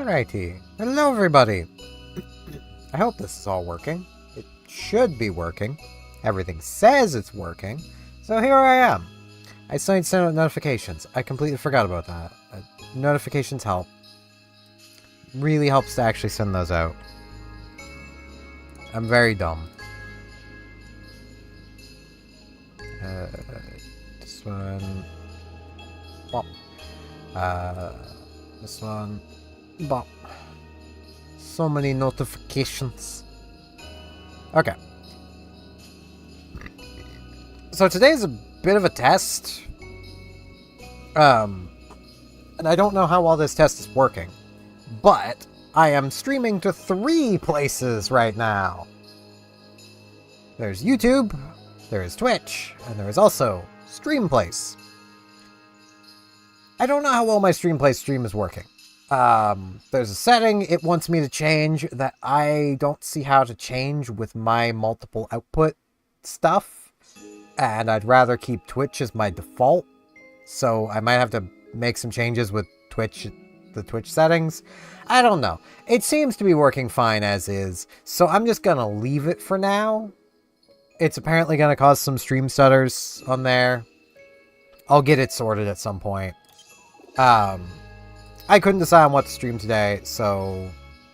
Alrighty. Hello, everybody. I hope this is all working. It should be working. Everything says it's working. So here I am. I still need to send out notifications. I completely forgot about that. Notifications help. Really helps to actually send those out. I'm very dumb. This one. Bop. This one. Bop. So many notifications. Okay. So today's a bit of a test. And I don't know how well this test is working. But I am streaming to 3 places right now. There's YouTube, there's Twitch, and there is also Streamplace. I don't know how well my Streamplace stream is working. There's a setting it wants me to change that I don't see how to change with my multiple output stuff. And I'd rather keep Twitch as my default. So I might have to make some changes with Twitch, the Twitch settings. I don't know. It seems to be working fine as is. So I'm just gonna leave it for now. It's apparently gonna cause some stream stutters on there. I'll get it sorted at some point. I couldn't decide on what to stream today, so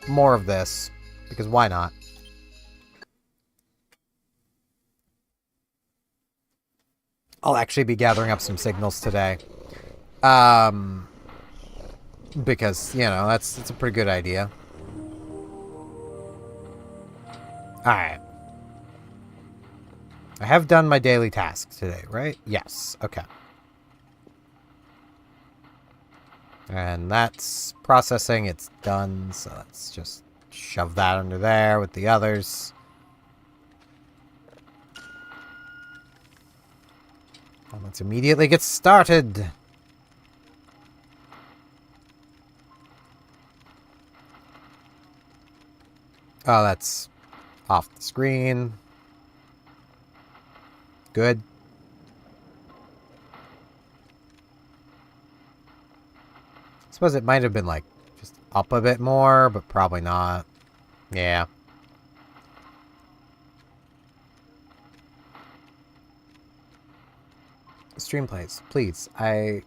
more of this, because why not? I'll actually be gathering up some signals today. Because, you know, that's a pretty good idea. Alright. I have done my daily tasks today, right? Yes, okay. And that's processing, it's done, so let's just shove that under there with the others. And let's immediately get started. Oh, that's off the screen. Good. I suppose it might have been, like, just up a bit more, but probably not. Yeah. Stream plays, please. I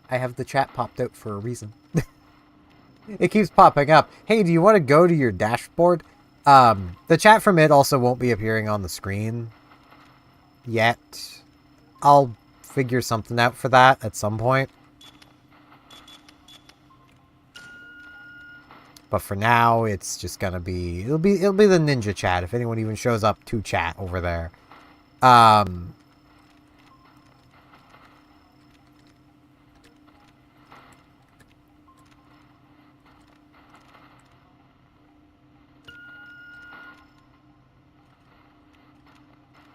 have the chat popped out for a reason. It keeps popping up. Hey, do you want to go to your dashboard? The chat from it also won't be appearing on the screen yet. I'll figure something out for that at some point. But for now, it's just gonna be it'll be the ninja chat if anyone even shows up to chat over there. But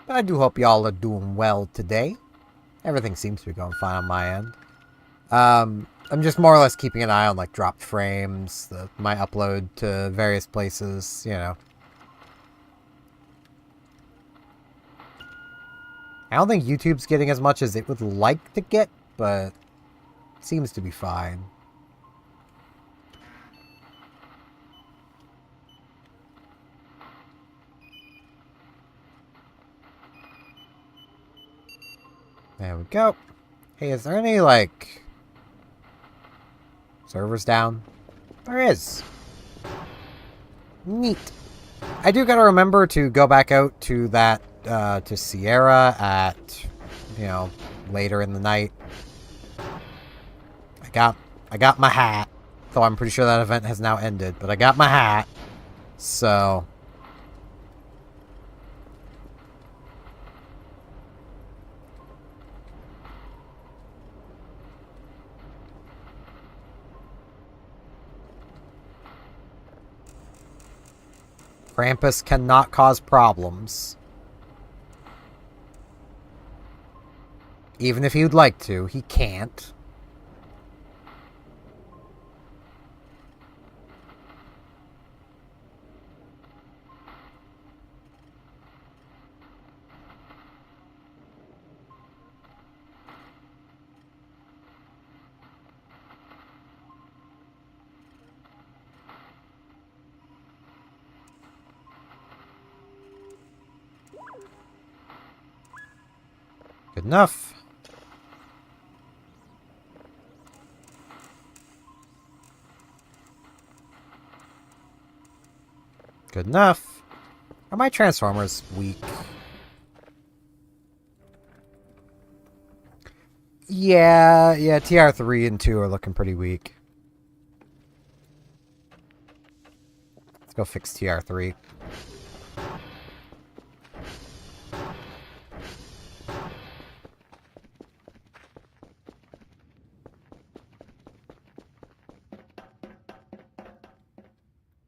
I do hope y'all are doing well today. Everything seems to be going fine on my end. I'm just more or less keeping an eye on, like, dropped frames, my upload to various places, you know. I don't think YouTube's getting as much as it would like to get, but it seems to be fine. There we go. Hey, is there any, like, servers down? There is. Neat. I do gotta remember to go back out to that, to Sierra at, you know, later in the night. I got my hat. Though I'm pretty sure that event has now ended, but I got my hat. So Krampus cannot cause problems. Even if he would like to, he can't. Good enough. Good enough. Are my transformers weak? Yeah, TR3 and 2 are looking pretty weak. Let's go fix TR3.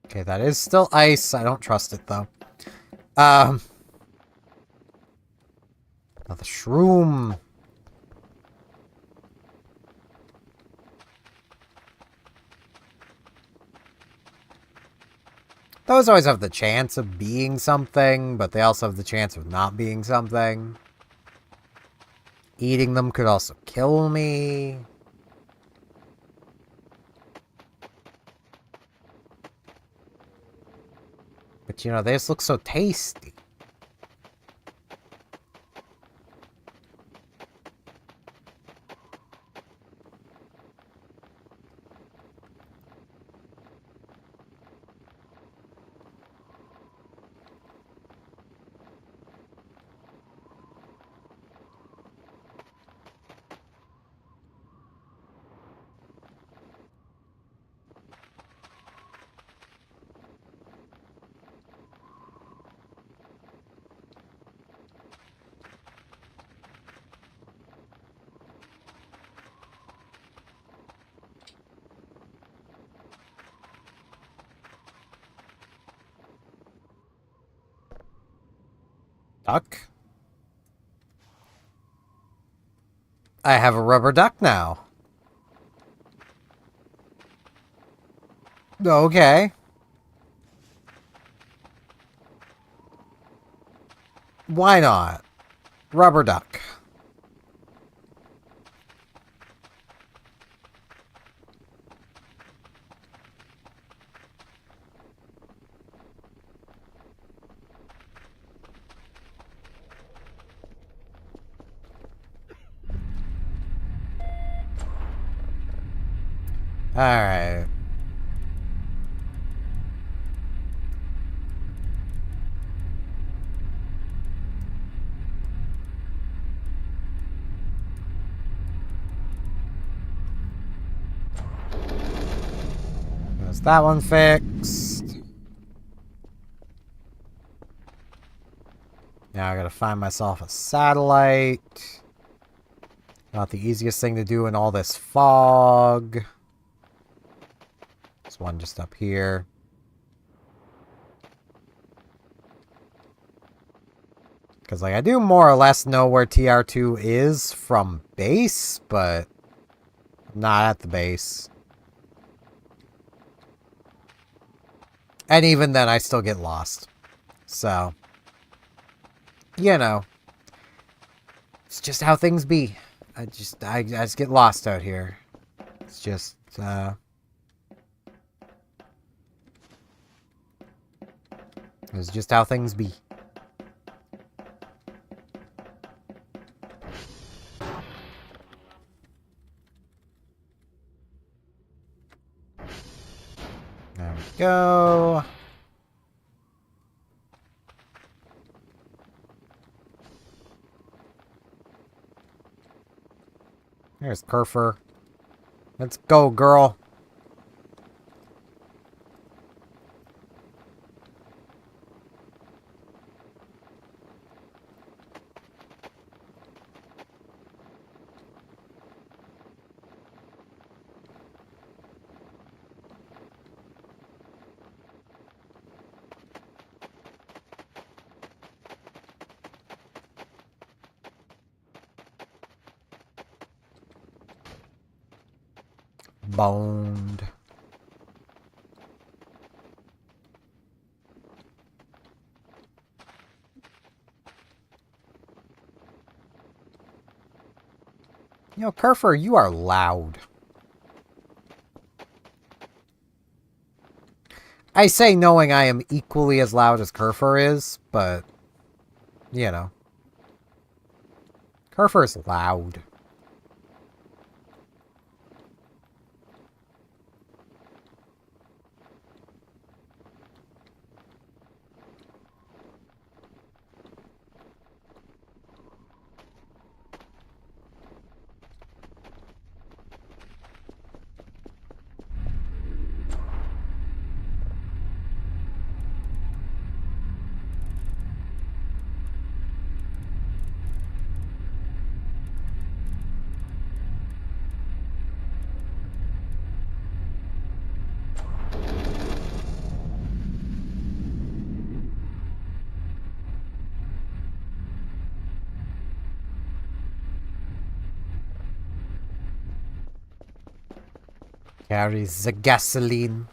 Okay, that is still ice. I don't trust it, though. Now the shroom. Those always have the chance of being something, but they also have the chance of not being something. Eating them could also kill me. But, you know, they just look so tasty. Duck? I have a rubber duck now. Okay. Why not? Rubber duck. Alright. There's that one fixed. Now I gotta find myself a satellite. Not the easiest thing to do in all this fog. There's one just up here. Because, like, I do more or less know where TR2 is from base, but not at the base. And even then, I still get lost. So, you know, it's just how things be. I just get lost out here. It's just, it's just how things be. There we go. There's Kerfer. Let's go, girl. Boned. You know, Kerfer, you are loud. I say knowing I am equally as loud as Kerfer is, but, you know. Kerfer's loud. Carries the gasoline.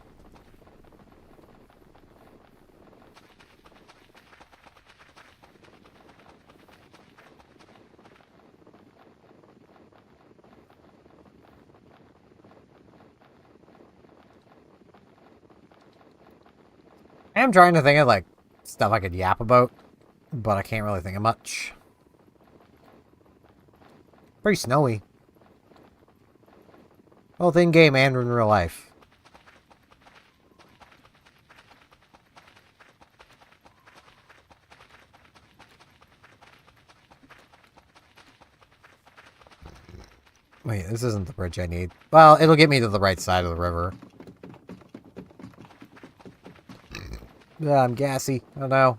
I'm trying to think of, like, stuff I could yap about, but I can't really think of much. Pretty snowy. Both in-game and in real life. Wait, this isn't the bridge I need. Well, it'll get me to the right side of the river. Yeah, I'm gassy. Oh no.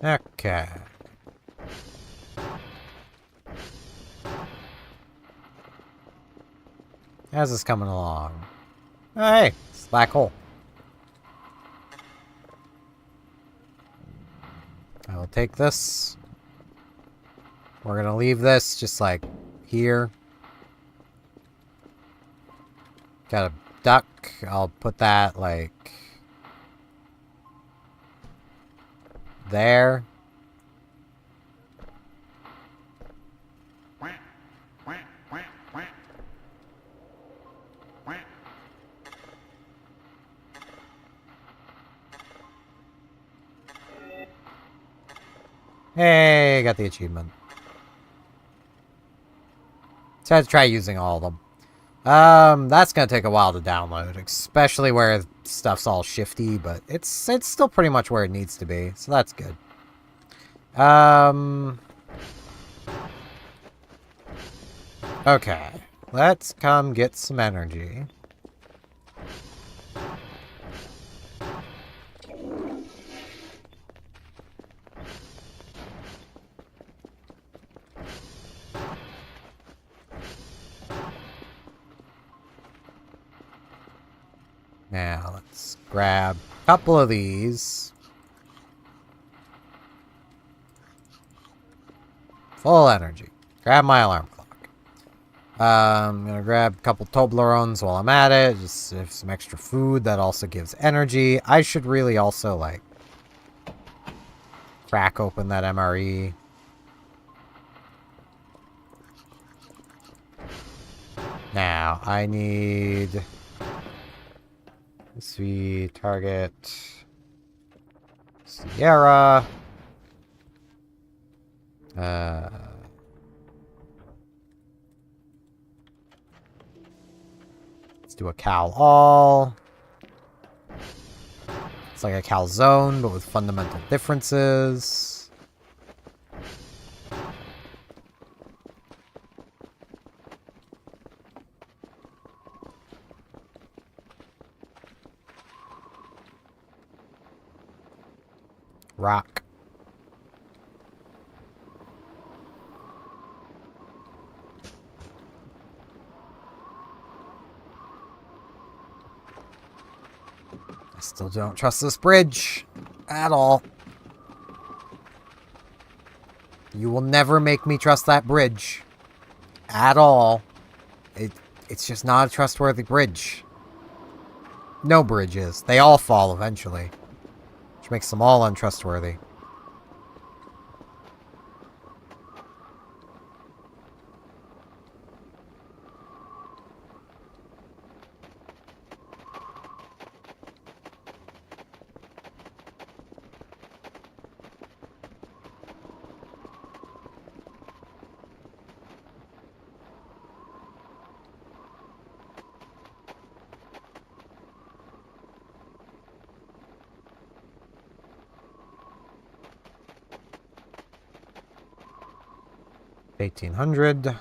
Okay. How's this coming along? Oh, hey, it's a black hole. I will take this. We're gonna leave this just like here. Got a duck. I'll put that like there. Hey, got the achievement. So I had to try using all of them. That's gonna take a while to download, especially where stuff's all shifty, but it's still pretty much where it needs to be, so that's good. Okay. Let's come get some energy. Now, let's grab a couple of these. Full energy. Grab my alarm clock. I'm gonna grab a couple Toblerones while I'm at it. Just have some extra food that also gives energy. I should really also, like, crack open that MRE. Now, I need... SV target... Sierra... Let's do a Cal all. It's like a calzone, but with fundamental differences. Rock. Still don't trust this bridge at all. You will never make me trust that bridge at all. It's just not a trustworthy bridge. No bridges. They all fall eventually, which makes them all untrustworthy. $1,800.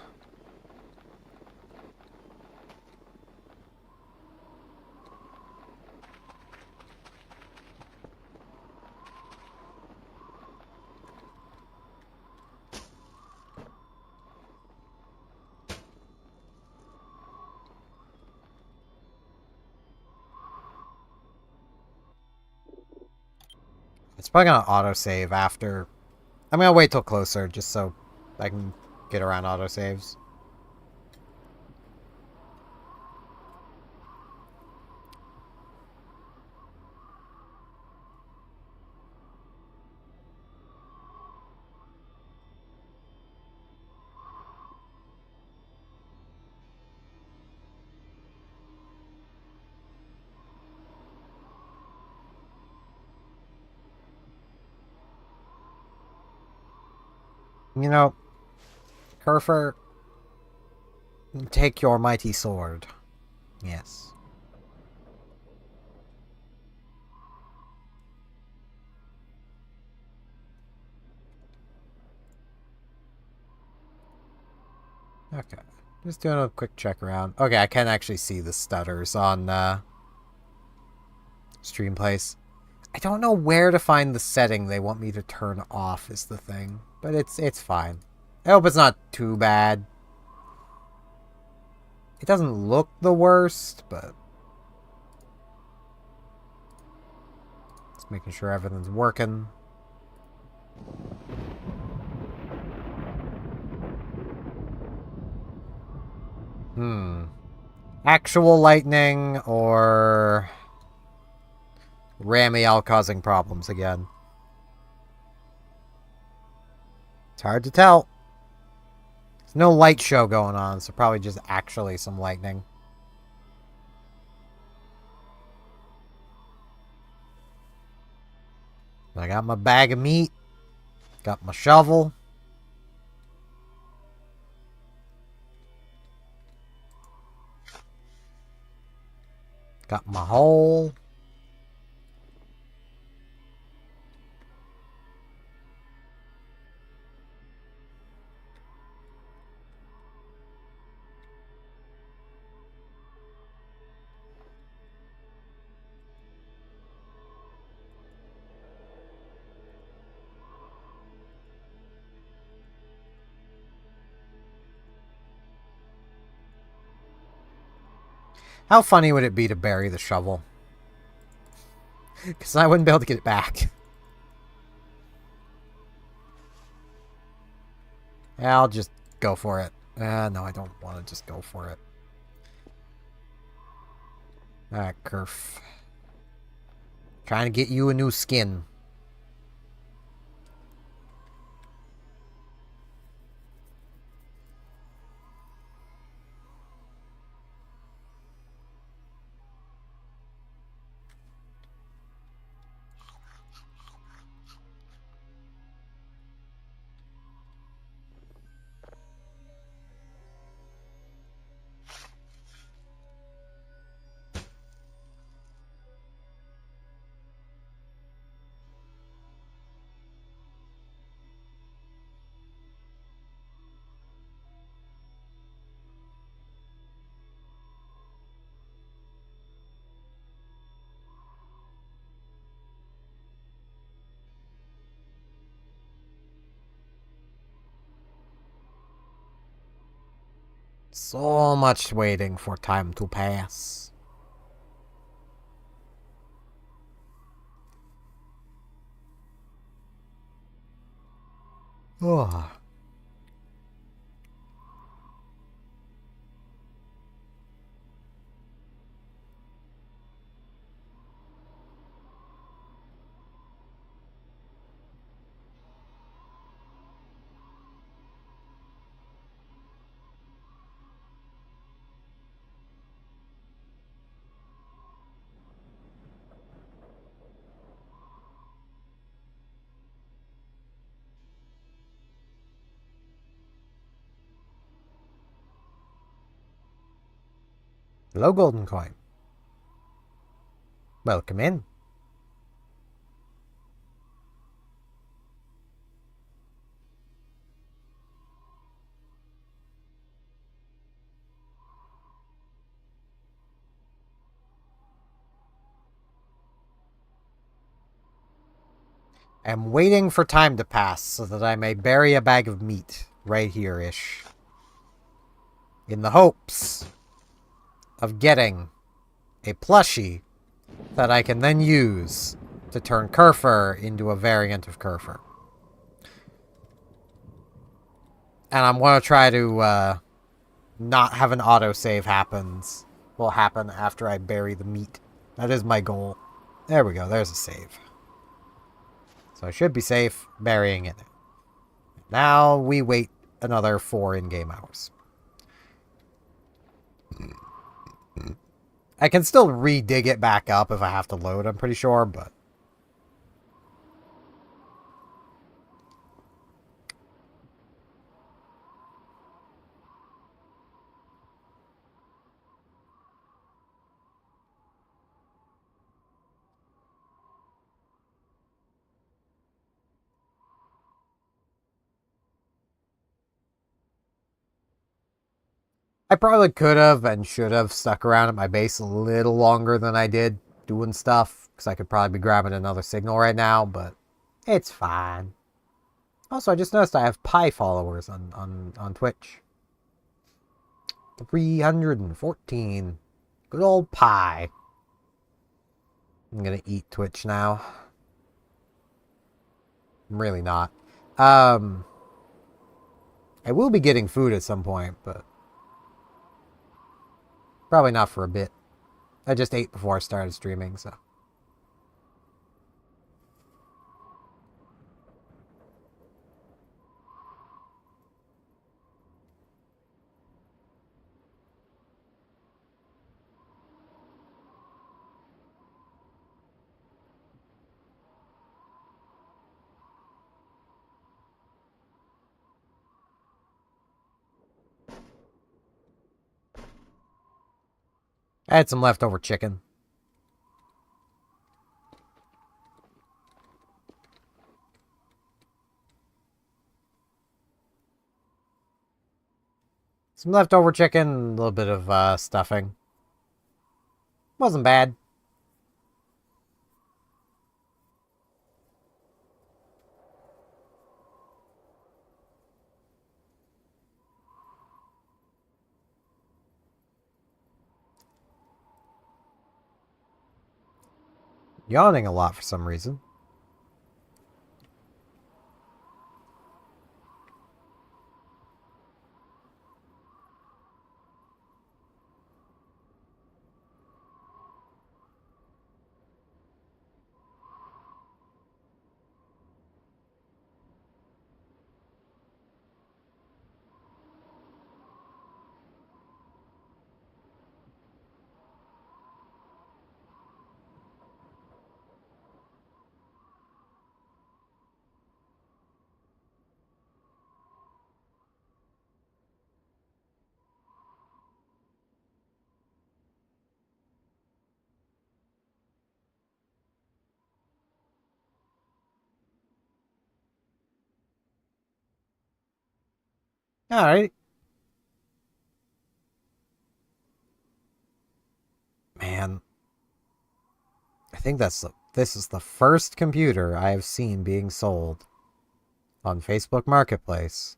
It's probably gonna autosave after. I'm gonna wait till closer just so I can get around autosaves. You know, Kerfer, take your mighty sword. Yes. Okay. Just doing a quick check around. Okay, I can actually see the stutters on Stream Place. I don't know where to find the setting they want me to turn off is the thing. But it's fine. I hope it's not too bad. It doesn't look the worst, but just making sure everything's working. Actual lightning or Ramiel causing problems again. It's hard to tell. There's no light show going on, so probably just actually some lightning. I got my bag of meat. Got my shovel. Got my hole. How funny would it be to bury the shovel? Because I wouldn't be able to get it back. Yeah, I'll just go for it. No, I don't want to just go for it. Ah, Kerf. Trying to get you a new skin. So much waiting for time to pass. Oh. Hello, golden coin. Welcome in. I'm waiting for time to pass so that I may bury a bag of meat right here-ish. In the hopes of getting a plushie that I can then use to turn Kerfur into a variant of Kerfur. And I'm going to try to not have an autosave will happen after I bury the meat. That is my goal. There we go. There's a save. So I should be safe burying it. Now we wait another 4 in-game hours. I can still re-dig it back up if I have to load, I'm pretty sure, but... I probably could have and should have stuck around at my base a little longer than I did doing stuff, because I could probably be grabbing another signal right now, but it's fine. Also, I just noticed I have Pi followers on Twitch. 314. Good old Pi. I'm gonna eat Twitch now. I'm really not. I will be getting food at some point, but probably not for a bit. I just ate before I started streaming, so. I had some leftover chicken. Some leftover chicken, a little bit of stuffing. Wasn't bad. Yawning a lot for some reason. Alright. Man. I think this is the first computer I have seen being sold on Facebook Marketplace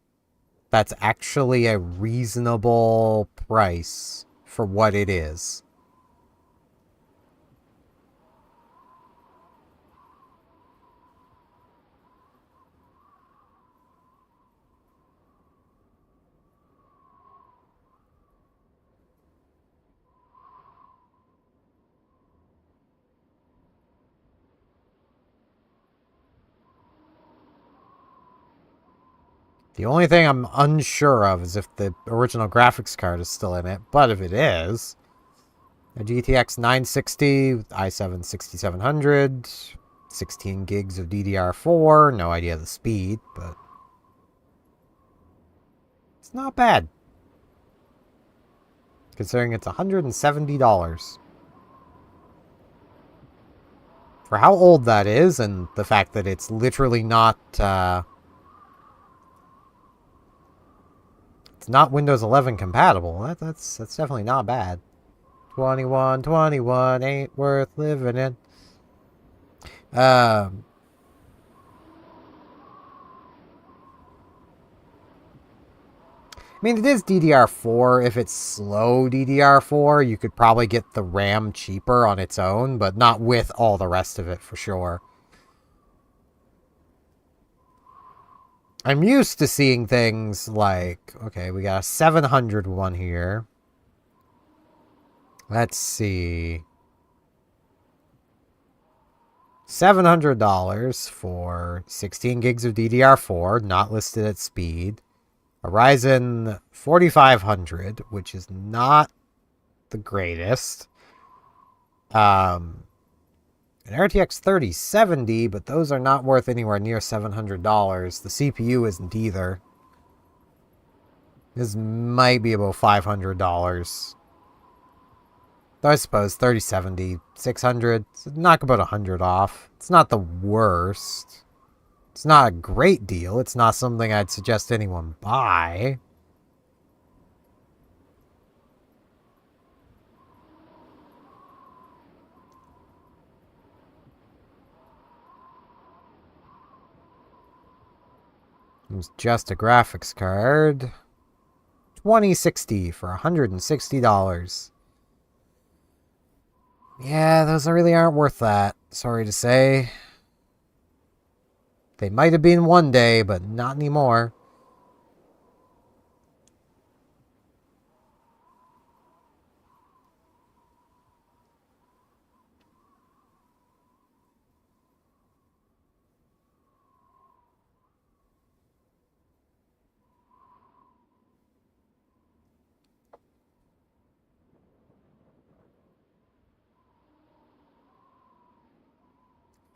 that's actually a reasonable price for what it is. The only thing I'm unsure of is if the original graphics card is still in it, but if it is, a GTX 960 with i7 6700, 16 gigs of DDR4, no idea the speed, but it's not bad. Considering it's $170. For how old that is, and the fact that it's literally not, it's not Windows 11 compatible, that's definitely not bad. 21 ain't worth living in. Um, I mean, it is DDR4. If it's slow DDR4, you could probably get the RAM cheaper on its own, but not with all the rest of it for sure. I'm used to seeing things like, okay, we got a 700 one here. Let's see. $700 for 16 gigs of DDR4, not listed at speed. A Ryzen 4500, which is not the greatest. An RTX 3070, but those are not worth anywhere near $700. The CPU isn't either. This might be about $500. Though I suppose 3070, 600, so knock about 100 off. It's not the worst. It's not a great deal. It's not something I'd suggest anyone buy. It's just a graphics card. 2060 for $160. Yeah, those really aren't worth that. Sorry to say. They might have been one day, but not anymore.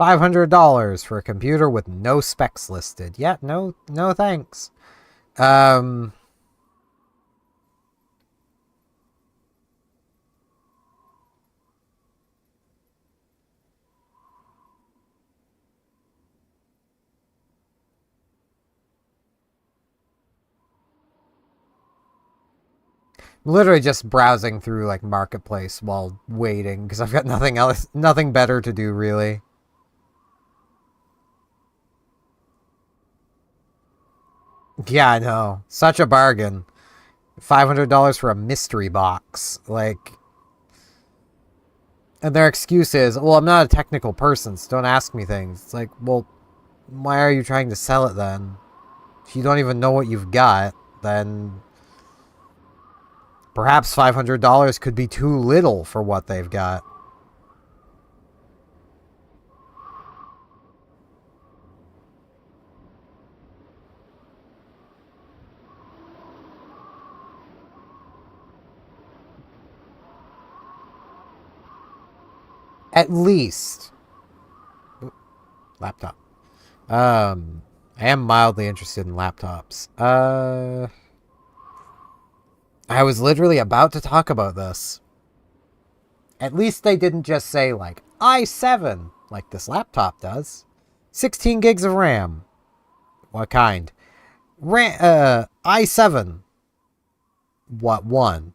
$500 for a computer with no specs listed. Yeah, no thanks. Literally just browsing through like Marketplace while waiting because I've got nothing better to do really. Yeah, I know. Such a bargain. $500 for a mystery box. Like, and their excuse is, well, I'm not a technical person, so don't ask me things. It's like, well, why are you trying to sell it then? If you don't even know what you've got, then perhaps $500 could be too little for what they've got. At least. Oop, laptop. I am mildly interested in laptops. I was literally about to talk about this. At least they didn't just say, like, i7, like this laptop does. 16 gigs of RAM. What kind? i7. What one?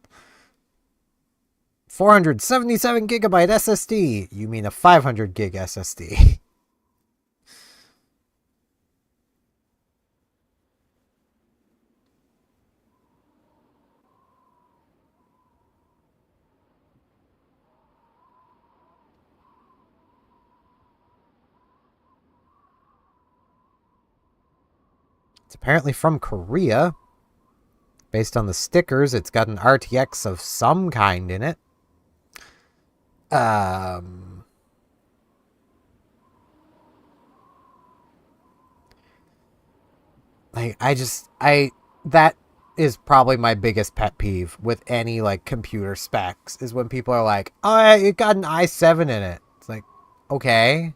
477 gigabyte SSD. You mean a 500 gig SSD? It's apparently from Korea. Based on the stickers, it's got an RTX of some kind in it. That is probably my biggest pet peeve with any like computer specs is when people are like, "Oh, it got an i7 in it." It's like, okay,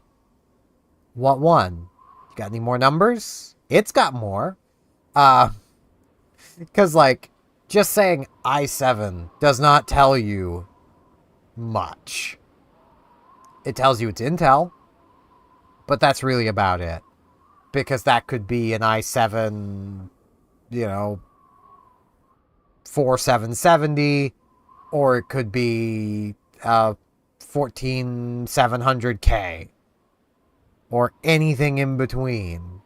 what one? You got any more numbers? It's got more. Uh, because like just saying i7 does not tell you much. It tells you it's Intel, but that's really about it. Because that could be an i7, you know, 4770, or it could be 14700K, or anything in between.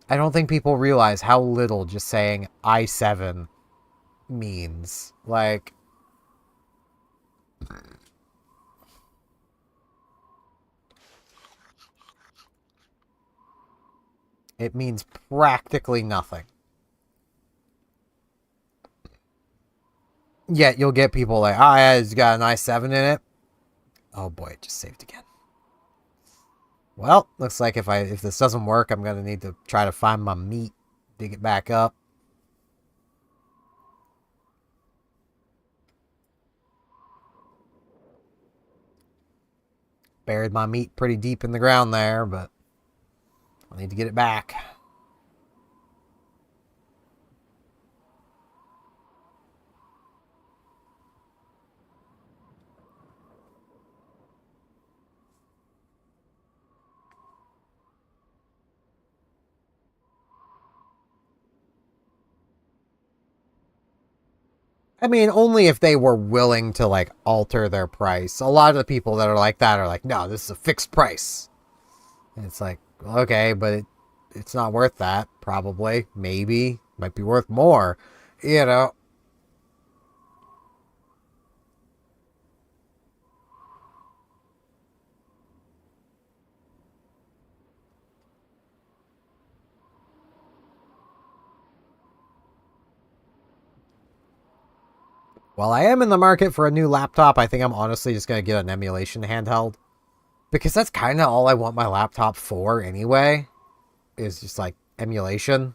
I don't think people realize how little just saying i7 means. Like, it means practically nothing. Yet you'll get people like, "Ah, yeah, it's got an i7 in it." Oh boy, it just saved again. Well, looks like if this doesn't work, I'm gonna need to try to find my meat, dig it back up. Buried my meat pretty deep in the ground there, but I need to get it back. I mean, only if they were willing to like alter their price. A lot of the people that are like that are like, "No, this is a fixed price." And it's like, okay, but it's not worth that. Probably, maybe, might be worth more. You know. While I am in the market for a new laptop, I think I'm honestly just gonna get an emulation handheld because that's kind of all I want my laptop for anyway. Is just like emulation.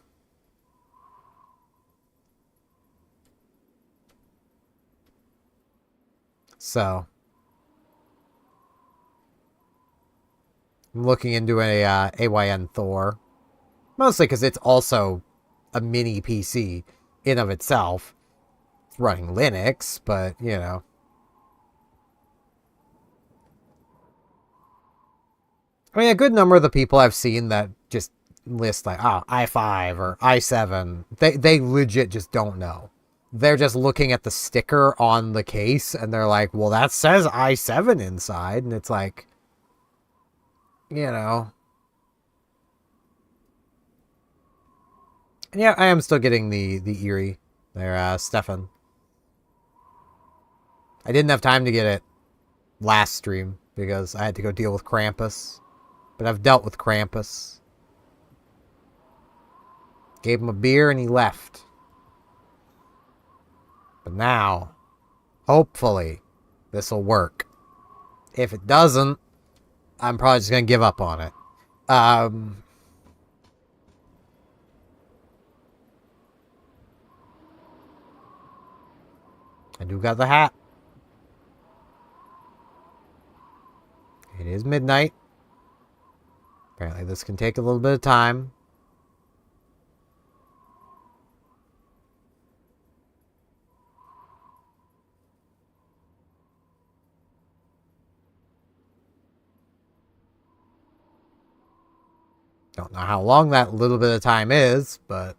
So I'm looking into a AYN Thor, mostly because it's also a mini PC in of itself. It's running Linux, but you know. I mean, a good number of the people I've seen that just list like, oh, i5 or i7, they legit just don't know. They're just looking at the sticker on the case and they're like, well, that says i7 inside. And it's like, you know. And yeah, I am still getting the Eerie there, Stefan. I didn't have time to get it last stream because I had to go deal with Krampus. But I've dealt with Krampus. Gave him a beer and he left. But now, hopefully, this will work. If it doesn't, I'm probably just going to give up on it. I do got the hat. It is midnight. Apparently this can take a little bit of time. Don't know how long that little bit of time is, but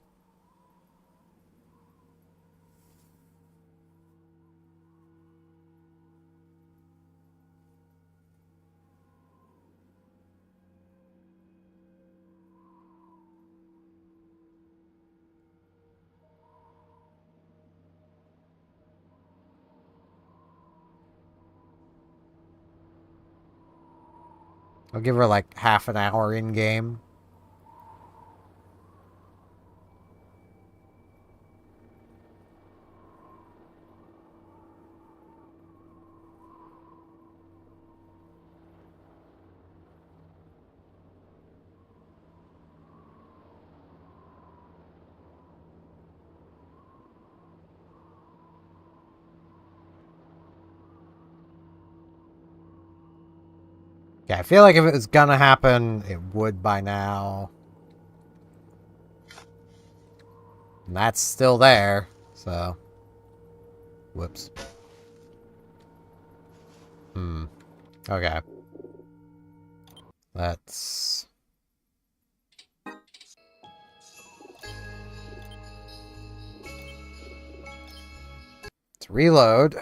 I'll give her like half an hour in game. Okay, I feel like if it was gonna happen, it would by now. And that's still there, so... Whoops. Okay. Let's reload.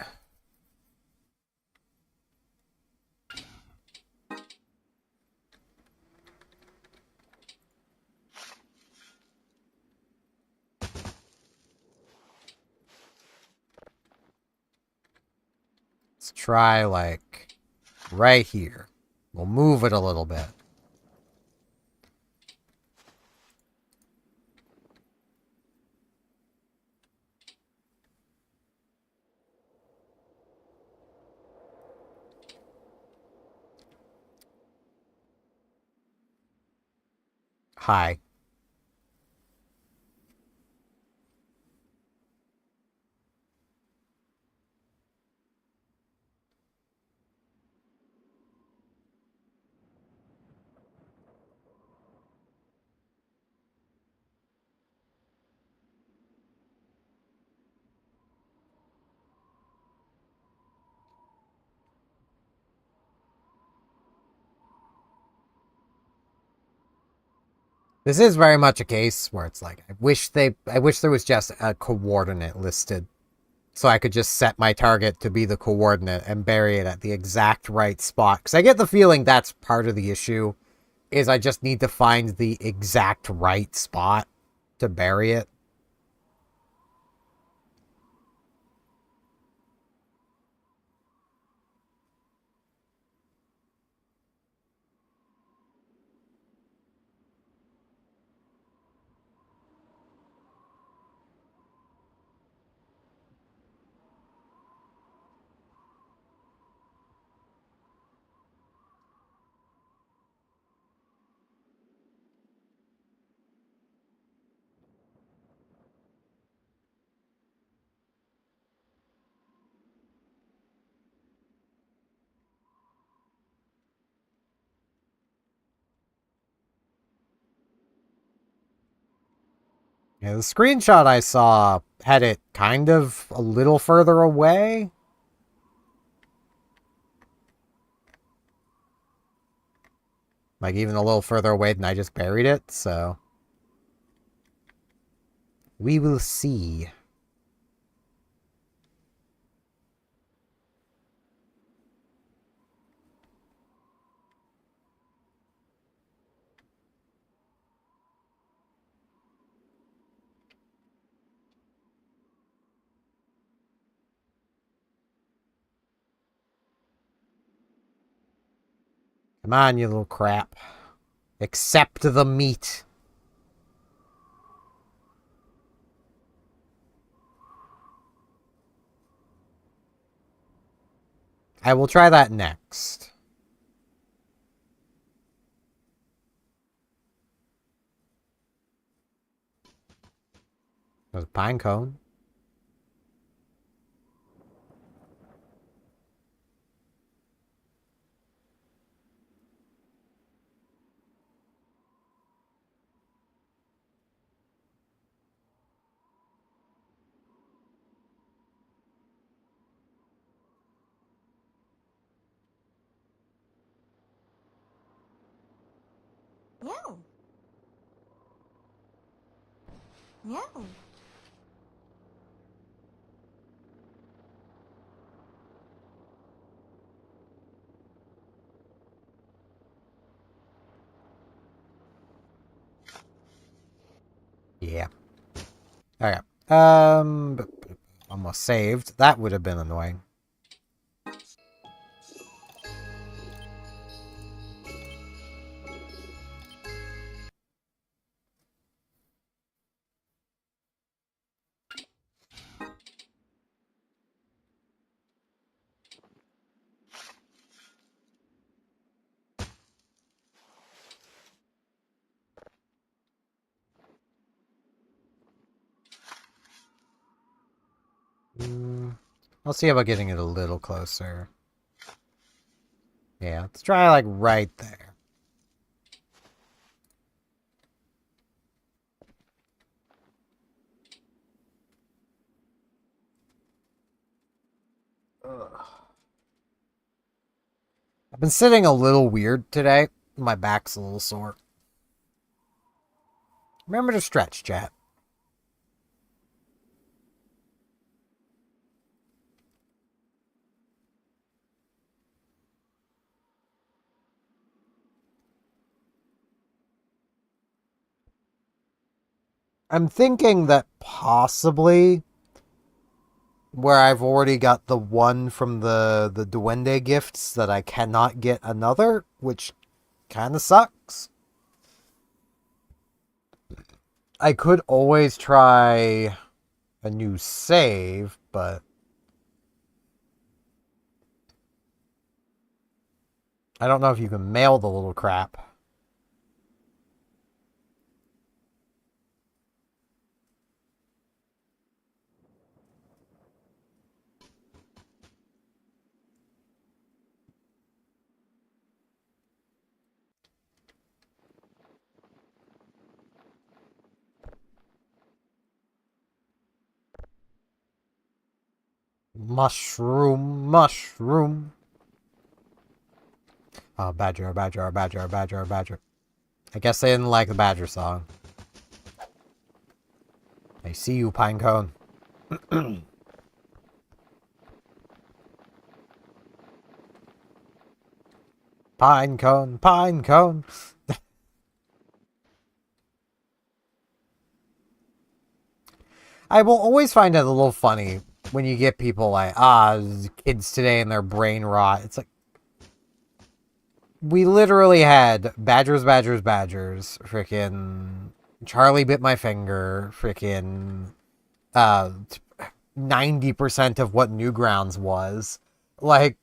Let's try, like, right here. We'll move it a little bit. Hi. This is very much a case where it's like, I wish there was just a coordinate listed. So I could just set my target to be the coordinate and bury it at the exact right spot. Because I get the feeling that's part of the issue, is I just need to find the exact right spot to bury it. Yeah, the screenshot I saw had it kind of a little further away. Like even a little further away than I just buried it, so... We will see. Come on, you little crap. Accept the meat. I will try that next. There's a pine cone. Meow. Meow. Yeah. Okay. Almost saved. That would have been annoying. I'll see about getting it a little closer. Yeah, let's try like right there. Ugh. I've been sitting a little weird today. My back's a little sore. Remember to stretch, chat. I'm thinking that possibly where I've already got the one from the Duende gifts that I cannot get another, which kind of sucks. I could always try a new save, but I don't know if you can mail the little crap. Mushroom, mushroom. Oh, badger, a badger, a badger, a badger, a badger. I guess they didn't like the badger song. I see you, Pinecone. Pinecone, Pinecone. I will always find it a little funny when you get people like, kids today and their brain rot. It's like, we literally had badgers, badgers, badgers, freaking Charlie bit my finger, freaking 90% of what Newgrounds was. Like,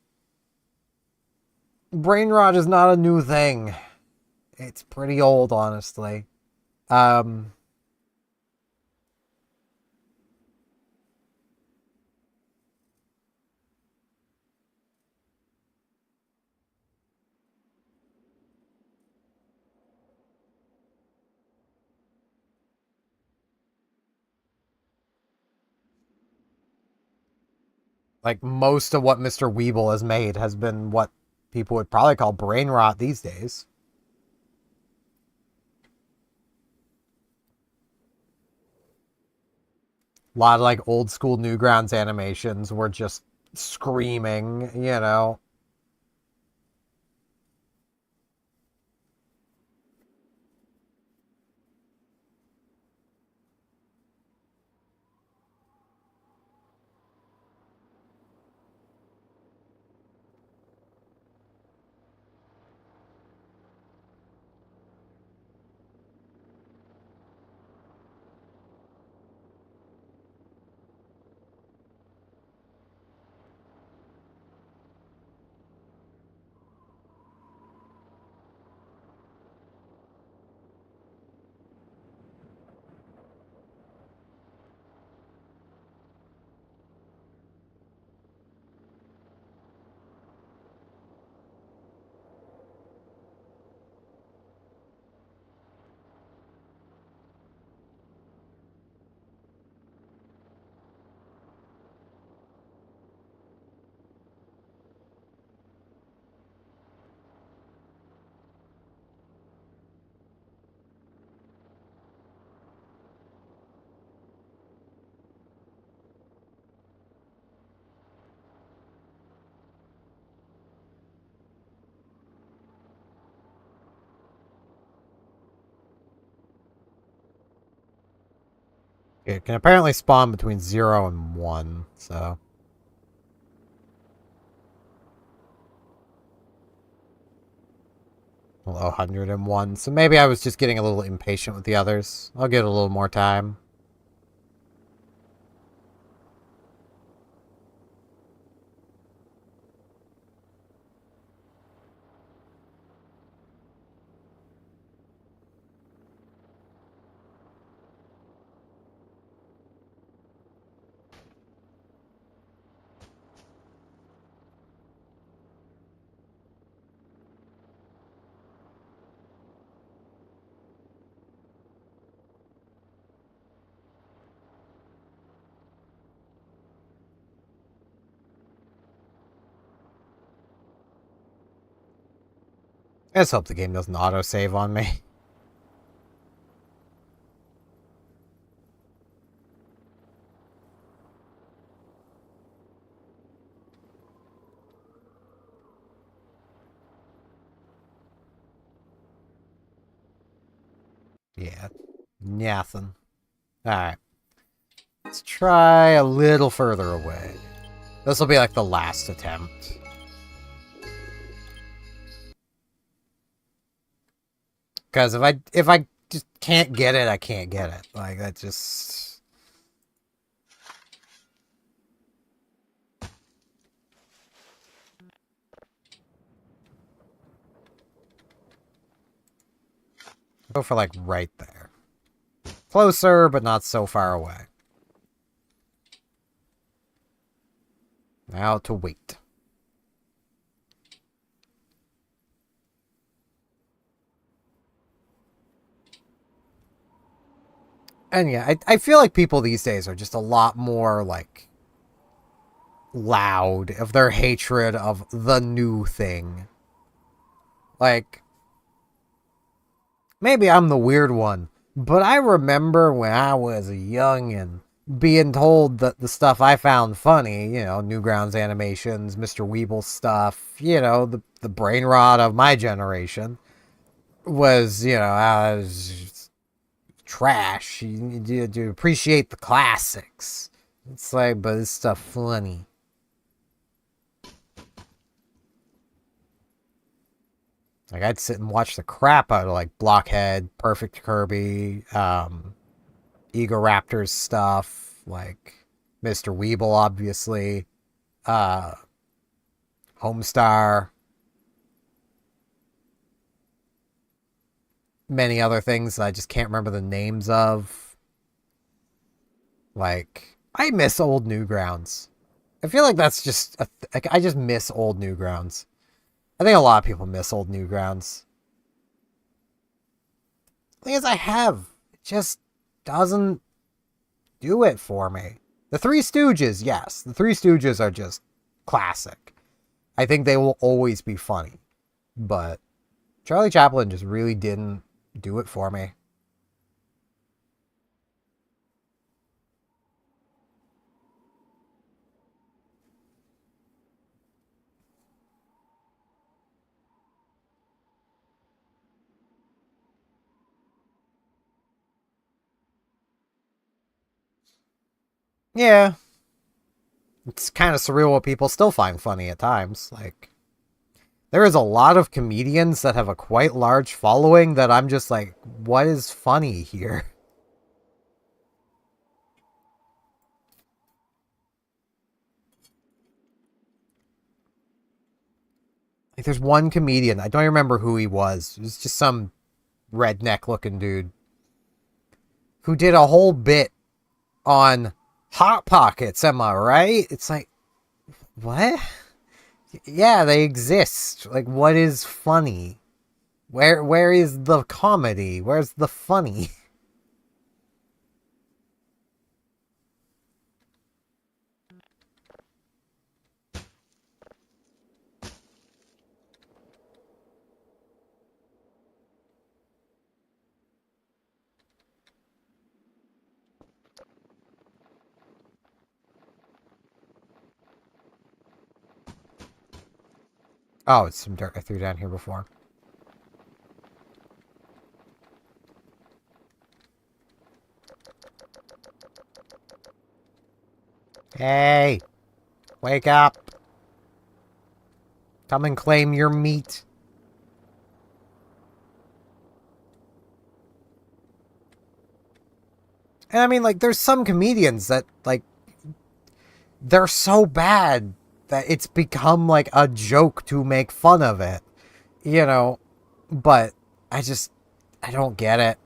brain rot is not a new thing. It's pretty old, honestly. Um, like, most of what Mr. Weeble has made has been what people would probably call brain rot these days. A lot of like old school Newgrounds animations were just screaming, you know. It can apparently spawn between 0 and 1, so. Well, 101. So maybe I was just getting a little impatient with the others. I'll get a little more time. I just hope the game doesn't autosave on me. Yeah. Nothing. Alright. Let's try a little further away. This will be like the last attempt. Because if I just can't get it, I can't get it. Like, that just... Go for, like, right there. Closer, but not so far away. Now to wait. And yeah, I feel like people these days are just a lot more, like, loud of their hatred of the new thing. Like, maybe I'm the weird one, but I remember when I was a youngin' being told that the stuff I found funny, you know, Newgrounds animations, Mr. Weeble stuff, you know, the brain rot of my generation was, you know, was trash. You appreciate the classics. It's like, but this stuff funny. Like, I'd sit and watch the crap out of, like, Blockhead, Perfect Kirby, Egoraptor's stuff, like, Mr. Weeble, obviously, Homestar, many other things that I just can't remember the names of. Like, I miss old Newgrounds. I feel like that's just, like, I just miss old Newgrounds. I think a lot of people miss old Newgrounds. The thing is, I have. It just doesn't do it for me. The Three Stooges, yes. The Three Stooges are just classic. I think they will always be funny. But Charlie Chaplin just really didn't do it for me. Yeah. It's kind of surreal what people still find funny at times. Like, there is a lot of comedians that have a quite large following that I'm just like, what is funny here? Like, there's one comedian, I don't remember who he was. It was just some redneck looking dude who did a whole bit on Hot Pockets, am I right? It's like, what? Yeah, they exist. Like, what is funny? Where is the comedy? Where's the funny? Oh, it's some dirt I threw down here before. Hey! Wake up! Come and claim your meat. And I mean, like, there's some comedians that, like, they're so bad that it's become, like, a joke to make fun of it. You know? But I don't get it.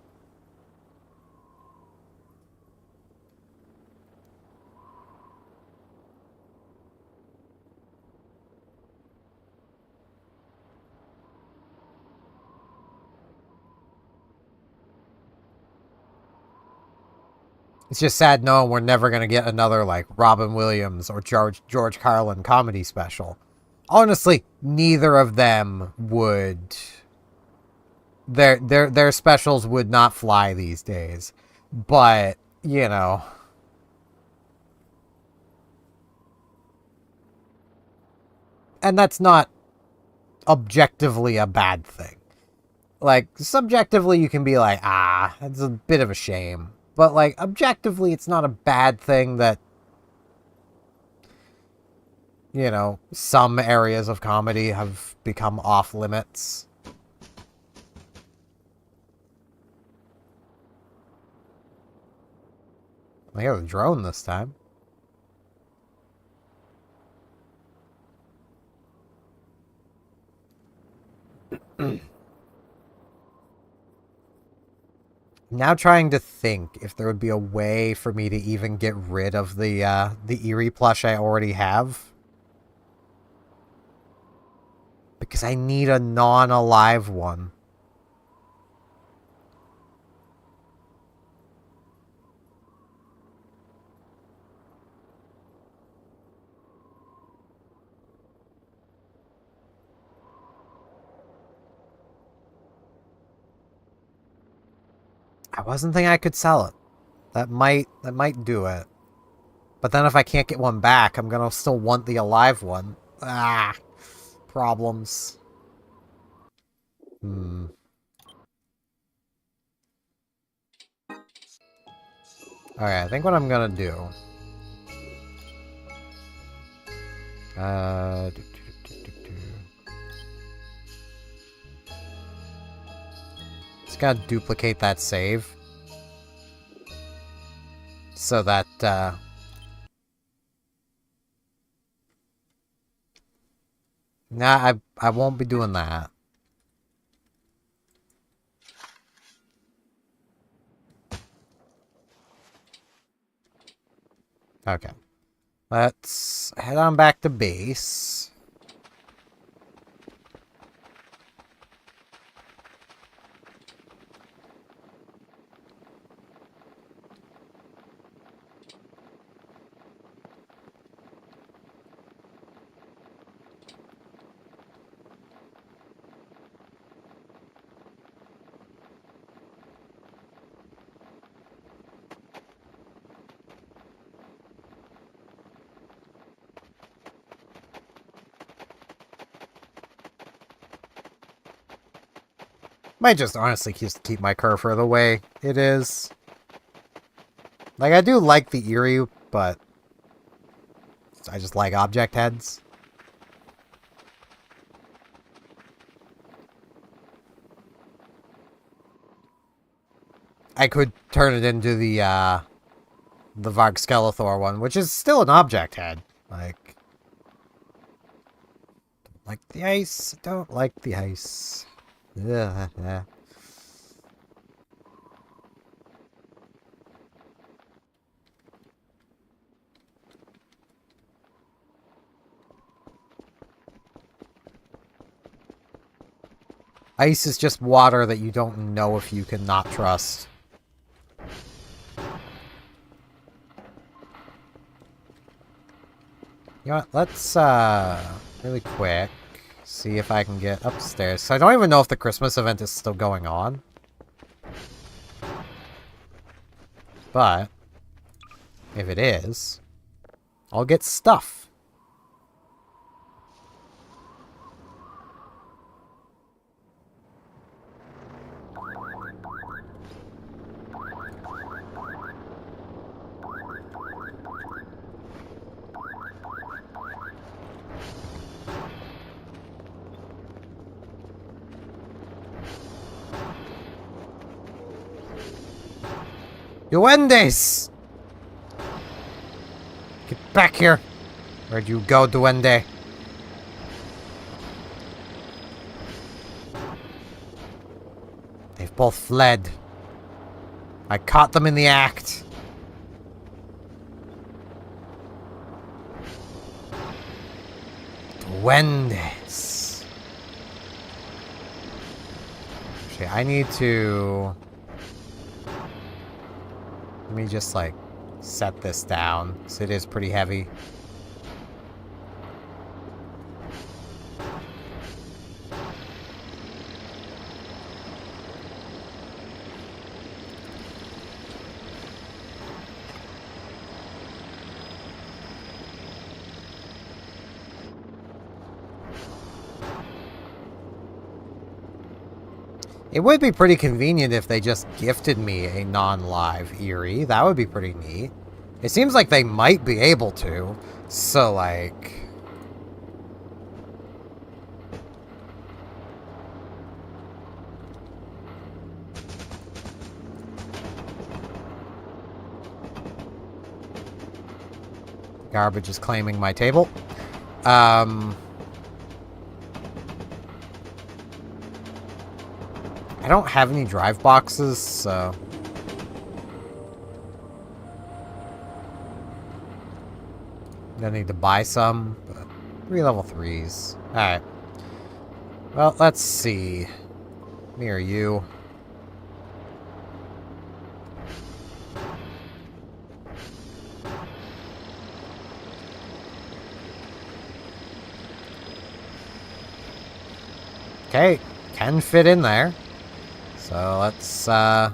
It's just sad knowing we're never going to get another, like, Robin Williams or George Carlin comedy special. Honestly, neither of them would their specials would not fly these days. But, you know. And that's not objectively a bad thing. Like, subjectively, you can be like, ah, that's a bit of a shame. But, like, objectively, it's not a bad thing that, you know, some areas of comedy have become off limits. I got a drone this time. Now trying to think if there would be a way for me to even get rid of the Eerie plush I already have. Because I need a non-alive one. I wasn't thinking I could sell it. That might do it. But then if I can't get one back, I'm gonna still want the alive one. Ah, problems. Hmm. Alright, I think what I'm gonna do. Uh, do, do, do, do, do. Just gotta duplicate that save. So that, nah, I won't be doing that. Okay. Let's head on back to base. Might just honestly just keep my cursor the way it is. Like, I do like the Eerie, but I just like object heads. I could turn it into the Varg Skeletor one, which is still an object head. Like the ice. Don't like the ice. Ugh. Ice is just water that you don't know if you can not trust. You know what, let's, really quick, see if I can get upstairs. So I don't even know if the Christmas event is still going on. But, if it is, I'll get stuff. Duendes! Get back here! Where'd you go, Duende? They've both fled. I caught them in the act. Duendes. Okay, I need to... Let me just, like, set this down, because it is pretty heavy. It would be pretty convenient if they just gifted me a non-live Eerie. That would be pretty neat. It seems like they might be able to. So, like... Garbage is claiming my table. I don't have any drive boxes, so... I'm gonna need to buy some, but 3 level 3s. Alright. Well, let's see. Me or you? Okay, can fit in there. So let's, bye.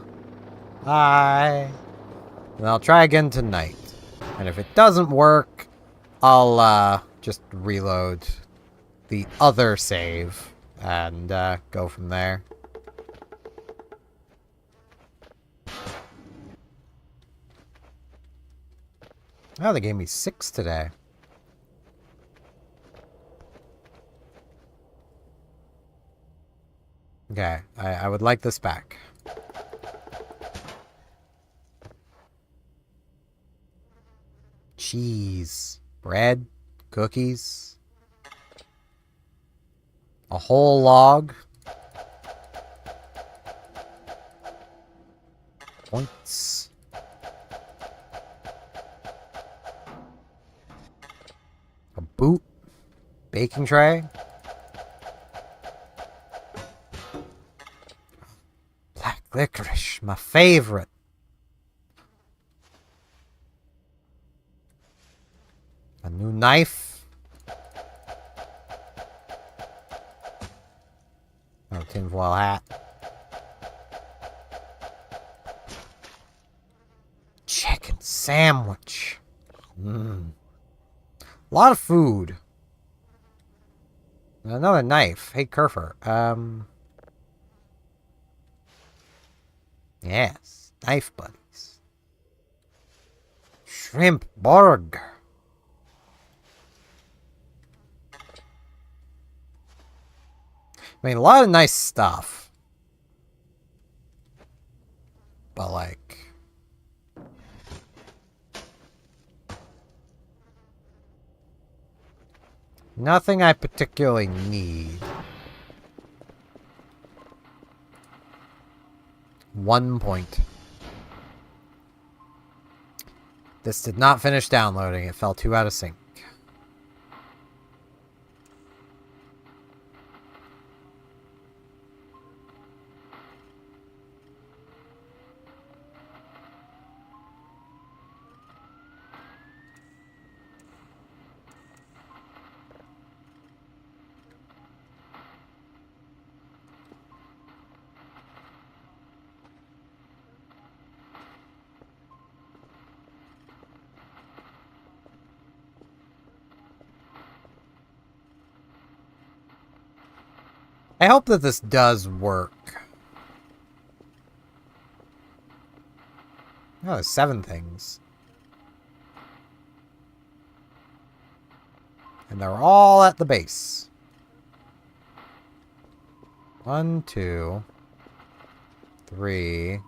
And I'll try again tonight. And if it doesn't work, I'll, just reload the other save and, go from there. Oh, they gave me 6 today. Okay, I would like this back. Cheese, bread, cookies, a whole log. Points. A boot, baking tray. Black licorice, my favorite. A new knife. Oh, tinfoil hat. Chicken sandwich. A lot of food. Another knife. Hey, Kerfer. Yes. Knife buddies. Shrimp burger. I mean, a lot of nice stuff. But, like... nothing I particularly need. 1 point. This did not finish downloading. It fell 2 out of sync. I hope that this does work. Oh, there's 7 things. And they're all at the base. 1, 2, 3. I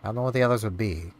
don't know what the others would be.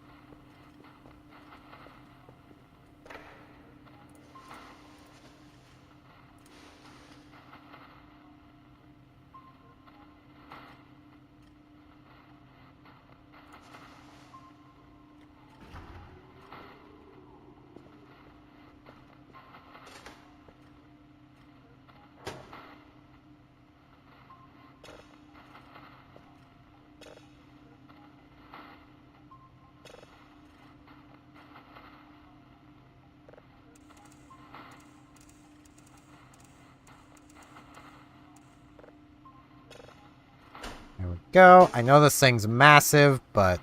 There we go. I know this thing's massive, but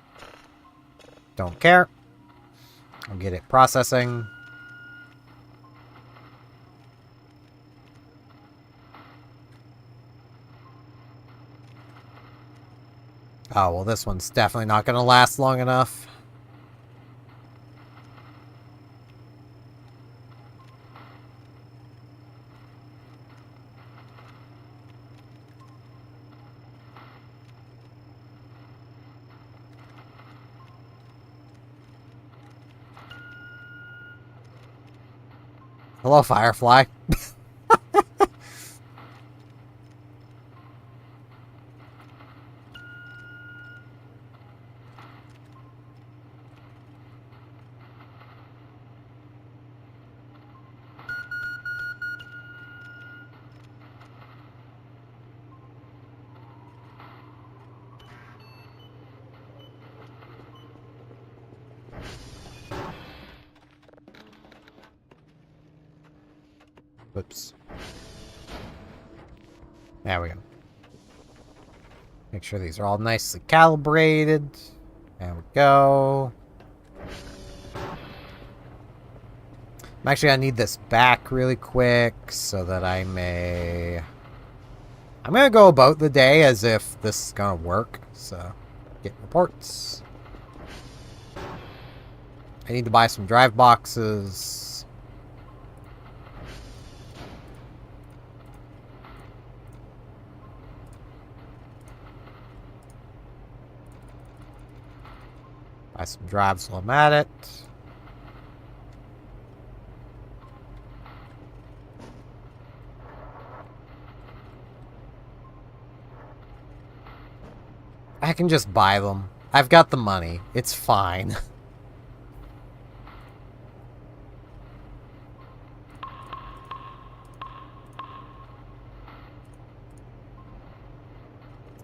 don't care. I'll get it processing. Oh, well, this one's definitely not going to last long enough. Hello, Firefly. Whoops. There we go. Make sure these are all nicely calibrated. There we go. I'm actually gonna need this back really quick so that I may... I'm gonna go about the day as if this is gonna work. So, get reports. I need to buy some drive boxes. Buy some drives while I'm at it. I can just buy them. I've got the money. It's fine.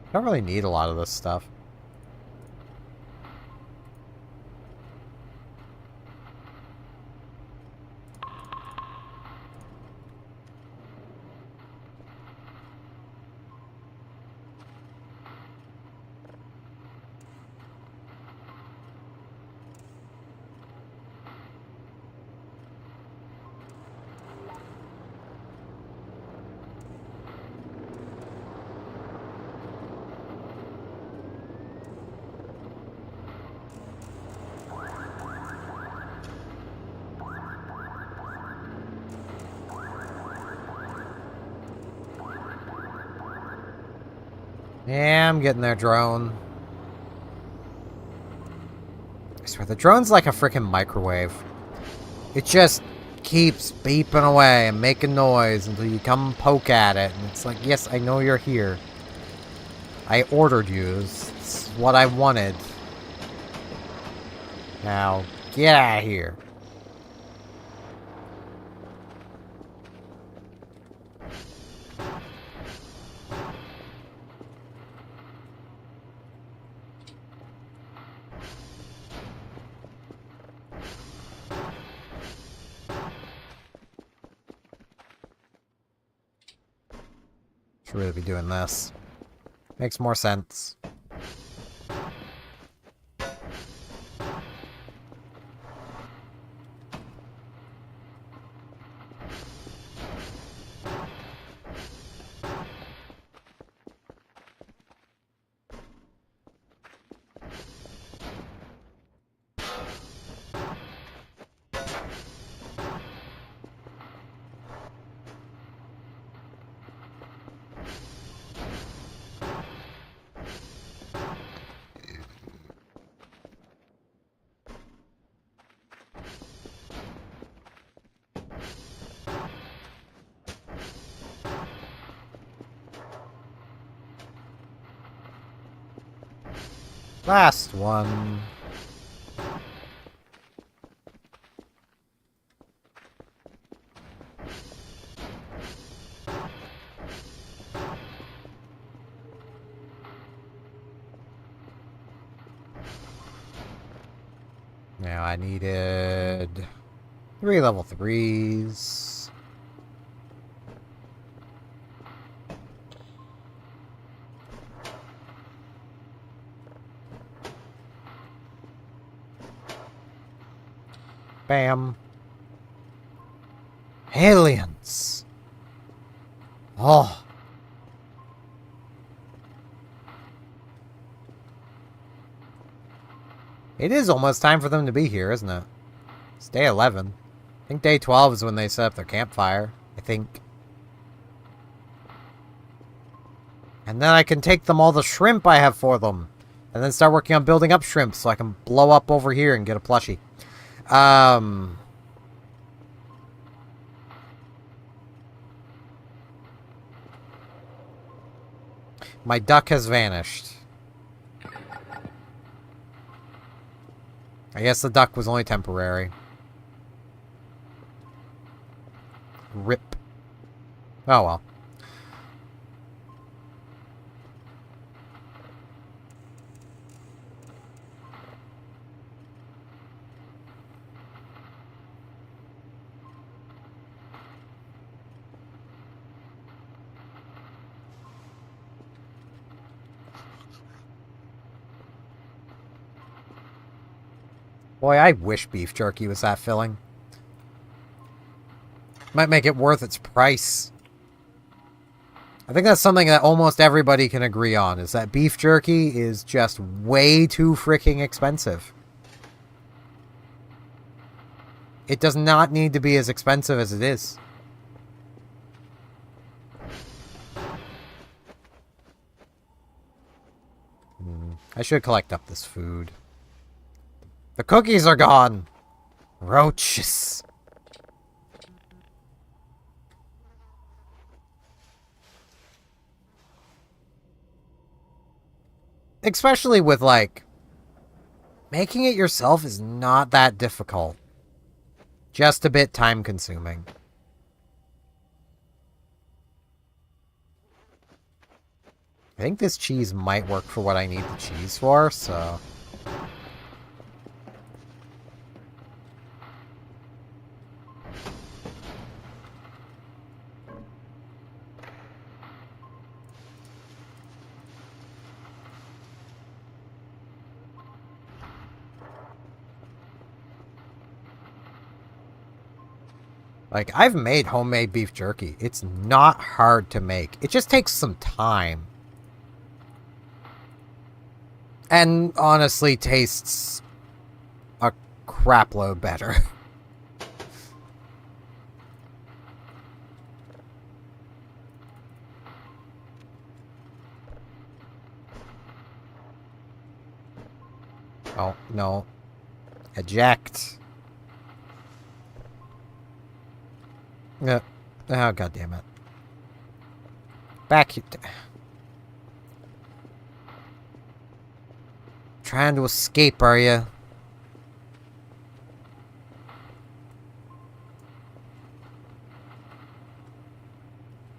I don't really need a lot of this stuff. Yeah, I'm getting there, drone. I swear, the drone's like a freaking microwave. It just keeps beeping away and making noise until you come poke at it. And it's like, yes, I know you're here. I ordered you. It's what I wanted. Now, get out of here. Should really be doing this. Makes more sense. Last one. Now I needed 3 level 3s. Bam. Aliens. Oh. It is almost time for them to be here, isn't it? It's day 11. I think day 12 is when they set up their campfire. I think. And then I can take them all the shrimp I have for them. And then start working on building up shrimp so I can blow up over here and get a plushie. My duck has vanished. I guess the duck was only temporary. Rip. Oh well. Boy, I wish beef jerky was that filling. Might make it worth its price. I think that's something that almost everybody can agree on, is that beef jerky is just way too freaking expensive. It does not need to be as expensive as it is. I should collect up this food. The cookies are gone! Roaches. Especially with, like, making it yourself is not that difficult. Just a bit time-consuming. I think this cheese might work for what I need the cheese for, so... Like, I've made homemade beef jerky. It's not hard to make. It just takes some time. And honestly tastes a crapload better. Oh, no. Eject. Oh, God damn it. Back here. Trying to escape, are you?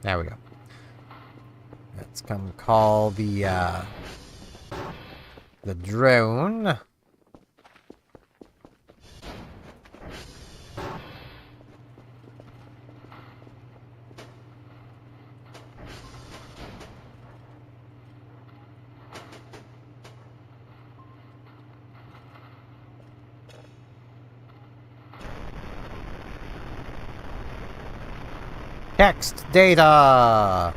There we go. Let's come call the drone. Text data!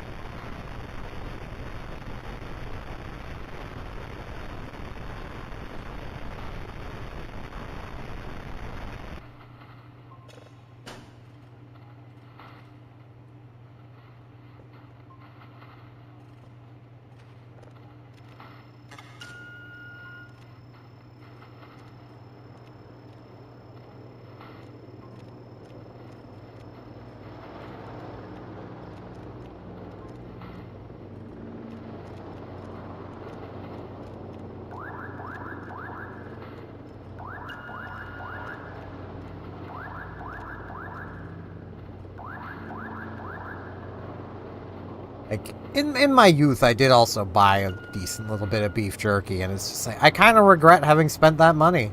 Like, in my youth, I did also buy a decent little bit of beef jerky, and it's just like, I kind of regret having spent that money.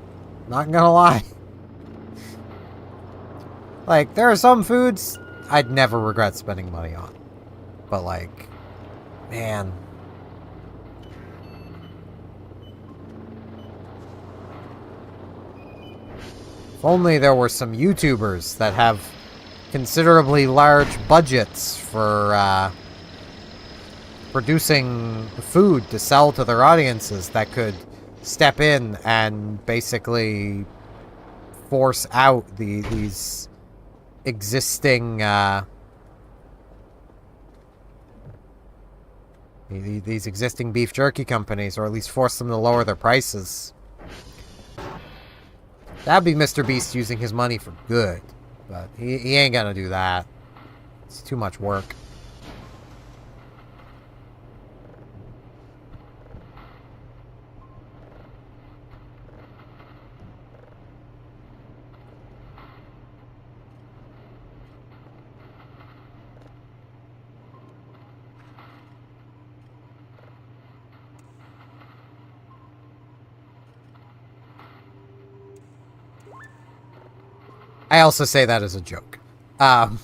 Not gonna lie. Like, there are some foods I'd never regret spending money on. But, like, man. If only there were some YouTubers that have considerably large budgets for, producing food to sell to their audiences that could step in and basically force out these existing these existing beef jerky companies, or at least force them to lower their prices. That'd be Mr. Beast using his money for good, but he ain't gonna do that. It's too much work. I also say that as a joke. Now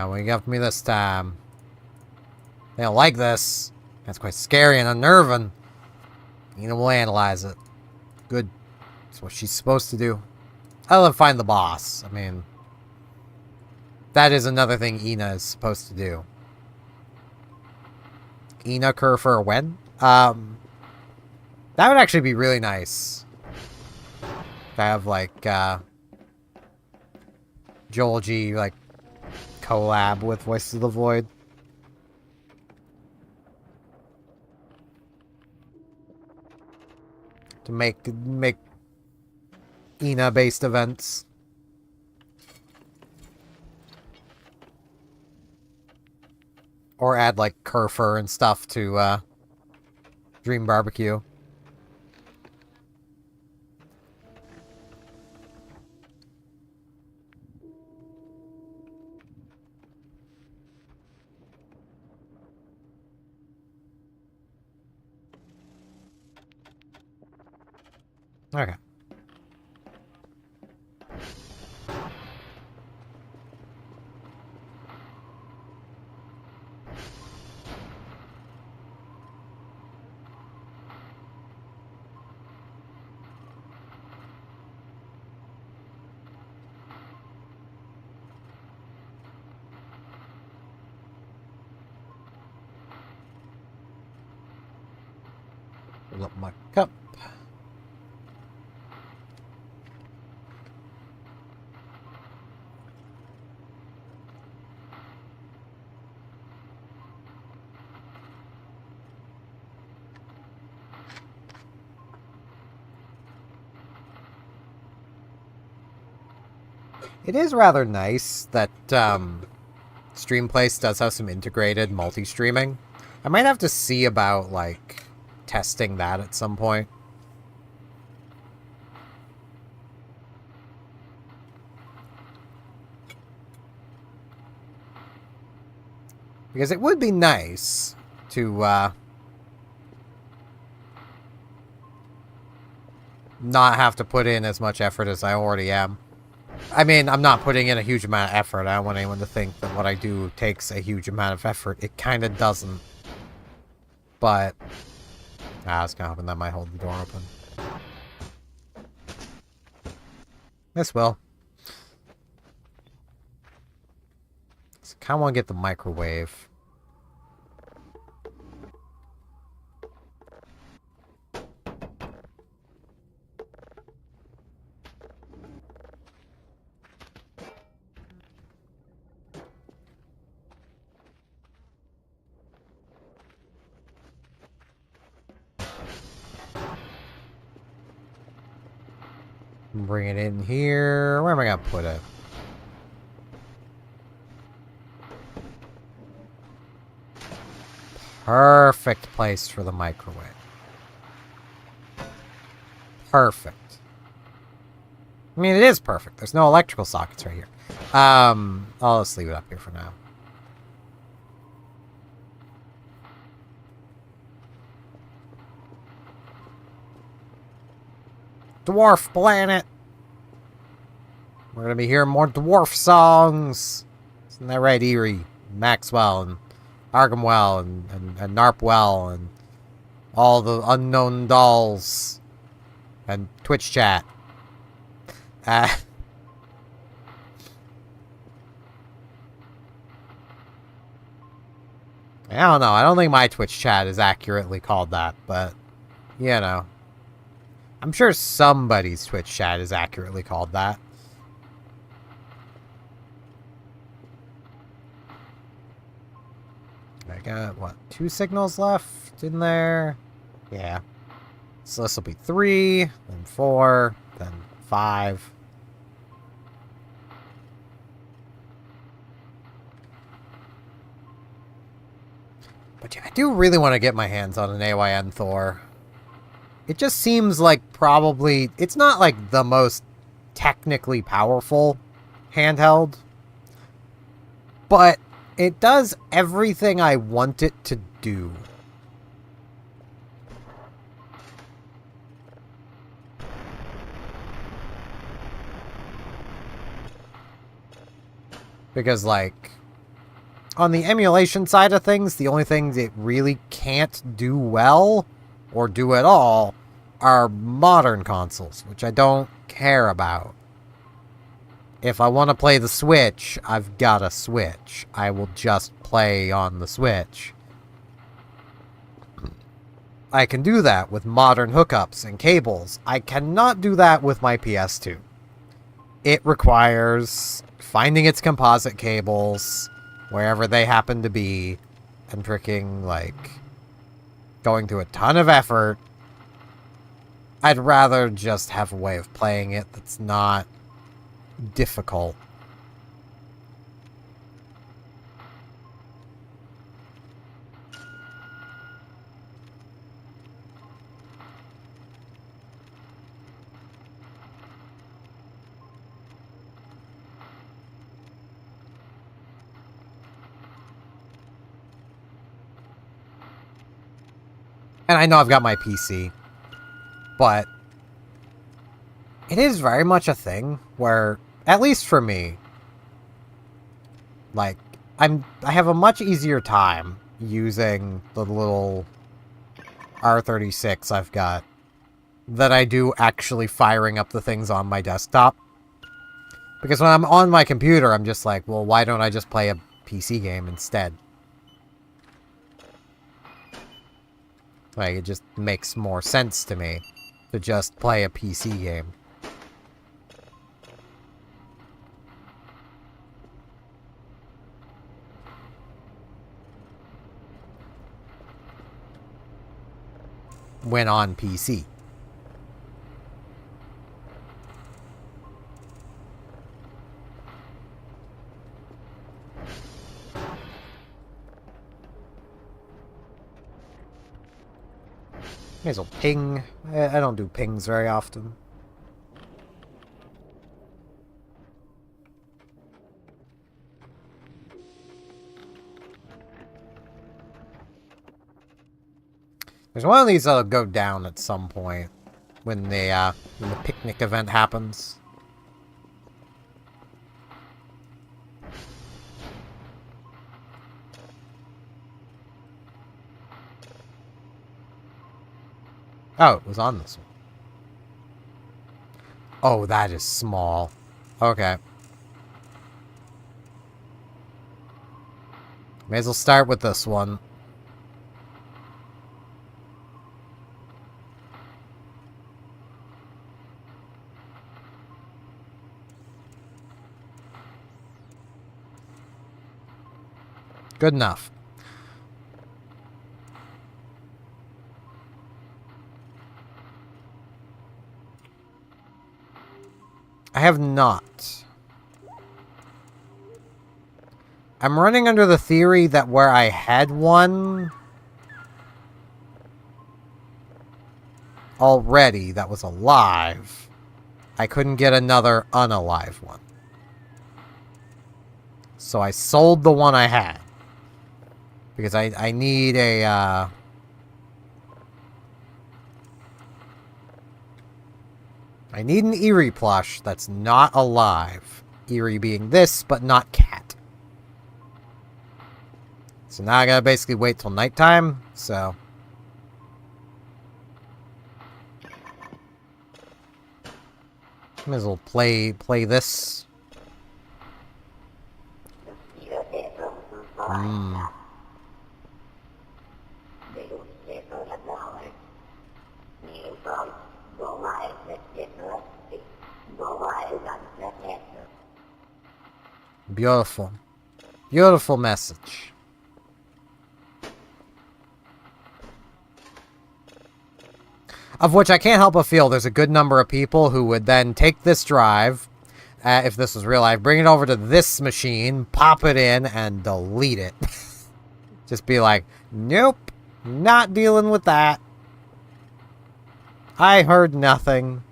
what you got for me this time? They don't like this. That's quite scary and unnerving. Ina will analyze it. Good. That's what she's supposed to do. I'll then find the boss. I mean, that is another thing Ina is supposed to do. Ina Kerfer when? That would actually be really nice. To have, like, Joel G, like, collab with Voices of the Void. To make Ina-based events. Or add, like, Kerfer and stuff to, Dream Barbecue. Okay. Fill up my cup. It is rather nice that Streamplace does have some integrated multi-streaming. I might have to see about, like, testing that at some point. Because it would be nice to not have to put in as much effort as I already am. I mean, I'm not putting in a huge amount of effort. I don't want anyone to think that what I do takes a huge amount of effort. It kind of doesn't. But I was kind of hoping that might hold the door open. This will. So I kind of want to get the microwave. Bring it in here. Where am I going to put it? Perfect place for the microwave. Perfect. I mean, it is perfect. There's no electrical sockets right here. I'll just leave it up here for now. Dwarf planet. We're gonna be hearing more dwarf songs. Isn't that right, Erie? Maxwell and Argamwell and Narpwell and all the unknown dolls and Twitch chat. I don't know. I don't think my Twitch chat is accurately called that, but, you know. I'm sure somebody's Twitch chat is accurately called that. I got, what, 2 signals left in there? Yeah. So this will be 3, then 4, then 5. But yeah, I do really want to get my hands on an AYN Thor. It just seems like probably... It's not like the most technically powerful handheld. But it does everything I want it to do. Because, like, on the emulation side of things, the only things it really can't do well, or do at all, are modern consoles, which I don't care about. If I want to play the Switch, I've got a Switch. I will just play on the Switch. I can do that with modern hookups and cables. I cannot do that with my PS2. It requires finding its composite cables, wherever they happen to be, and freaking, like, going through a ton of effort. I'd rather just have a way of playing it that's not difficult. And I know I've got my PC, but it is very much a thing where, at least for me, like, I have a much easier time using the little R36 I've got than I do actually firing up the things on my desktop. Because when I'm on my computer, I'm just like, well, why don't I just play a PC game instead? Like, it just makes more sense to me to just play a PC game. When on PC. May as well ping. I don't do pings very often. There's one of these that'll go down at some point when the picnic event happens. Oh, it was on this one. Oh, that is small. Okay. May as well start with this one. Good enough. I have not. I'm running under the theory that where I had one already that was alive, I couldn't get another unalive one. So I sold the one I had. Because I need a, I need an Eerie plush that's not alive. Eerie being this, but not cat. So now I gotta basically wait till nighttime, so... Might as well play this. Beautiful. Beautiful message. Of which I can't help but feel there's a good number of people who would then take this drive, if this was real life, bring it over to this machine, pop it in, and delete it. Just be like, nope, not dealing with that. I heard nothing.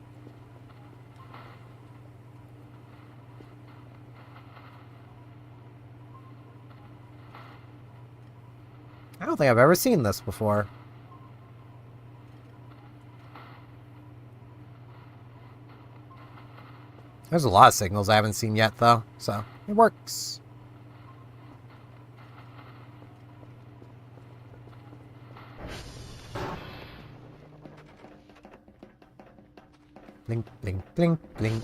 I don't think I've ever seen this before. There's a lot of signals I haven't seen yet, though, so it works. Blink, blink, blink, blink.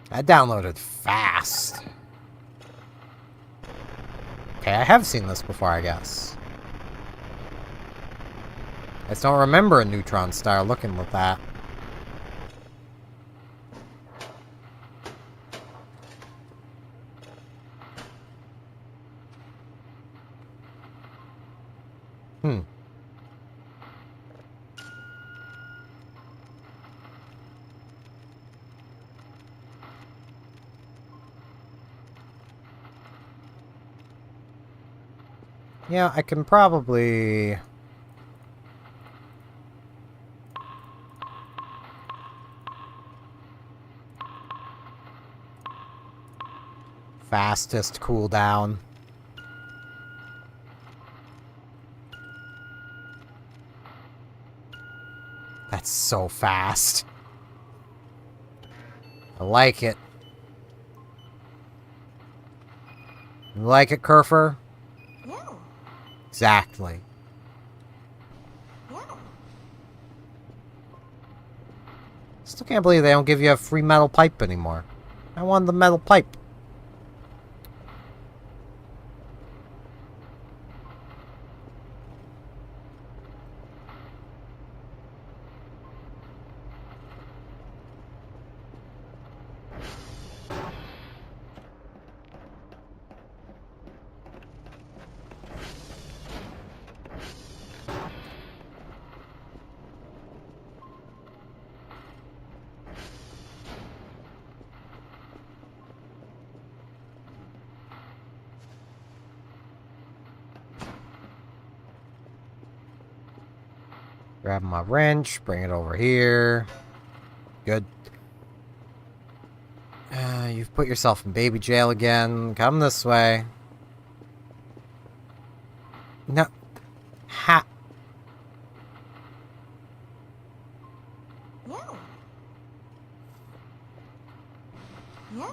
I downloaded fast. Okay, I have seen this before, I guess. I just don't remember a neutron star looking like that. Hmm. Yeah, I can probably... Fastest cooldown. That's so fast. I like it. You like it, Kerfer? Yeah. Exactly. Yeah. Still can't believe they don't give you a free metal pipe anymore. I want the metal pipe. Grab my wrench, bring it over here. Good. You've put yourself in baby jail again. Come this way. No. Ha. Yeah. Yeah.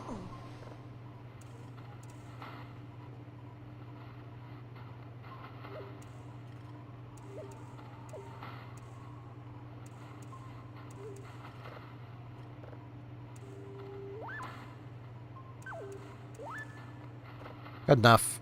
Good enough.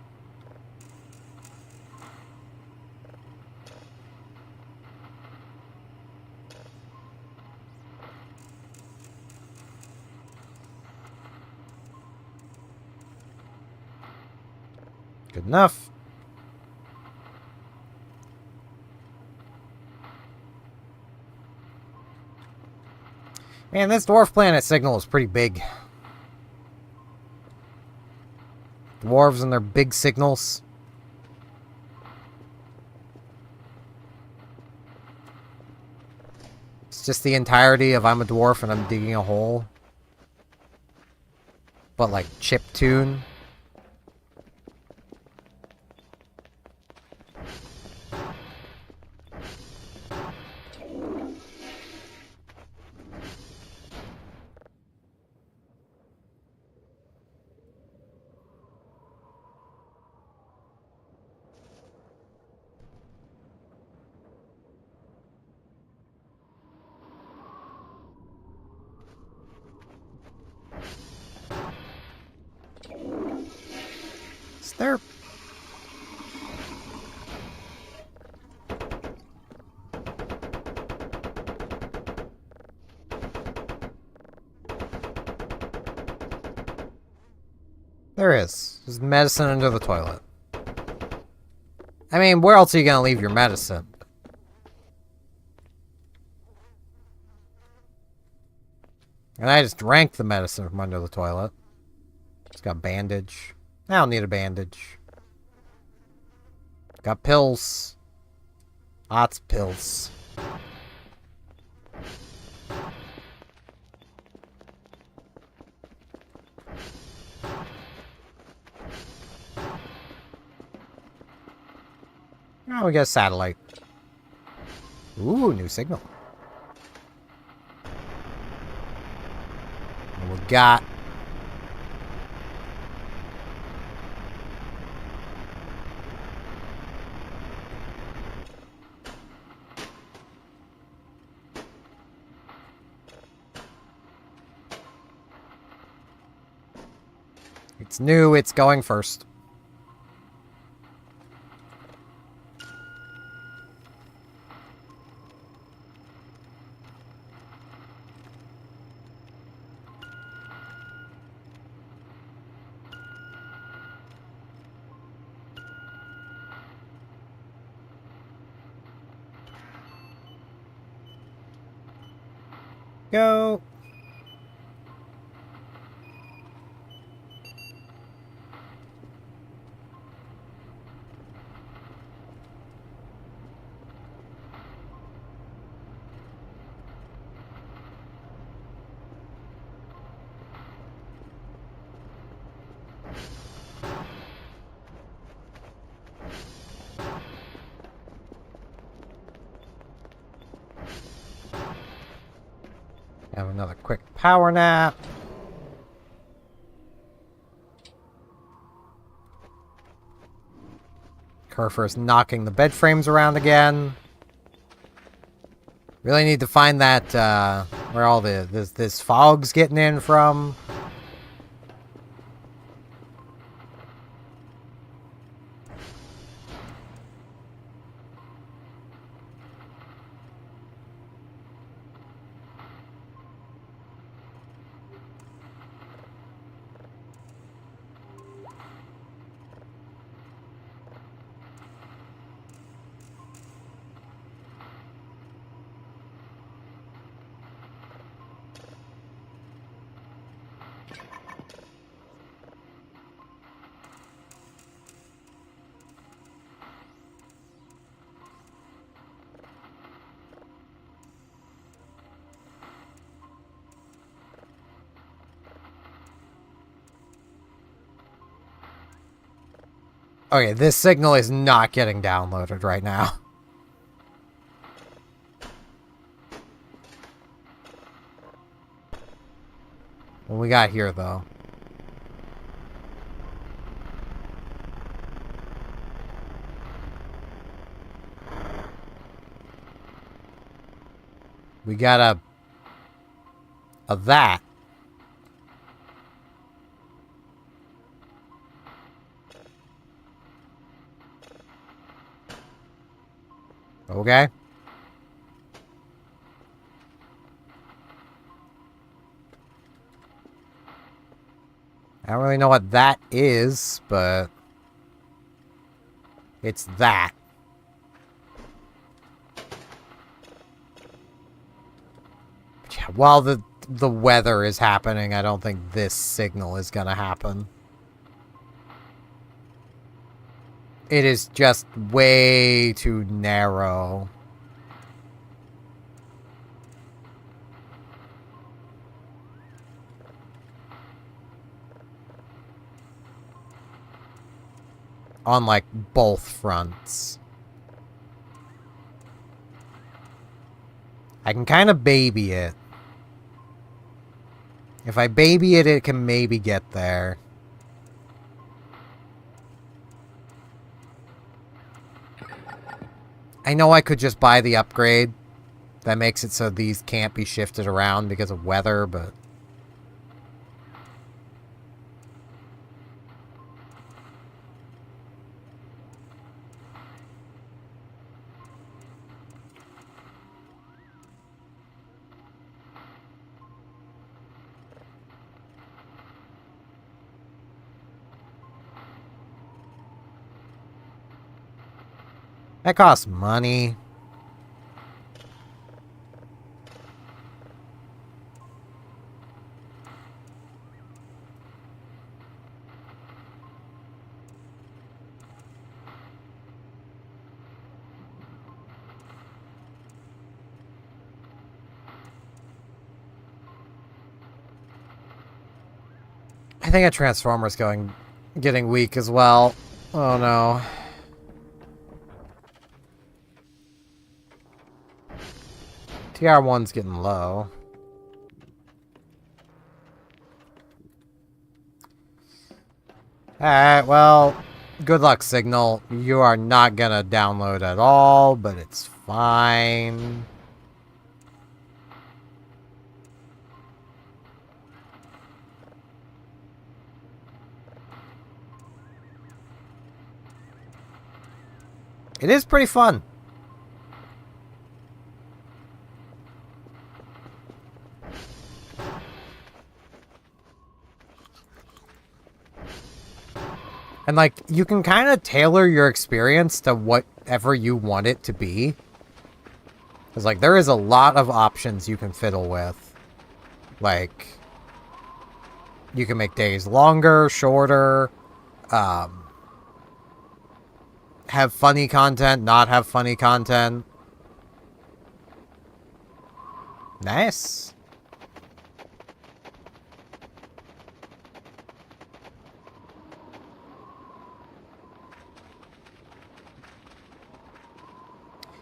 Good enough. Man, this dwarf planet signal is pretty big. Dwarves and their big signals. It's just the entirety of I'm a dwarf and I'm digging a hole. But like chiptune. There... There is. There's medicine under the toilet. I mean, where else are you gonna leave your medicine? And I just drank the medicine from under the toilet. It's got a bandage. I don't need a bandage. Got pills. Lots of pills. Oh, we got a satellite. Ooh, new signal. And we got... It's new, it's going first. Go. Have another quick power nap. Kerfer's knocking the bed frames around again. Really need to find that, where all this fog's getting in from. Okay, this signal is not getting downloaded right now. What we got here, though? We got a that. Okay. I don't really know what that is, but it's that. Yeah, while the weather is happening, I don't think this signal is gonna happen. It is just way too narrow. On, like, both fronts. I can kind of baby it. If I baby it, it can maybe get there. I know I could just buy the upgrade. That makes it so these can't be shifted around because of weather, but... That costs money. I think a transformer's getting weak as well. Oh no. TR1's getting low. Alright, well, good luck, Signal. You are not gonna download at all, but it's fine. It is pretty fun. And, like, you can kind of tailor your experience to whatever you want it to be. Because, like, there is a lot of options you can fiddle with. Like, you can make days longer, shorter, have funny content, not have funny content. Nice.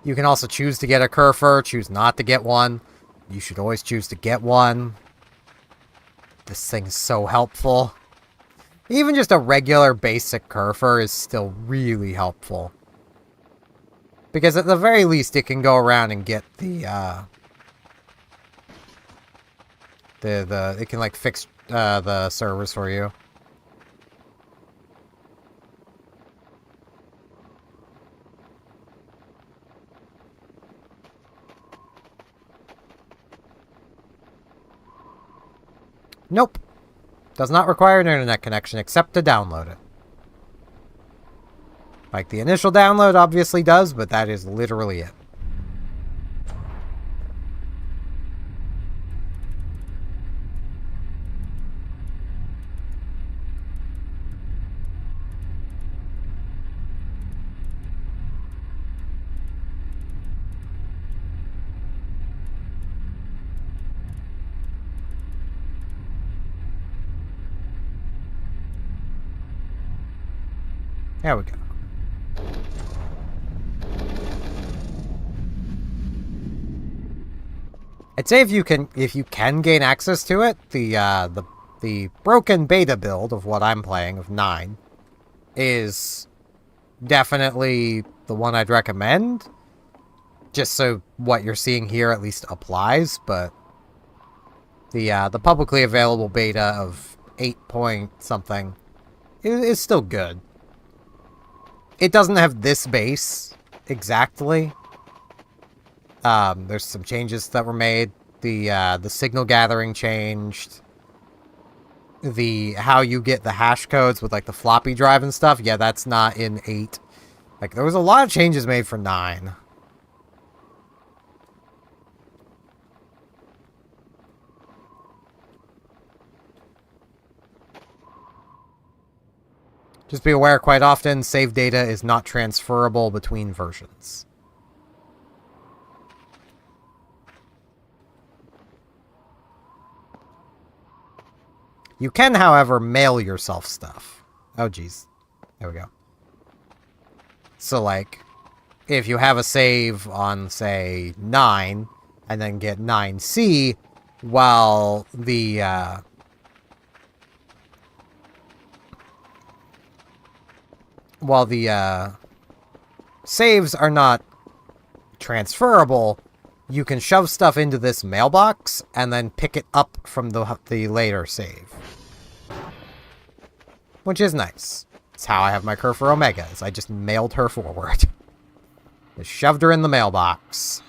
You can also choose to get a Kerfer, choose not to get one. You should always choose to get one. This thing is so helpful. Even just a regular basic Kerfer is still really helpful. Because at the very least, it can go around and get it can, like, fix the servers for you. Nope. Does not require an internet connection except to download it. Like, the initial download obviously does, but that is literally it. There we go. I'd say if you can gain access to it, the broken beta build of what I'm playing of 9 is definitely the one I'd recommend. Just so what you're seeing here at least applies, but the publicly available beta of 8 point something is still good. It doesn't have this base exactly. There's some changes that were made. The signal gathering changed. How you get the hash codes with, like, the floppy drive and stuff. Yeah, that's not in 8. Like, there was a lot of changes made for 9. Just be aware, quite often, save data is not transferable between versions. You can, however, mail yourself stuff. Oh, geez. There we go. So, like, if you have a save on, say, 9, and then get 9C, while the saves are not transferable, you can shove stuff into this mailbox and then pick it up from the later save. Which is nice. It's how I have my Kerfer Omega, is I just mailed her forward. Just shoved her in the mailbox.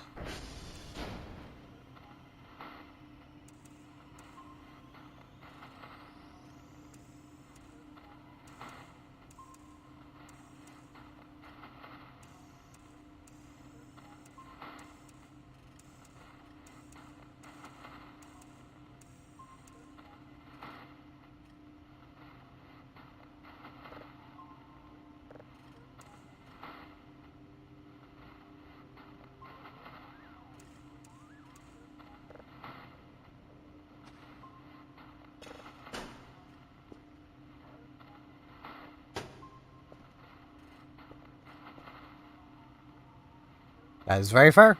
That is very fair.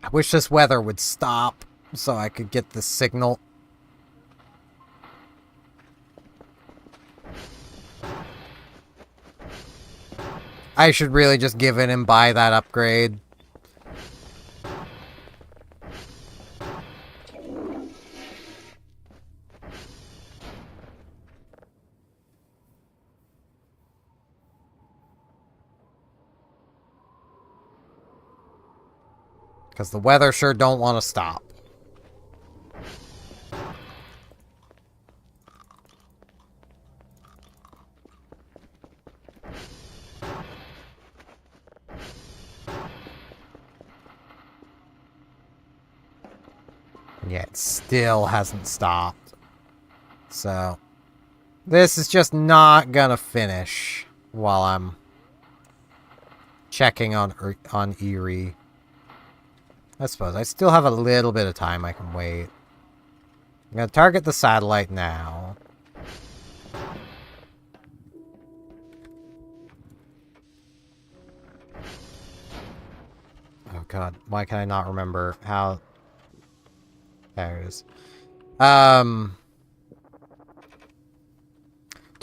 I wish this weather would stop so I could get the signal. I should really just give in and buy that upgrade. Because the weather sure don't want to stop. Yeah, it still hasn't stopped. So, this is just not gonna finish while I'm checking on Erie. I suppose I still have a little bit of time I can wait. I'm gonna target the satellite now. Oh god, why can I not remember how... There it is. To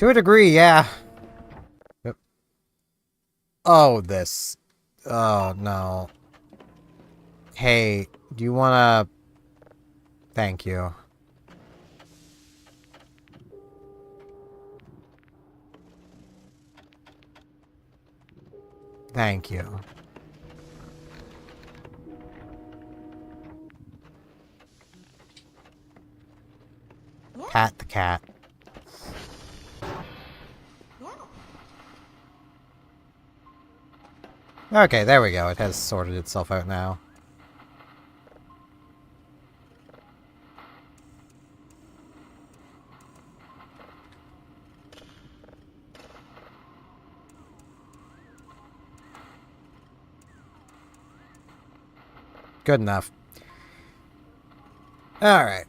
a degree, yeah. Yep. Oh, this. Oh, no. Hey, do you wanna... Thank you. Thank you. Yeah. Pat the cat. Yeah. Okay, there we go. It has sorted itself out now. Good enough. Alright.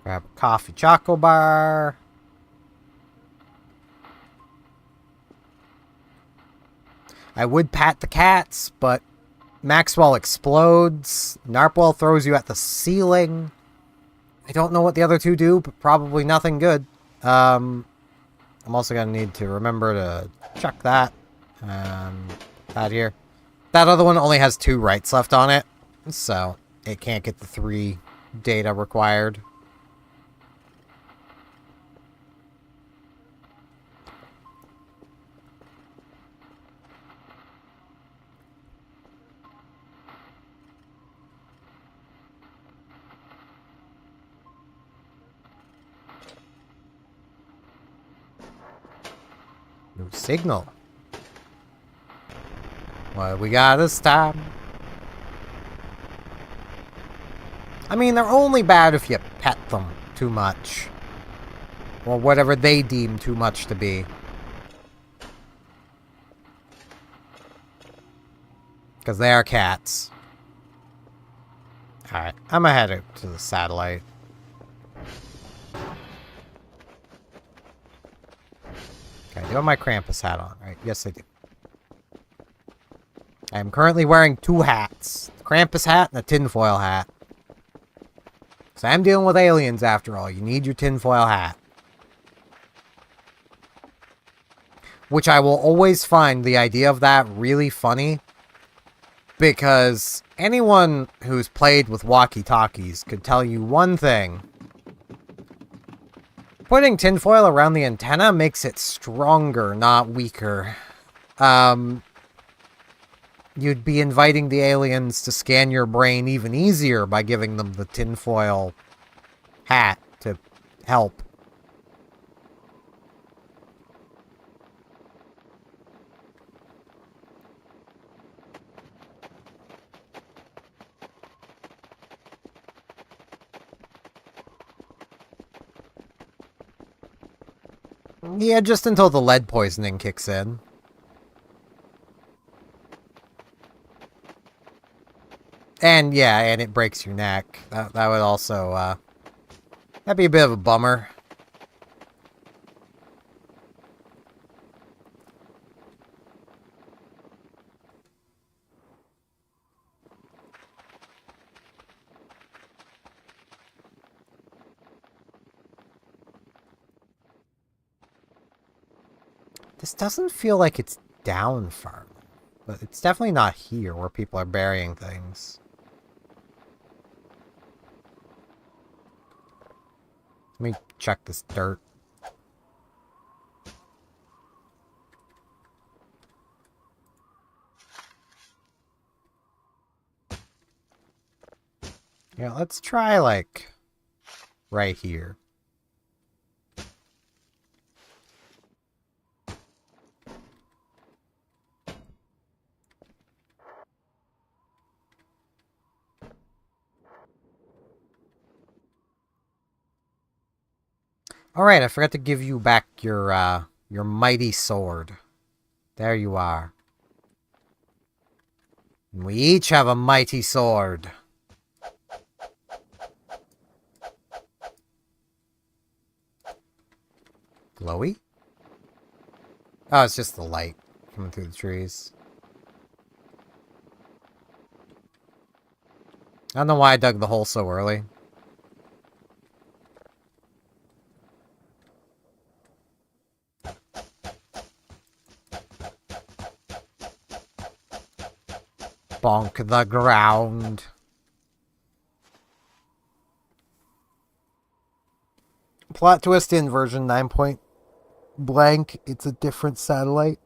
Grab a coffee choco bar. I would pat the cats, but Maxwell explodes. Narpwell throws you at the ceiling. I don't know what the other two do, but probably nothing good. I'm also going to need to remember to check that. That here. That other one only has 2 rights left on it, so it can't get the 3 data required. No signal. What we got this time? I mean, they're only bad if you pet them too much. Or whatever they deem too much to be. Because they are cats. Alright, I'm gonna head out to the satellite. Okay, I do have my Krampus hat on, right? Yes, I do. I am currently wearing 2 hats. A Krampus hat and a tinfoil hat. So I'm dealing with aliens after all. You need your tinfoil hat. Which I will always find the idea of that really funny. Because anyone who's played with walkie-talkies could tell you one thing. Putting tinfoil around the antenna makes it stronger, not weaker. You'd be inviting the aliens to scan your brain even easier by giving them the tinfoil hat to help. Yeah, just until the lead poisoning kicks in. And yeah, and it breaks your neck. That would also, that'd be a bit of a bummer. This doesn't feel like it's down far, but it's definitely not here where people are burying things. Let me check this dirt. Yeah, let's try, like, right here. Alright, I forgot to give you back your mighty sword. There you are. And we each have a mighty sword. Glowy? Oh, it's just the light coming through the trees. I don't know why I dug the hole so early. Bonk the ground. Plot twist in version 9 point blank, it's a different satellite.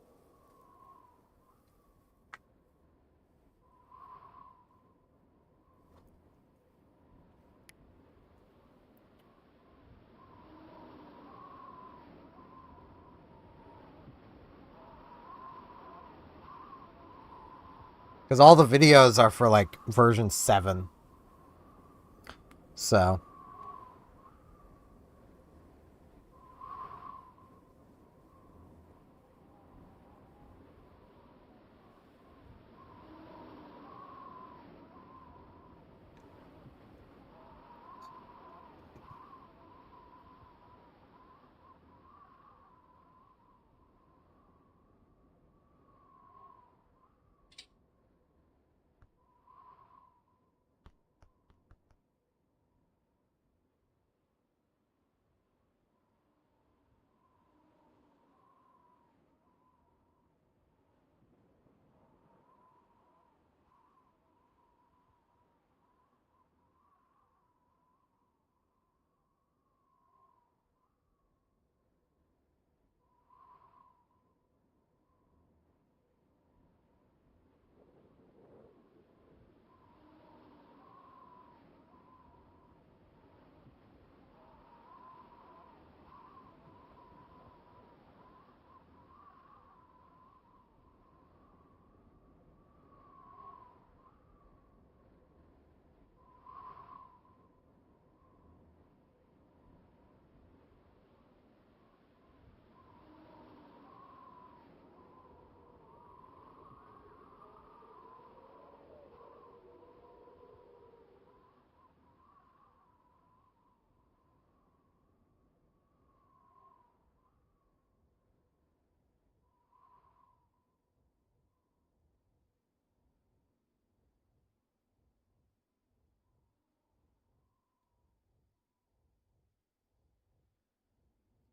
Because all the videos are for, like, version 7. So.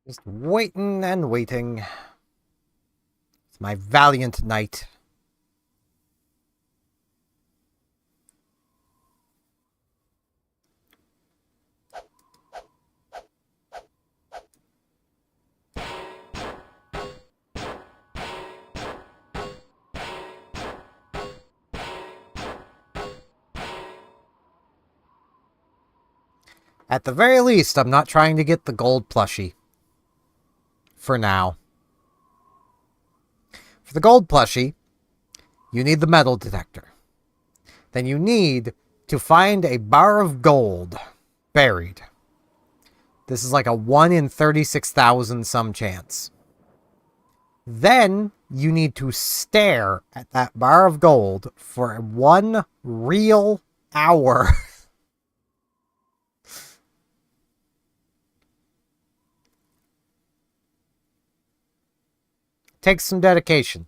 Just waiting and waiting. It's my valiant knight. At the very least, I'm not trying to get the gold plushie. For now. For the gold plushie, you need the metal detector. Then you need to find a bar of gold buried. This is like a 1 in 36,000 some chance. Then you need to stare at that bar of gold for 1 real hour. Takes some dedication.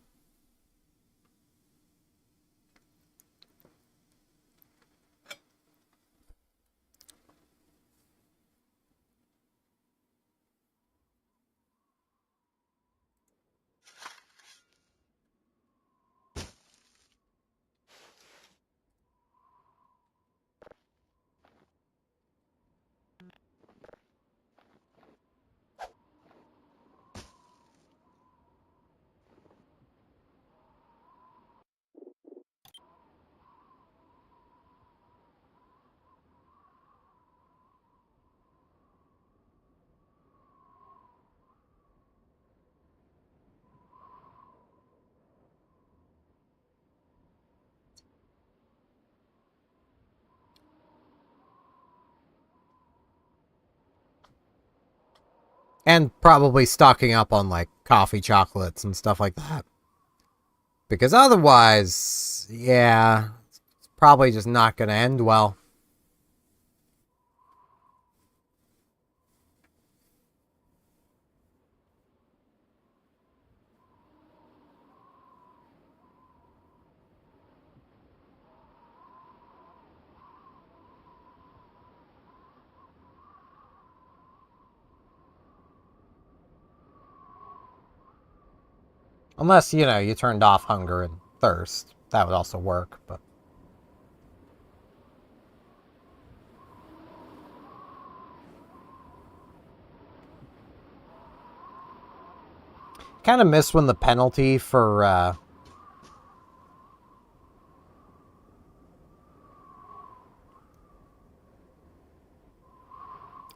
And probably stocking up on, like, coffee chocolates and stuff like that. Because otherwise, yeah, it's probably just not going to end well. Unless, you know, you turned off hunger and thirst. That would also work, but... Kind of miss when the penalty for,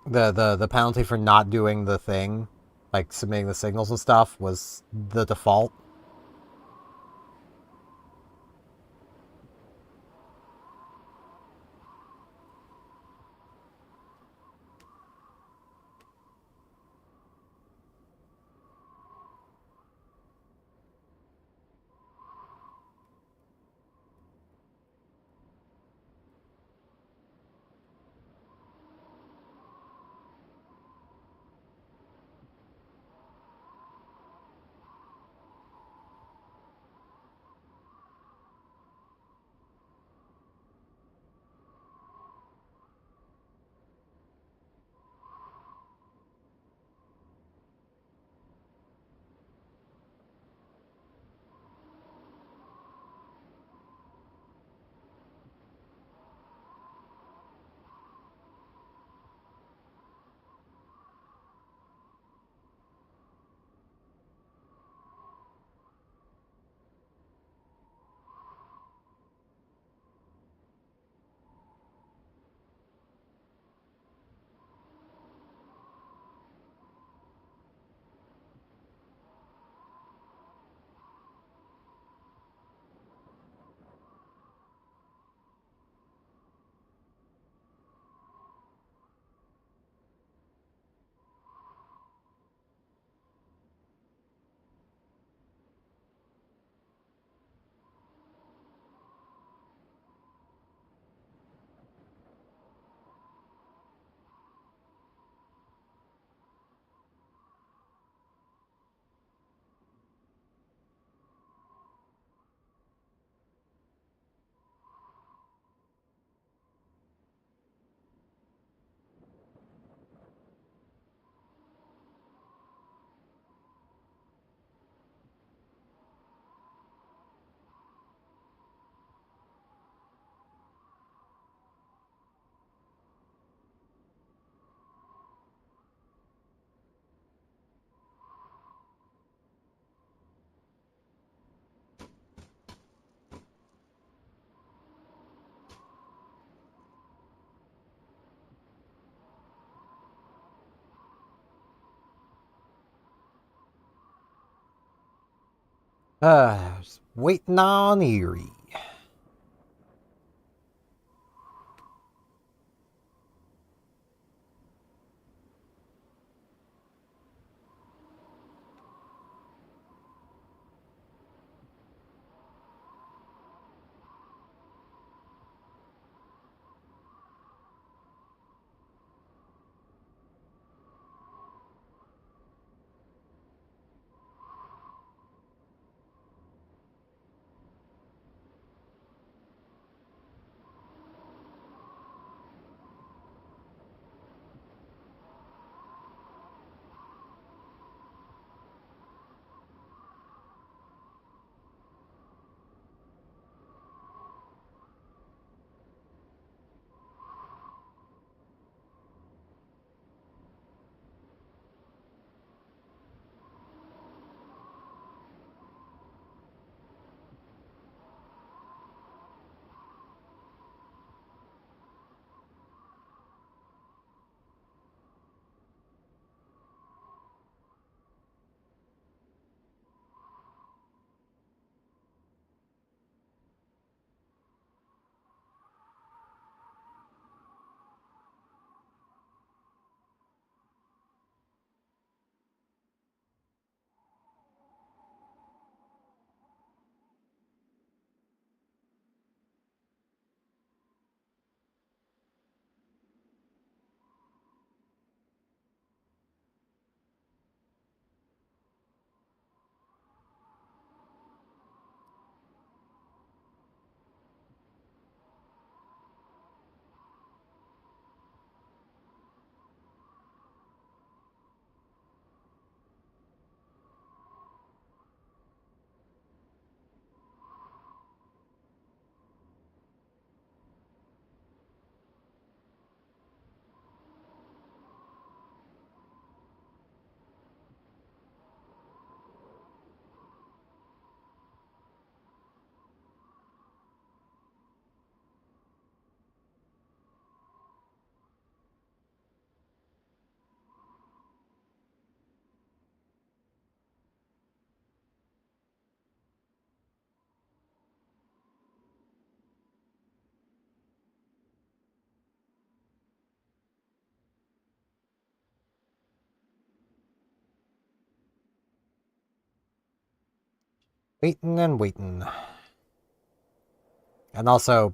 the penalty for not doing the thing, like submitting the signals and stuff, was the default. Just waiting on Erie. Waiting and waiting. And also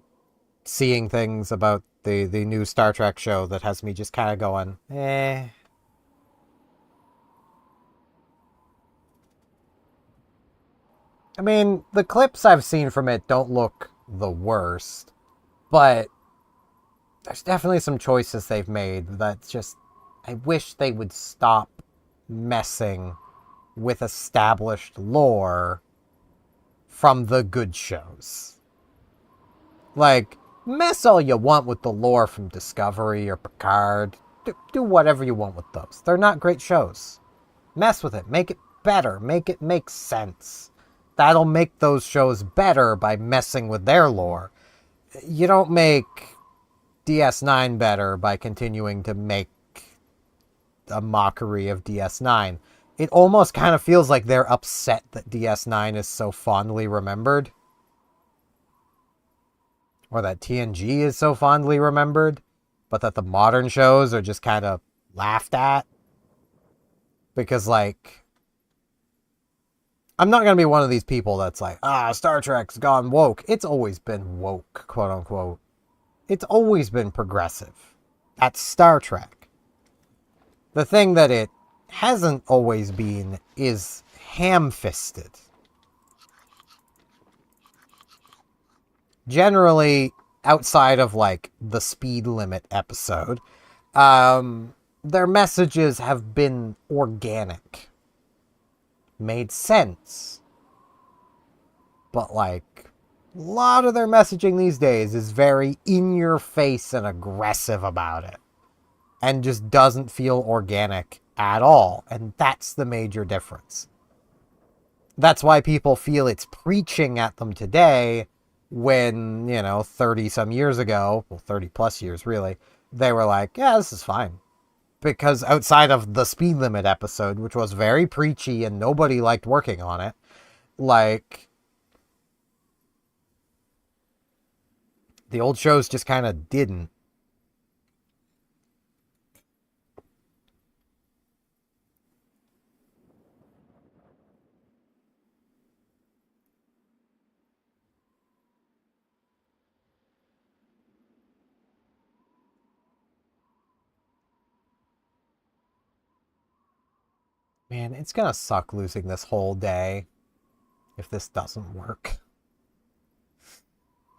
seeing things about the new Star Trek show that has me just kind of going, eh. I mean, the clips I've seen from it don't look the worst, but there's definitely some choices they've made that just, I wish they would stop messing with established lore from the good shows. Like, mess all you want with the lore from Discovery or Picard. Do whatever you want with those. They're not great shows. Mess with it. Make it better. Make it make sense. That'll make those shows better by messing with their lore. You don't make DS9 better by continuing to make a mockery of DS9. It almost kind of feels like they're upset that DS9 is so fondly remembered. Or that TNG is so fondly remembered, but that the modern shows are just kind of laughed at. Because, like, I'm not going to be one of these people that's like, Star Trek's gone woke. It's always been woke, quote unquote. It's always been progressive. That's Star Trek. The thing that it hasn't always been is ham-fisted. Generally, outside of, like, the speed limit episode, their messages have been organic. Made sense. But, like, a lot of their messaging these days is very in your face and aggressive about it. And just doesn't feel organic at all. And that's the major difference. That's why people feel it's preaching at them today when, 30 some years ago, well, 30 plus years really, they were like, yeah, this is fine. Because outside of the speed limit episode, which was very preachy and nobody liked working on it, like, the old shows just kind of didn't. Man, it's gonna suck losing this whole day if this doesn't work.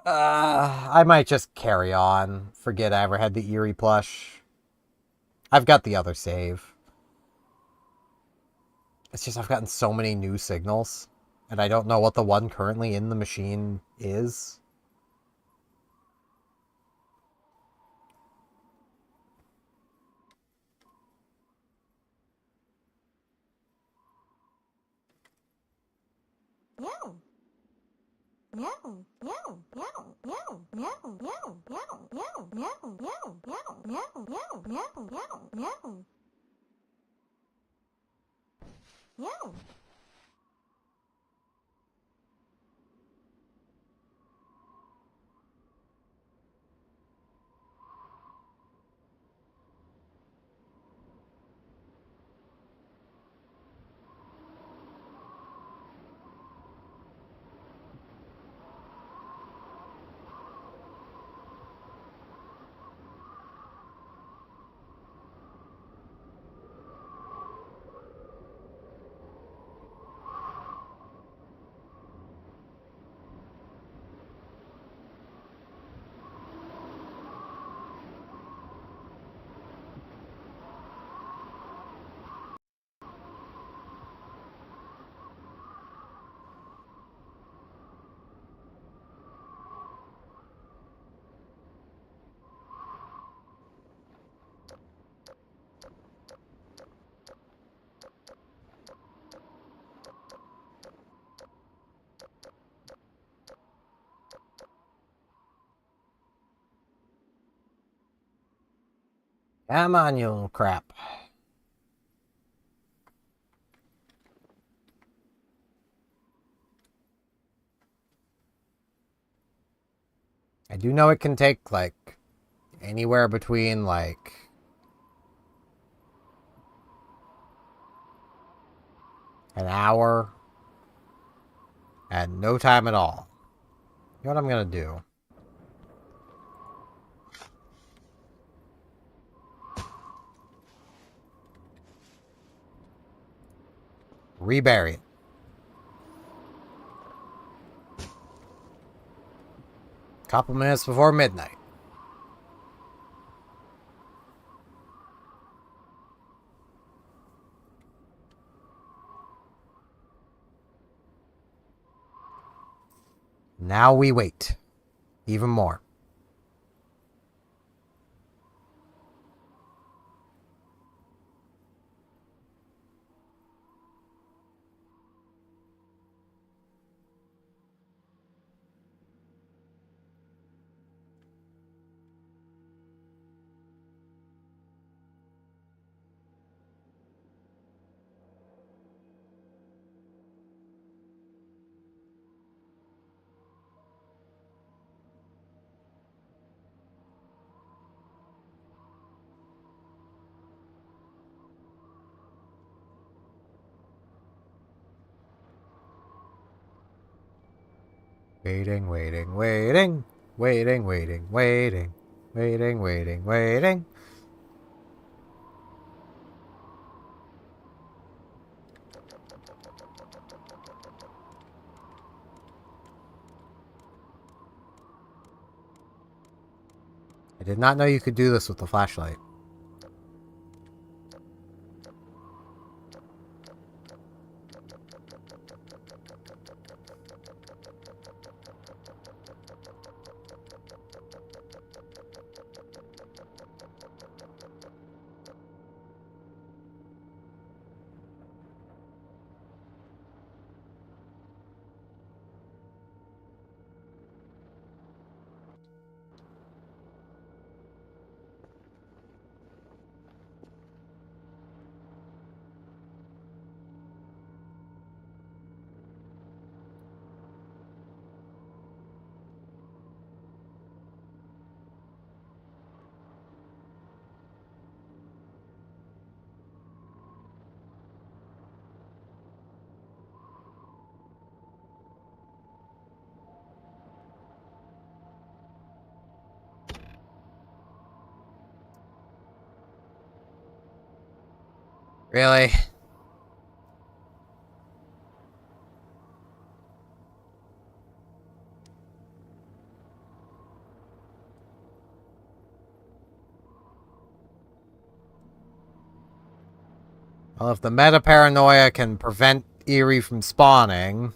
I might just carry on. Forget I ever had the Eerie plush. I've got the other save. It's just I've gotten so many new signals, and I don't know what the one currently in the machine is. Meow. Meow. Meow. Meow. Meow. Meow. Meow. Meow. Meow. Meow. Meow. Meow. Meow. Meow. Meow. Meow. Meow. Meow. Come on, you little crap. I do know it can take, like, anywhere between, like, an hour And no time at all. You know what I'm gonna do? Rebury it. Couple minutes before midnight. Now we wait. Even more. Waiting, waiting, waiting. Waiting, waiting, waiting. Waiting, waiting, waiting. I did not know you could do this with the flashlight. Really? Well, if the meta paranoia can prevent Eerie from spawning...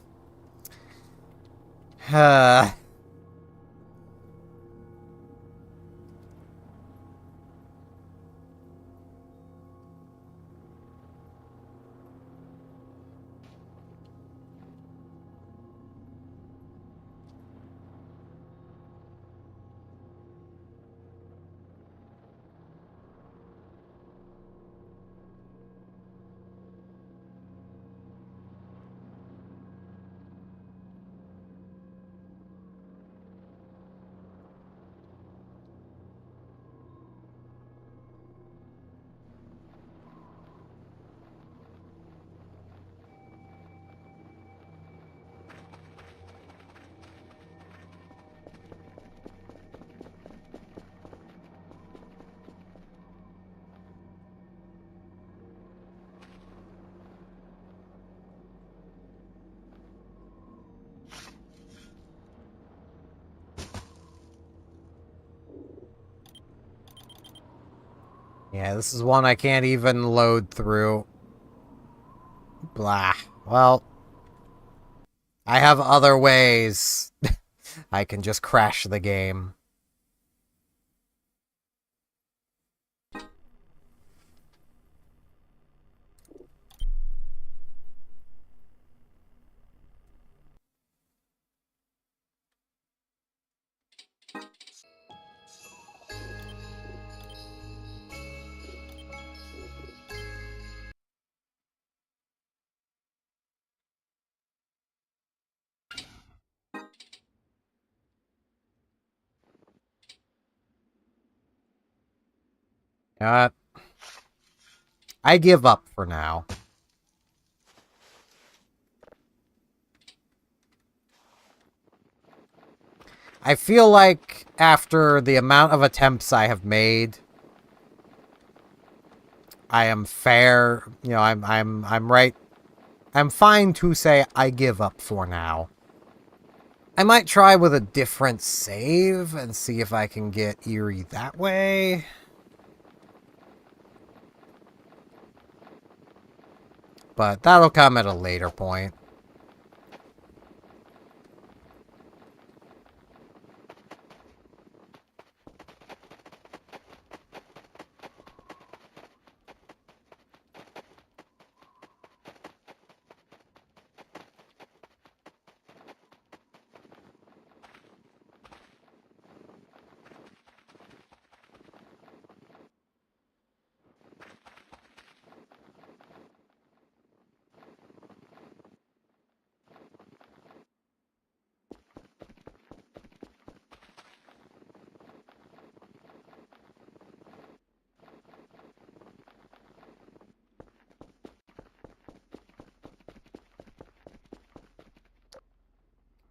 Yeah, this is one I can't even load through. Blah. Well, I have other ways. I can just crash the game. You know what? I give up for now. I feel like after the amount of attempts I have made, I am fair. You know, I'm right. I'm fine to say I give up for now. I might try with a different save and see if I can get Eerie that way. But that'll come at a later point.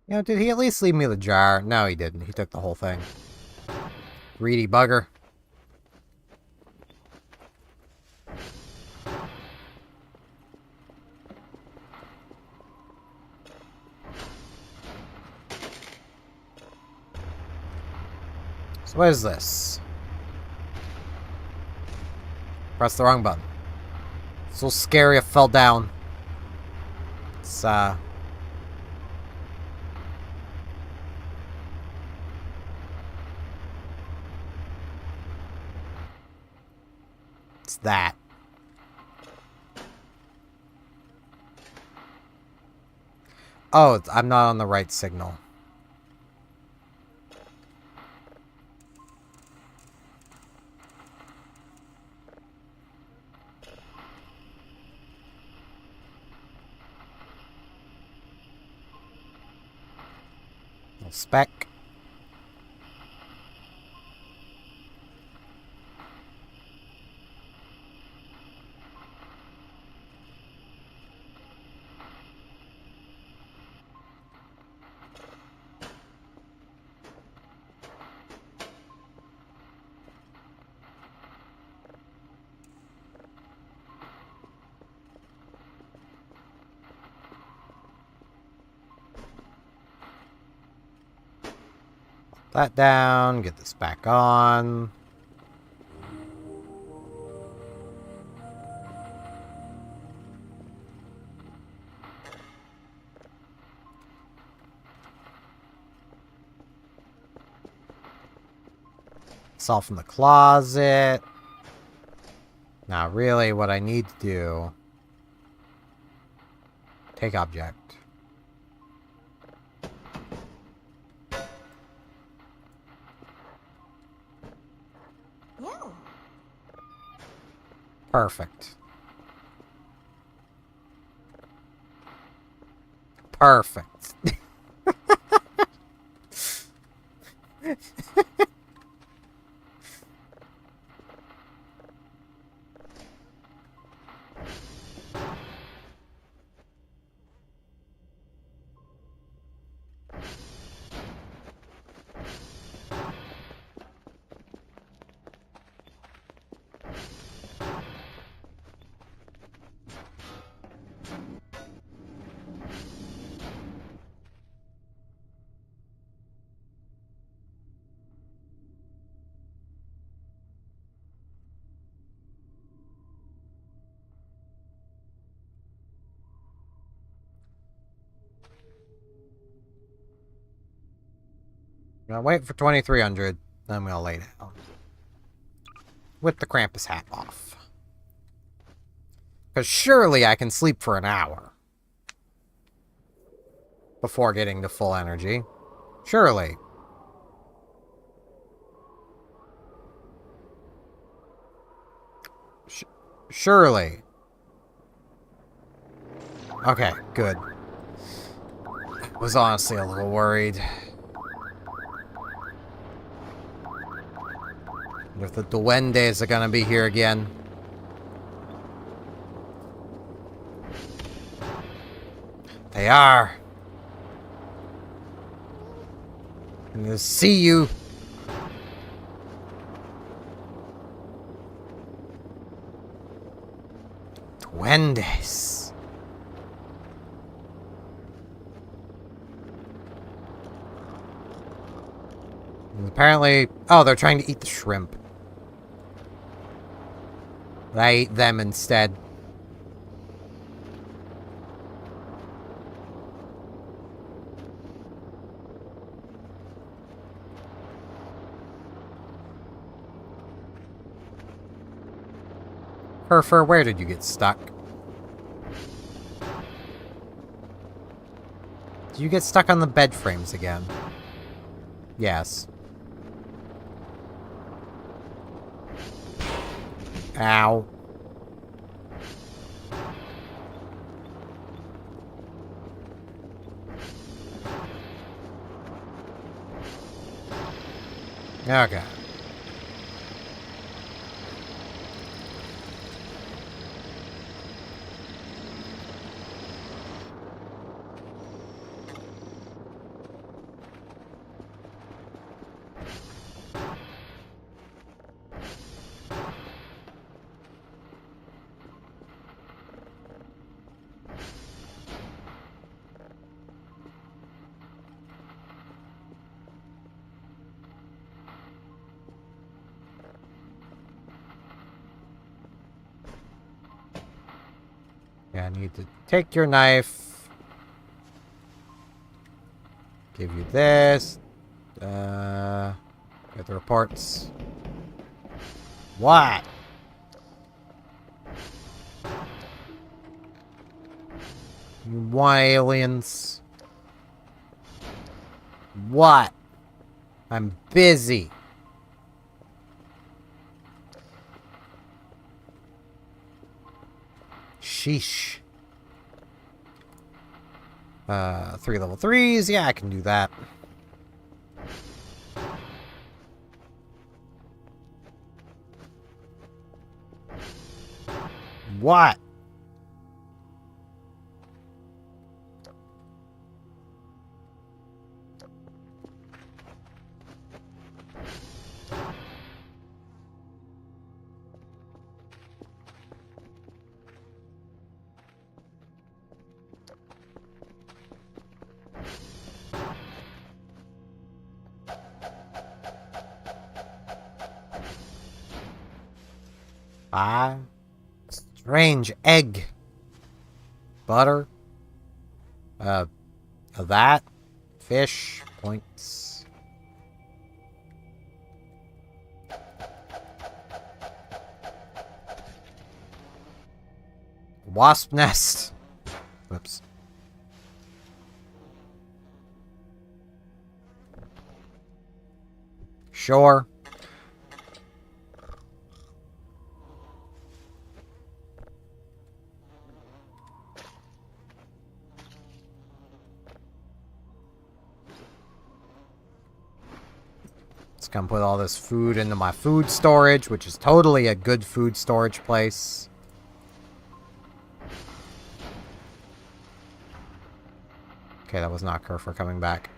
You know, did he at least leave me the jar? No, he didn't. He took the whole thing. Greedy bugger. So what is this? Press the wrong button. So scary I fell down. It's, It's that. Oh, I'm not on the right signal. No spec. That down. Get this back on. It's all from the closet. Now, really, what I need to do... Take object. Meow. Perfect. Perfect. I'm gonna wait for 2300, then I'm gonna lay down. With the Krampus hat off. Because surely I can sleep for an hour. Before getting to full energy. Surely. Surely. Okay, good. I was honestly a little worried. If the duendes are gonna be here again. They are. I'm gonna see you. Duendes. And apparently... Oh, they're trying to eat the shrimp. But I ate them instead. Fur, where did you get stuck? Did you get stuck on the bed frames again? Yes. Ow. Okay. Yeah, I need to take your knife. Give you this. Get the reports. What? You want aliens? What? I'm busy. Sheesh. 3 level 3s. Yeah, I can do that. What? Ah. Strange egg. Butter. That. Fish. Points. Wasp nest. Whoops. Sure. Let's come put all this food into my food storage, which is totally a good food storage place. Okay, that was not Kerfer coming back.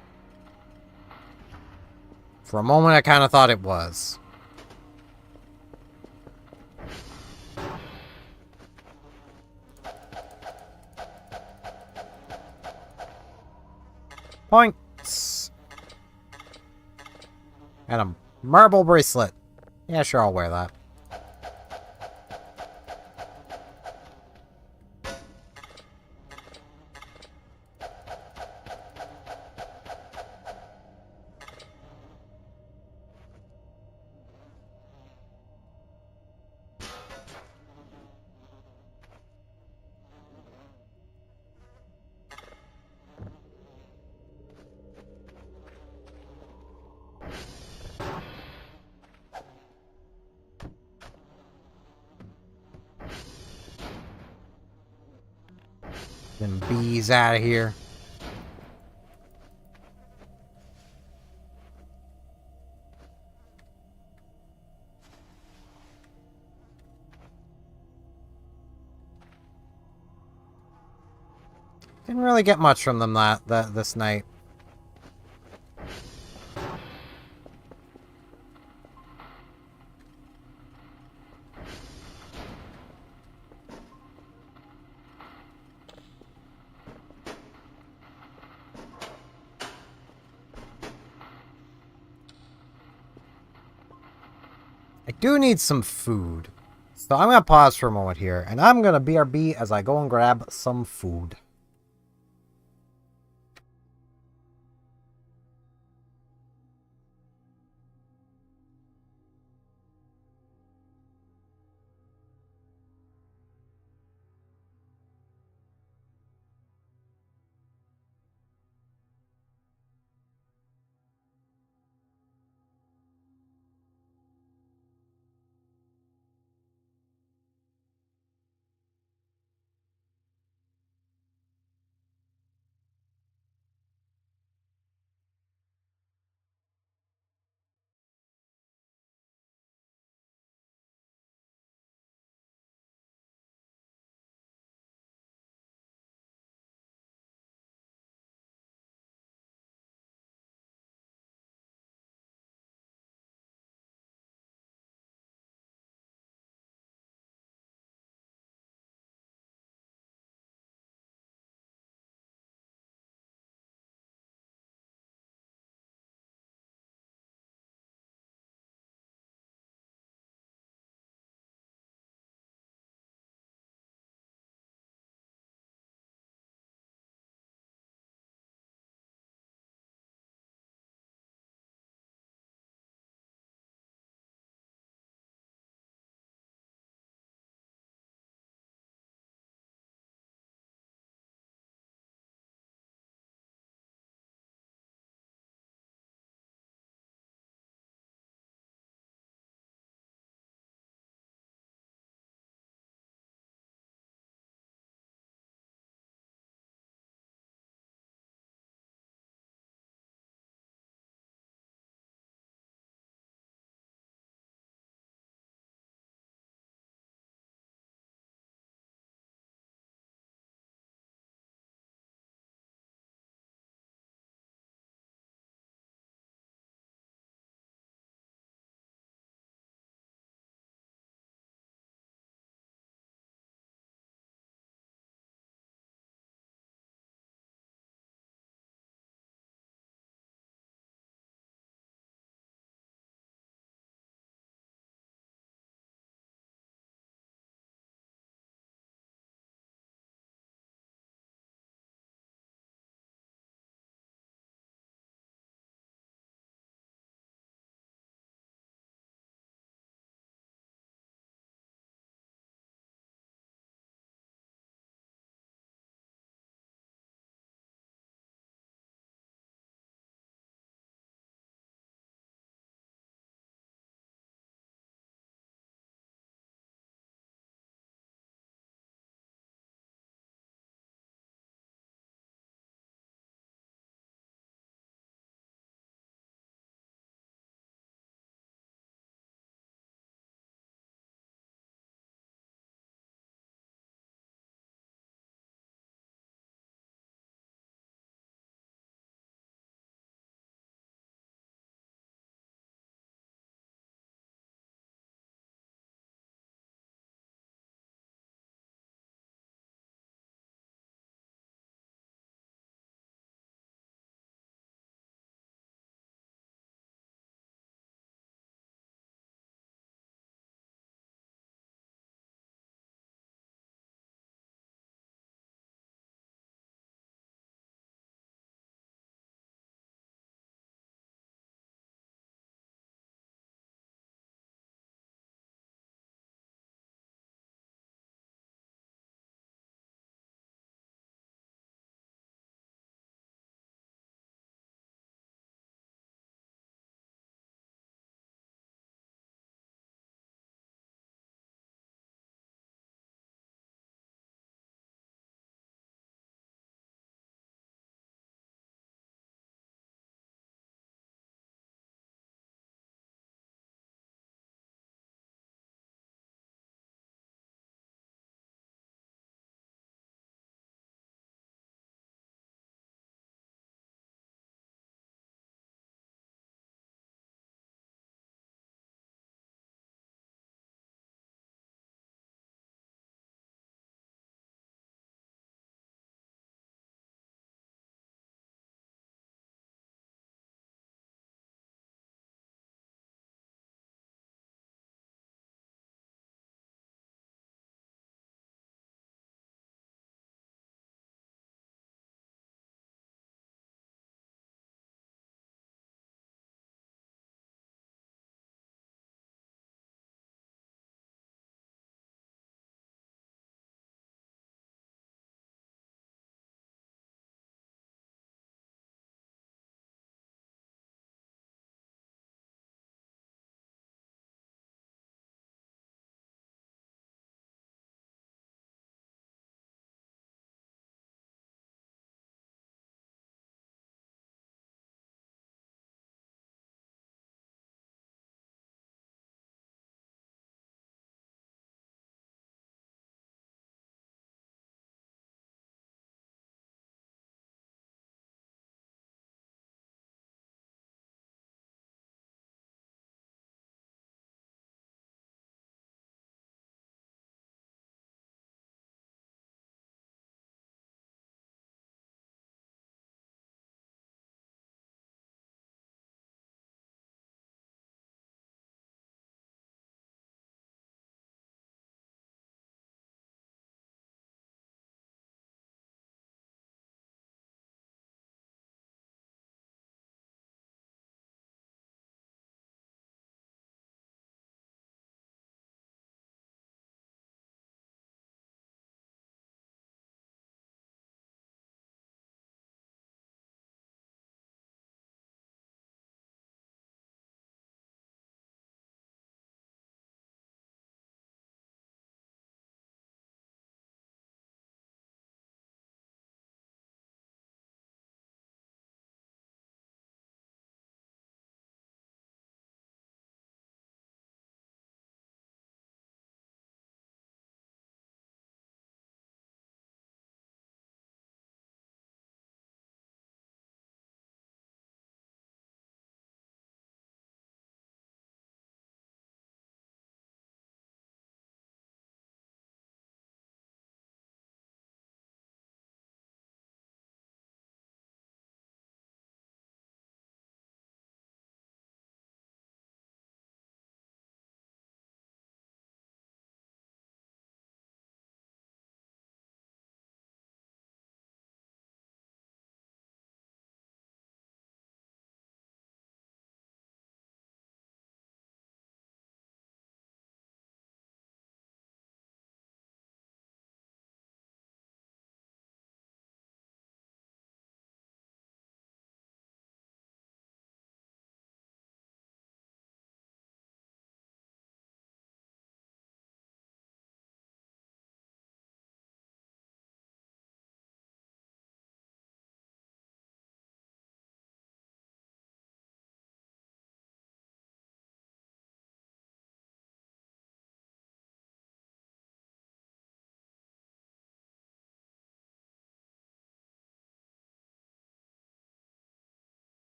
For a moment, I kind of thought it was. Points! And a marble bracelet. Yeah, sure, I'll wear that. Them bees out of here. Didn't really get much from them this night. I do need some food. So I'm going to pause for a moment here, and I'm going to BRB as I go and grab some food.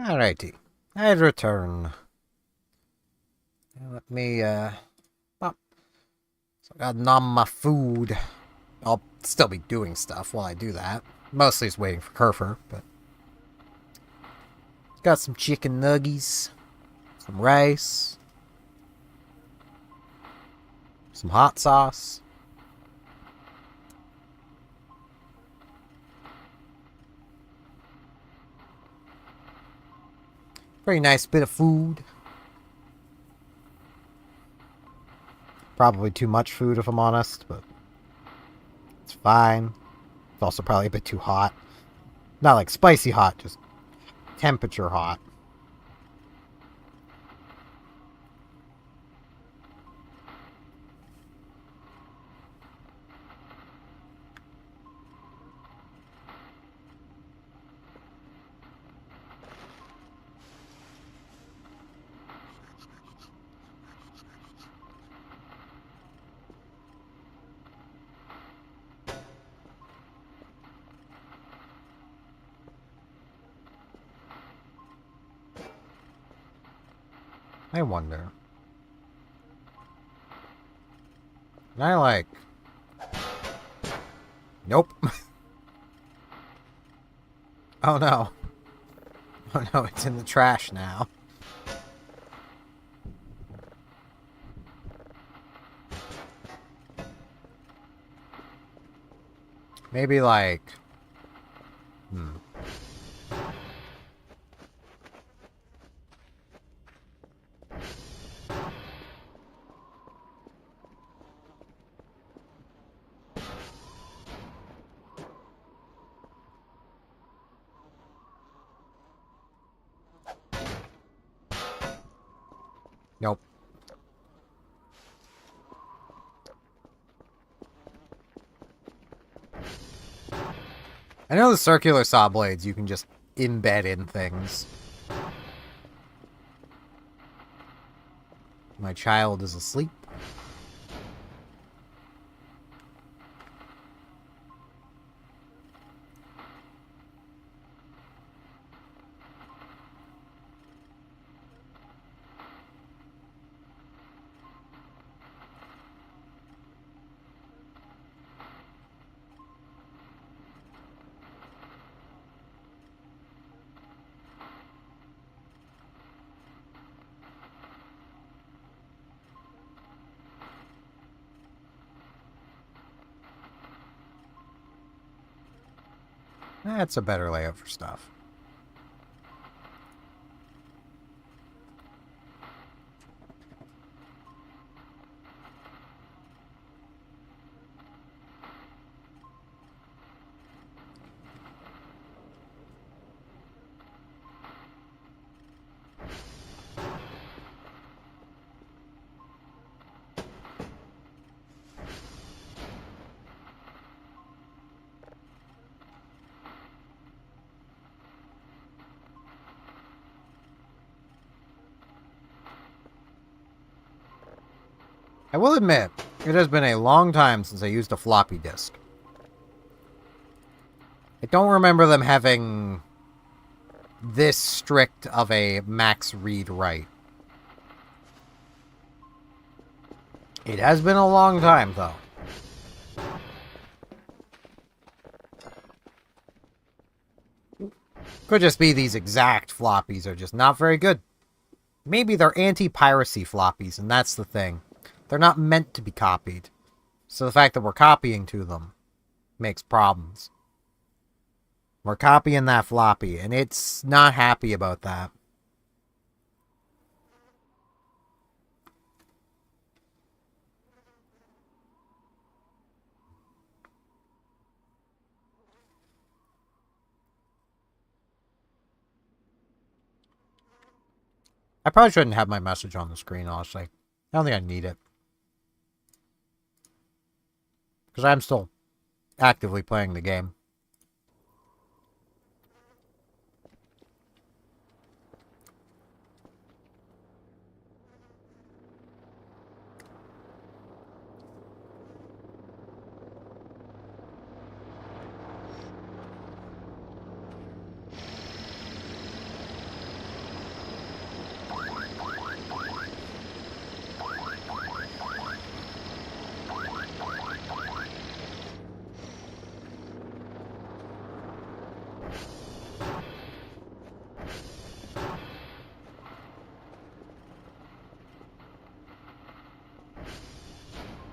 Alrighty. I'd return. Let me, oh, so I gotta nom my food. I'll still be doing stuff while I do that. Mostly just waiting for Kerfer, but... Got some chicken nuggies. Some rice. Some hot sauce. Very nice bit of food. Probably too much food if I'm honest, but it's fine. It's also probably a bit too hot. Not like spicy hot, just temperature hot. I wonder. Can I, like... Nope. Oh no. Oh no, it's in the trash now. Maybe like... Nope. I know the circular saw blades you can just embed in things. My child is asleep. That's a better layout for stuff. I will admit, it has been a long time since I used a floppy disk. I don't remember them having this strict of a max read-write. It has been a long time, though. Could just be these exact floppies are just not very good. Maybe they're anti-piracy floppies, and that's the thing. They're not meant to be copied. So the fact that we're copying to them makes problems. We're copying that floppy, and it's not happy about that. I probably shouldn't have my message on the screen, honestly. I don't think I need it. Because I'm still actively playing the game.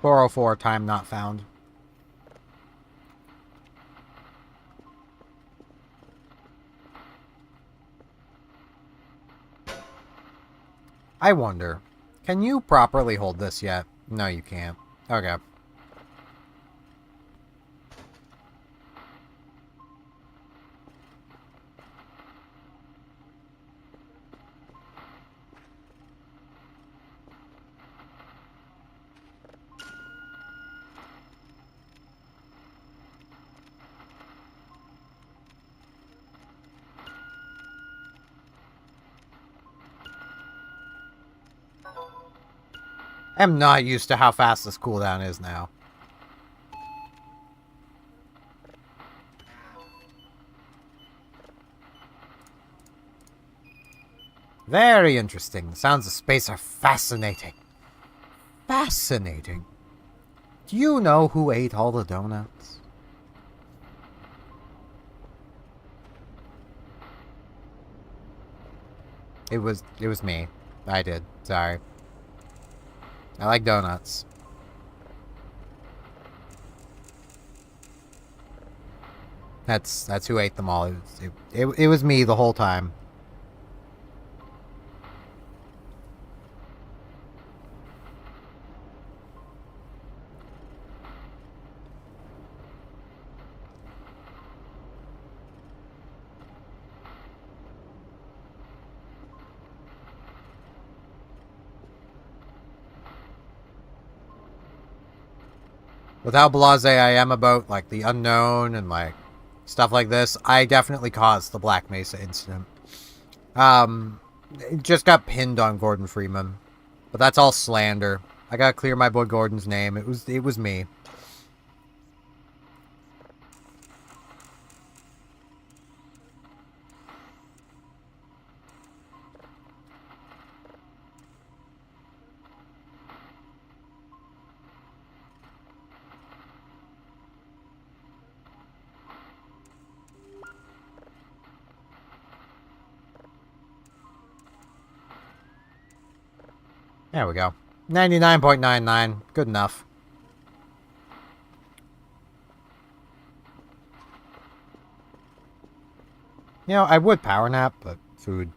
404, time not found. I wonder, can you properly hold this yet? No, you can't. Okay. I'm not used to how fast this cooldown is now. Very interesting. The sounds of space are fascinating. Fascinating. Do you know who ate all the donuts? It was me. I did. Sorry. I like donuts. That's who ate them all. It was me the whole time. With how blasé I am about like the unknown and like stuff like this, I definitely caused the Black Mesa incident. It just got pinned on Gordon Freeman, but that's all slander. I gotta clear my boy Gordon's name. It was me. There we go. 99.99. Good enough. You know, I would power nap, but food.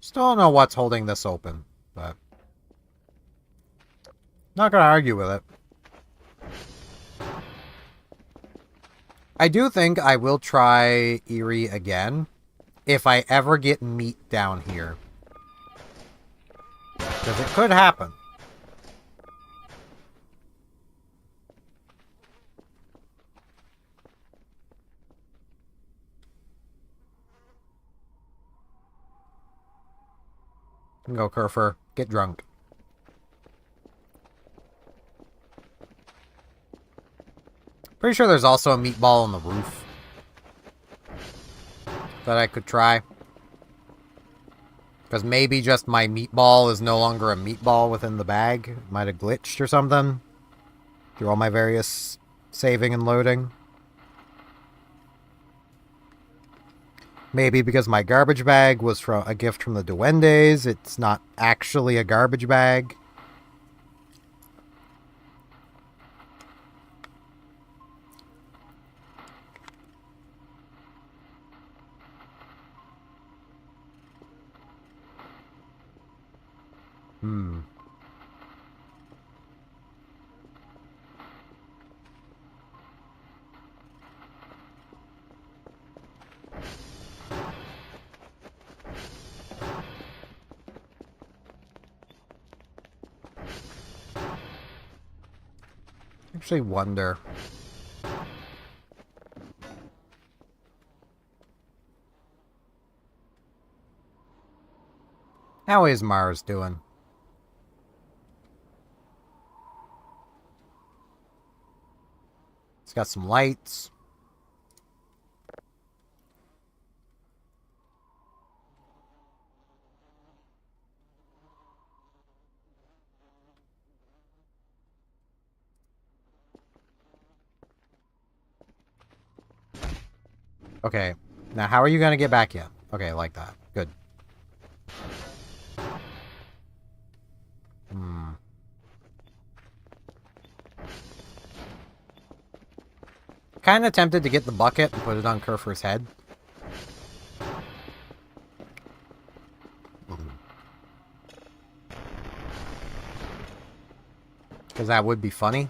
Still don't know what's holding this open, but not gonna argue with it. I do think I will try Erie again if I ever get meat down here. Because it could happen. Go, Kerfer. Get drunk. Pretty sure there's also a meatball on the roof that I could try. Because maybe just my meatball is no longer a meatball within the bag. It might have glitched or something. Through all my various saving and loading. Maybe because my garbage bag was from a gift from the Duendes, it's not actually a garbage bag. Hmm. Actually wonder. How is Mars doing? It's got some lights. Okay. Now, how are you going to get back in? Okay, like that. Good. Hmm. Kind of tempted to get the bucket and put it on Kerfer's head. Because that would be funny.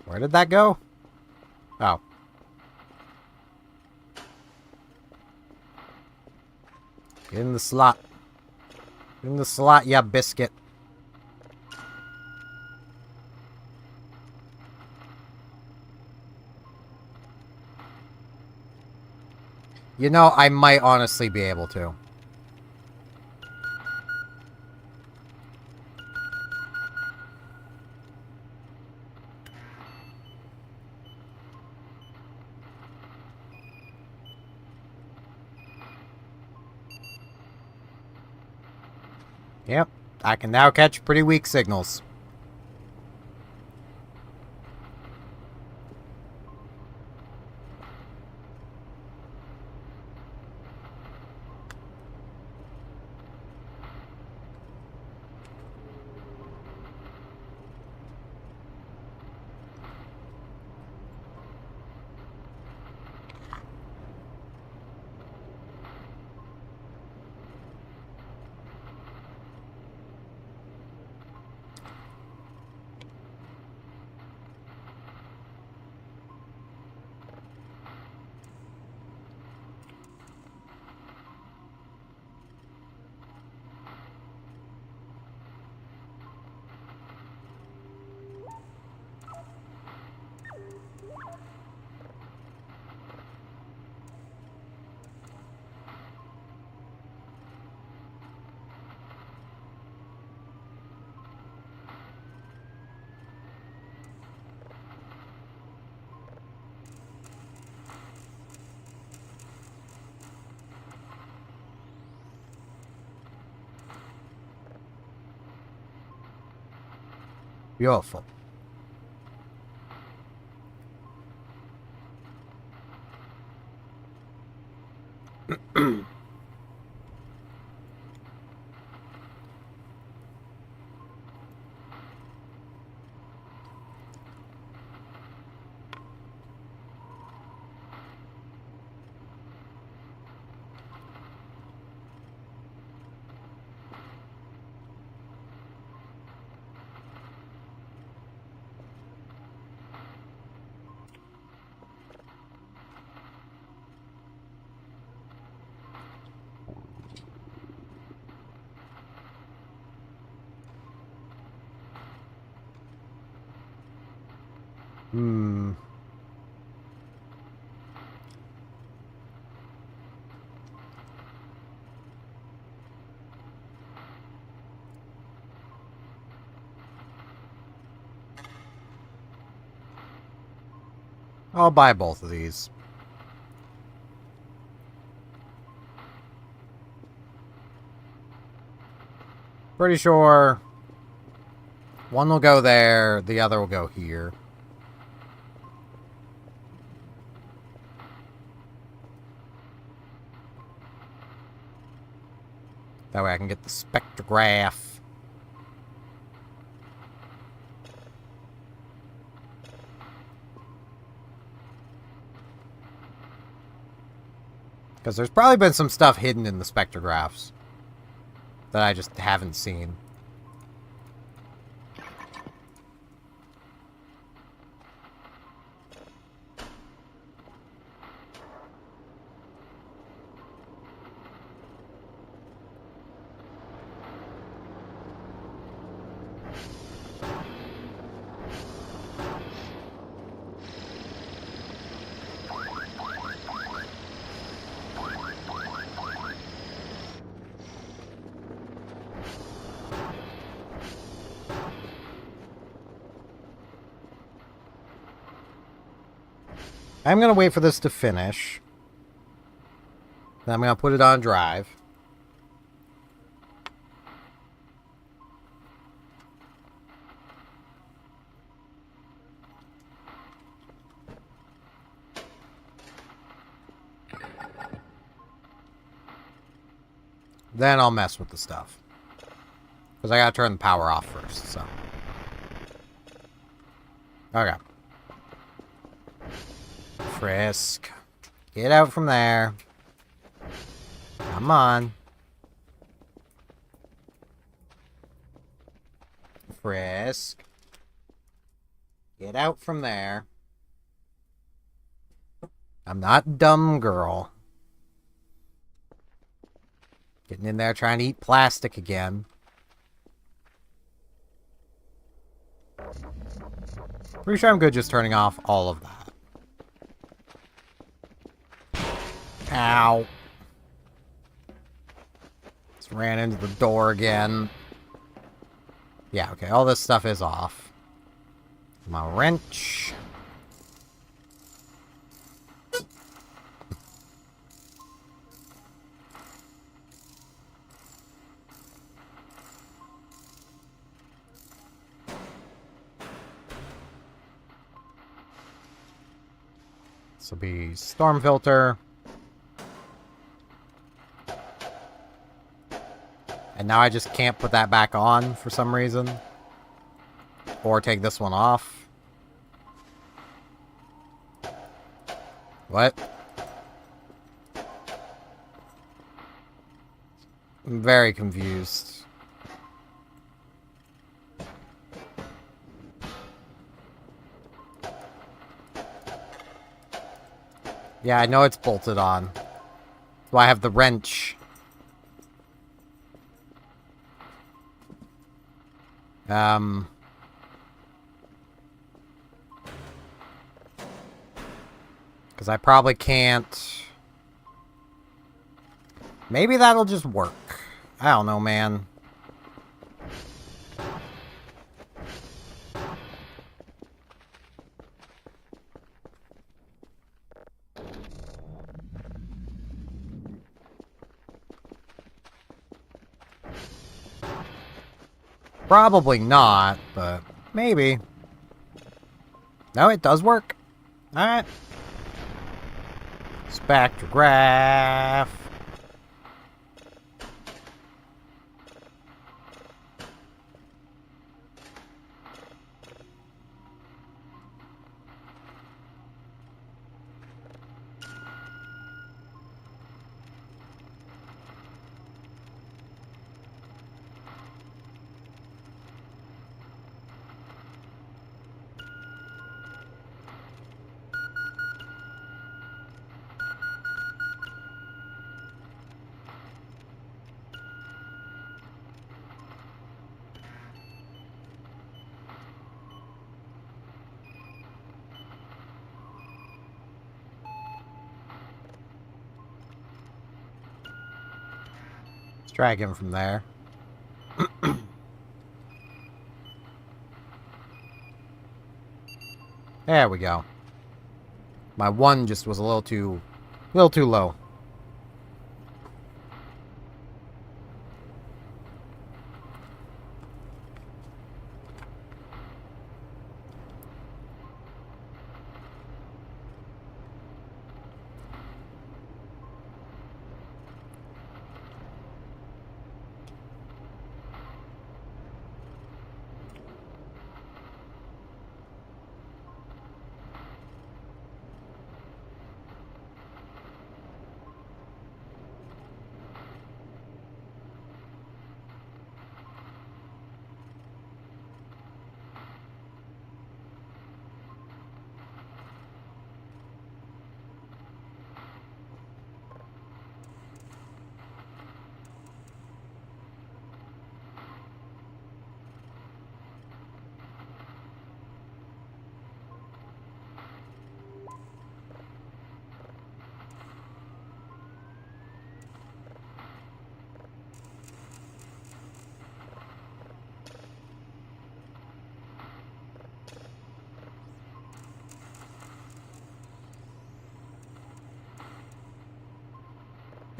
Where did that go? Oh. Get in the slot. Get in the slot, ya biscuit. You know, I might honestly be able to. Yep. I can now catch pretty weak signals. Beautiful. Hmm. I'll buy both of these. Pretty sure one will go there, the other will go here. That way I can get the spectrograph. Because there's probably been some stuff hidden in the spectrographs that I just haven't seen. I'm going to wait for this to finish. Then I'm going to put it on drive. Then I'll mess with the stuff. Because I got to turn the power off first, so. Okay. Frisk. Get out from there. Come on. Frisk. Get out from there. I'm not dumb, girl. Getting in there trying to eat plastic again. Pretty sure I'm good just turning off all of that. Ow. Just ran into the door again. Yeah, okay, all this stuff is off. My wrench. This will be storm filter. And now I just can't put that back on for some reason. Or take this one off. What? I'm very confused. Yeah, I know it's bolted on. Do I have the wrench? Because I probably can't... Maybe that'll just work. I don't know, man. Probably not, but maybe. No, it does work. Alright. Spectrograph. Let's drag him from there. There we go. My one just was a little too low.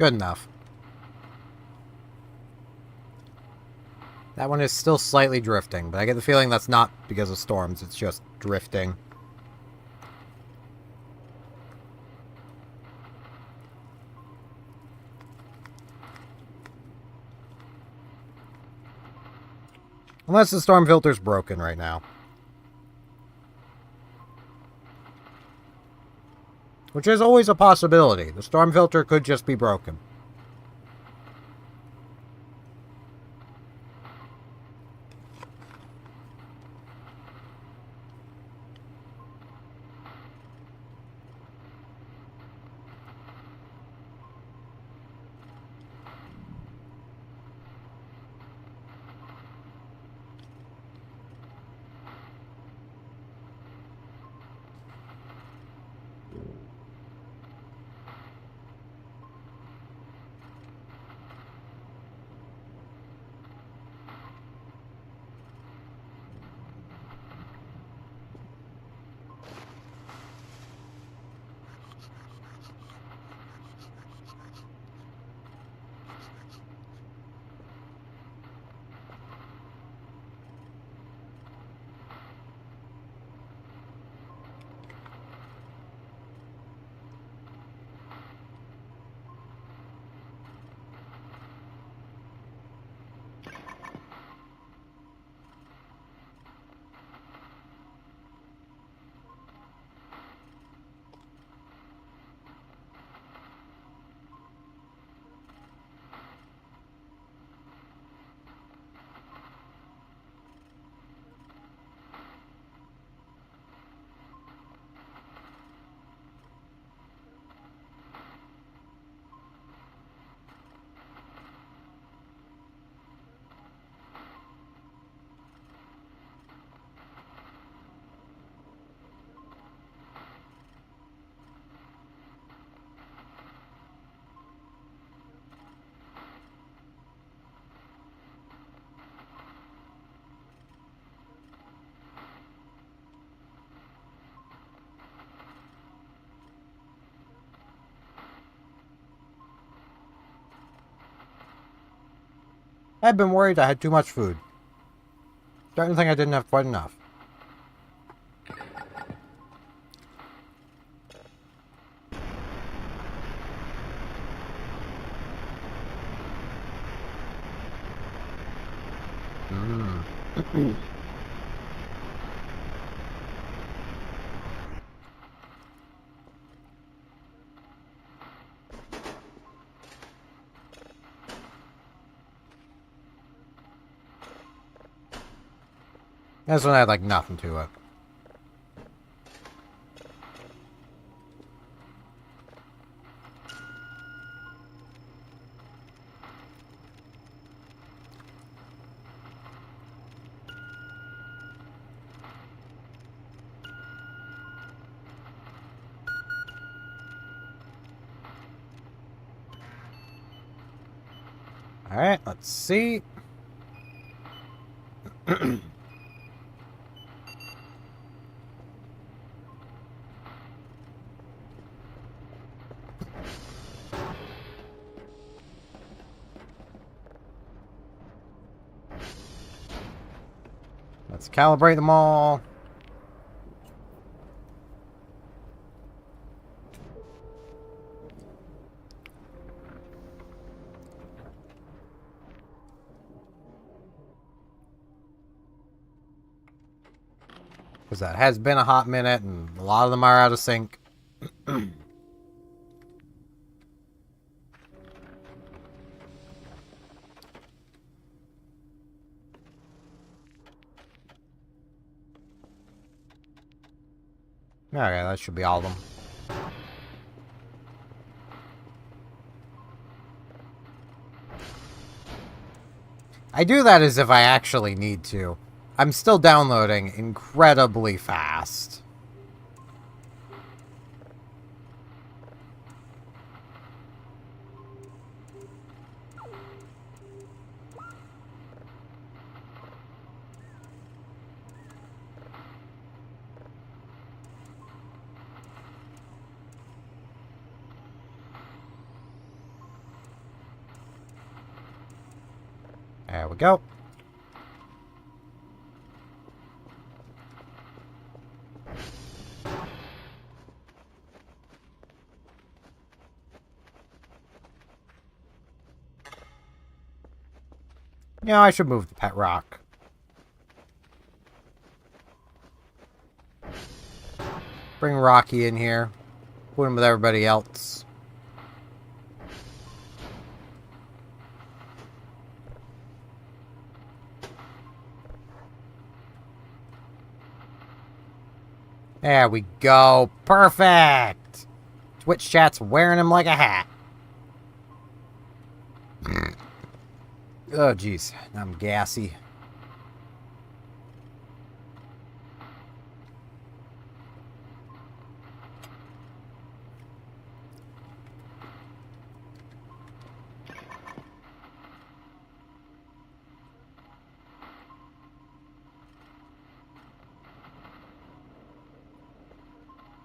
Good enough. That one is still slightly drifting, but I get the feeling that's not because of storms, it's just drifting. Unless the storm filter's broken right now. Which is always a possibility. The storm filter could just be broken. I've been worried I had too much food. Starting to think I didn't have quite enough. This one had like nothing to it. Alright, let's see. Let's calibrate them all. Because that has been a hot minute, and a lot of them are out of sync. Okay, that should be all of them. I do that as if I actually need to. I'm still downloading incredibly fast. we go. Yeah, I should move the pet rock. Bring Rocky in here. Put him with everybody else. There we go. Perfect! Twitch chat's wearing him like a hat. Oh, jeez. I'm gassy.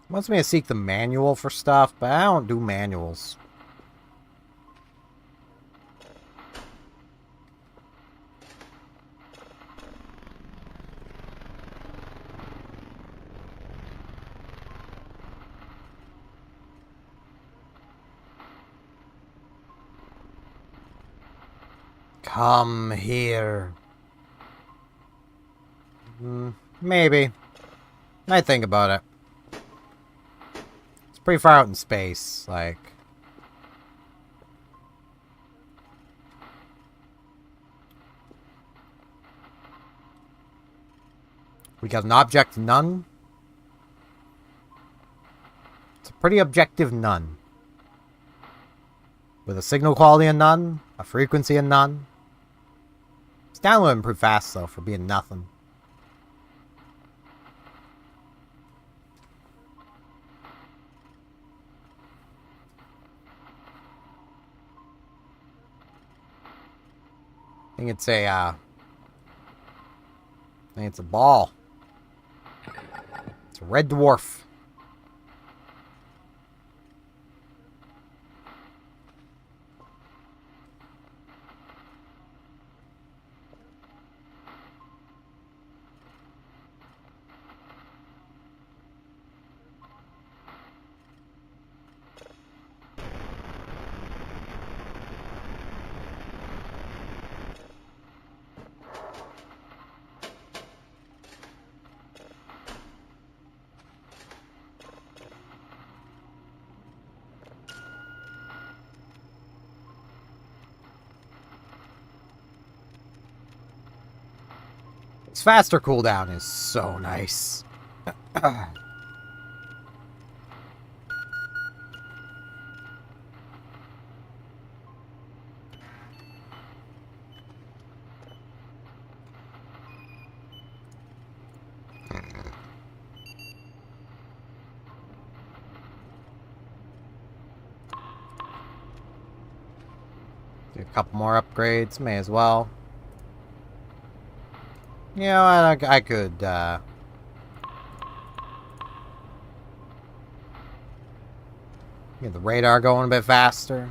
Wants me to seek the manual for stuff, but I don't do manuals. Come here. Maybe. I think about it. It's pretty far out in space, like... We got an object none. It's a pretty objective none. With a signal quality of none, a frequency of none. It's downloading pretty fast, though, for being nothing. I think it's a ball. It's a red dwarf. Its faster cooldown is so nice. Do a couple more upgrades, may as well. You know, I could, get the radar going a bit faster.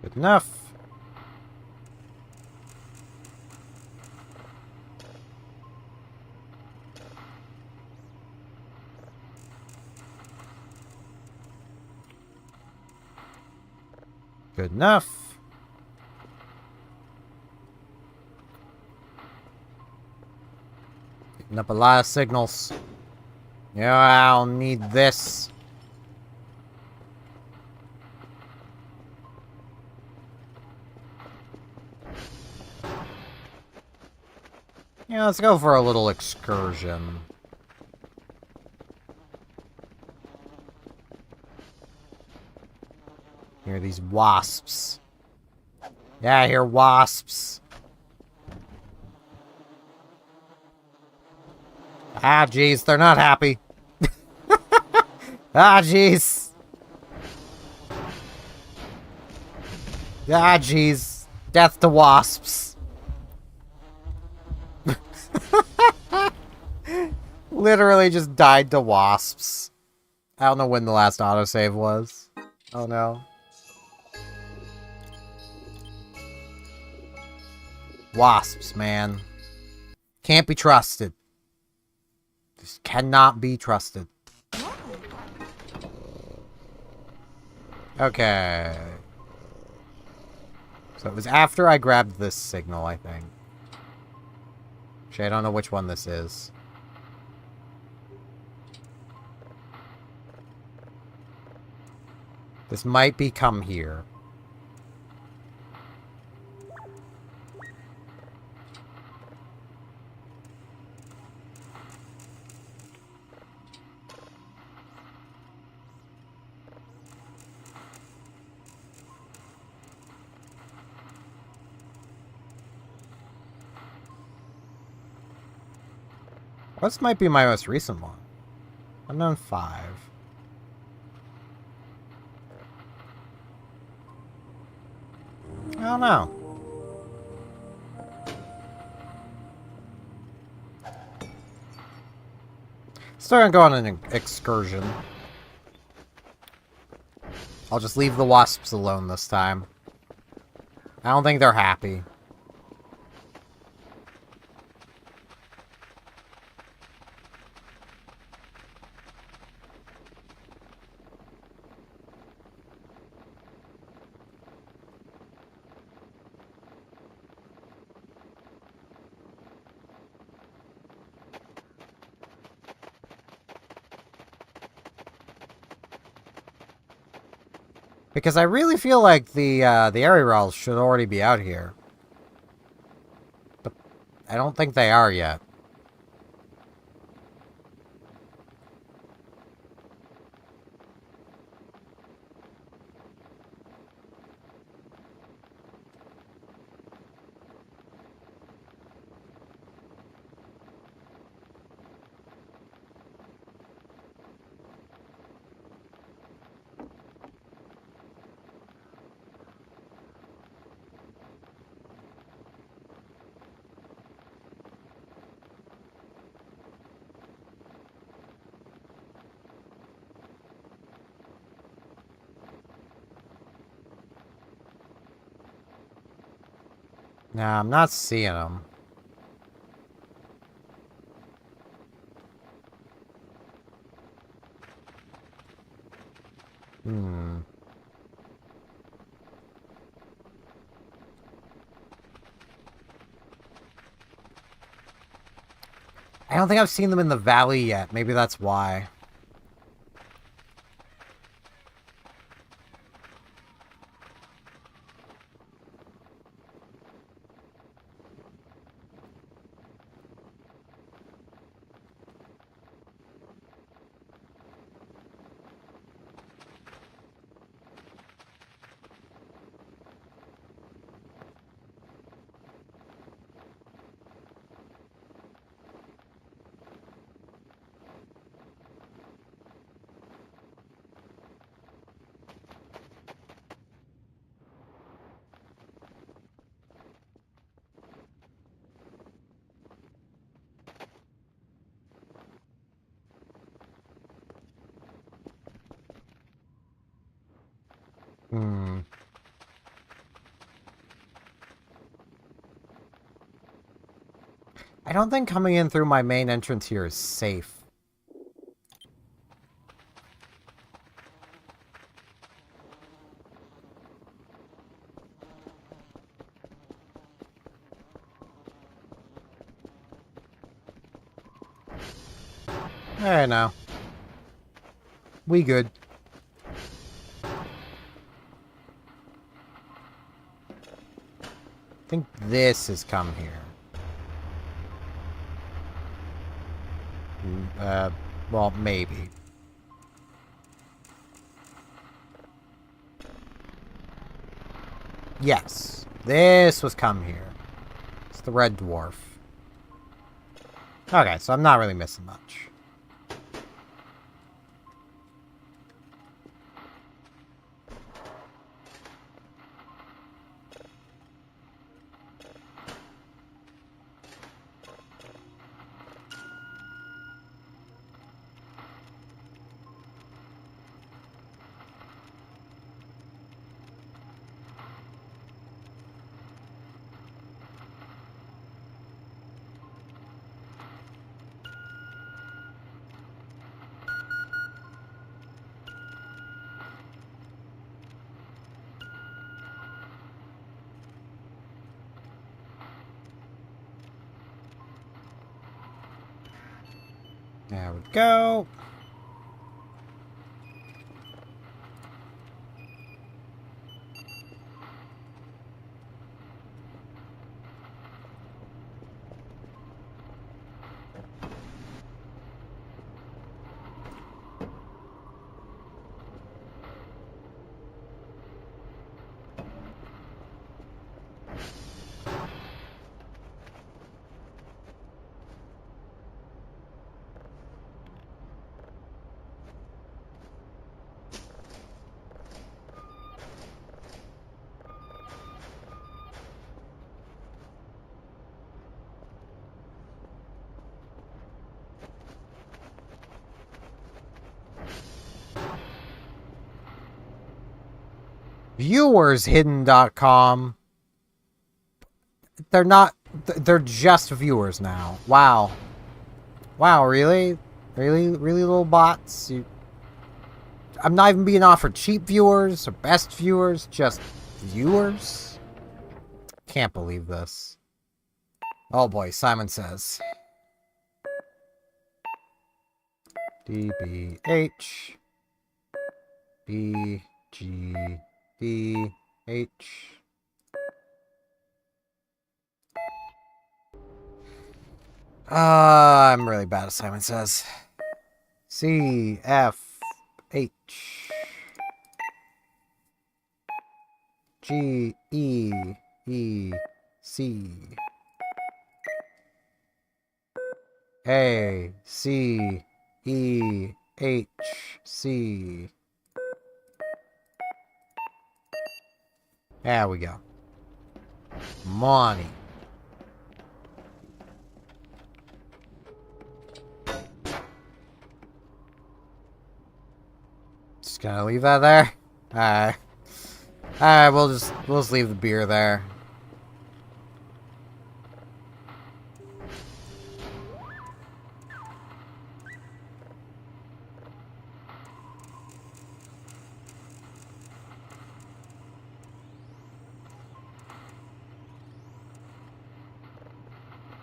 Good enough. Good enough. Getting up a lot of signals. Yeah, I'll need this. Yeah, let's go for a little excursion. Hear these wasps. Yeah, I hear wasps. Ah, jeez, they're not happy. Ah, jeez. Ah, jeez. Death to wasps. Literally just died to wasps. I don't know when the last autosave was. Oh no. Wasps, man. Can't be trusted. Just cannot be trusted. Okay. So it was after I grabbed this signal, I think. Actually, I don't know which one this is. This might be come here. This might be my most recent one. Unknown 5. I don't know. Still gonna go on an excursion. I'll just leave the wasps alone this time. I don't think they're happy. Because I really feel like the Ariels should already be out here. But I don't think they are yet. Nah, I'm not seeing them. I don't think I've seen them in the valley yet. Maybe that's why. I don't think coming in through my main entrance here is safe. Alright now. We good. I think this has come here. Well, maybe. Yes. This was come here. It's the red dwarf. Okay, so I'm not really missing much. There we go. Viewershidden.com. They're not... They're just viewers now. Wow. Wow, really? Really little bots? I'm not even being offered cheap viewers or best viewers, just viewers? Can't believe this. Oh boy, Simon says. DBH BGDH. I'm really bad at Simon says. CFH GEEC ACEHC. There we go. Money. Just gonna leave that there. Alright, we'll just leave the beer there.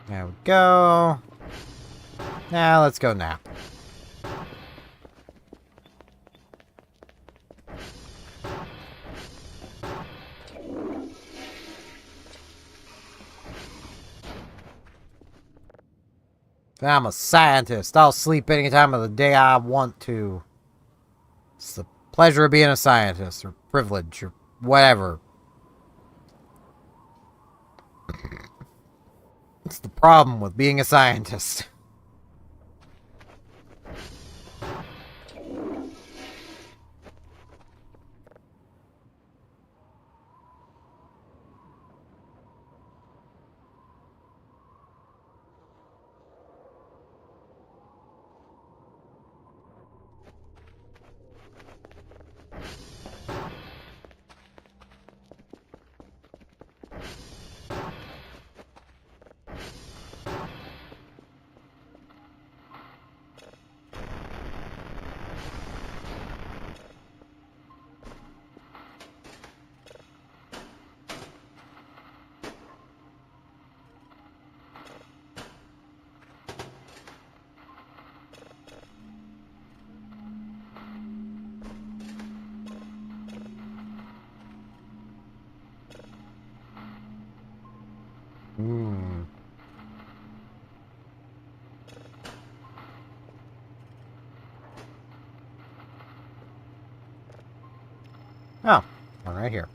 There we go. Now let's go nap. I'm a scientist. I'll sleep any time of the day I want to. It's the pleasure of being a scientist, or privilege, or whatever. It's the problem with being a scientist. Oh, one right here.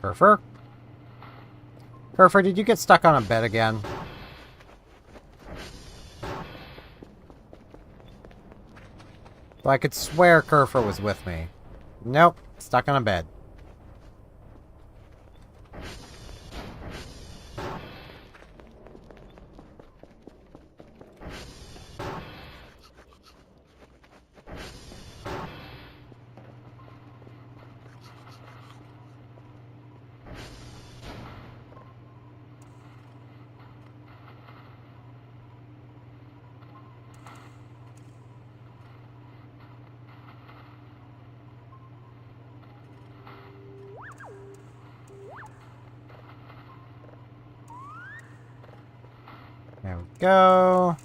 Kerfer? Kerfer, did you get stuck on a bed again? Well, I could swear Kerfer was with me. Nope, stuck on a bed. There we go.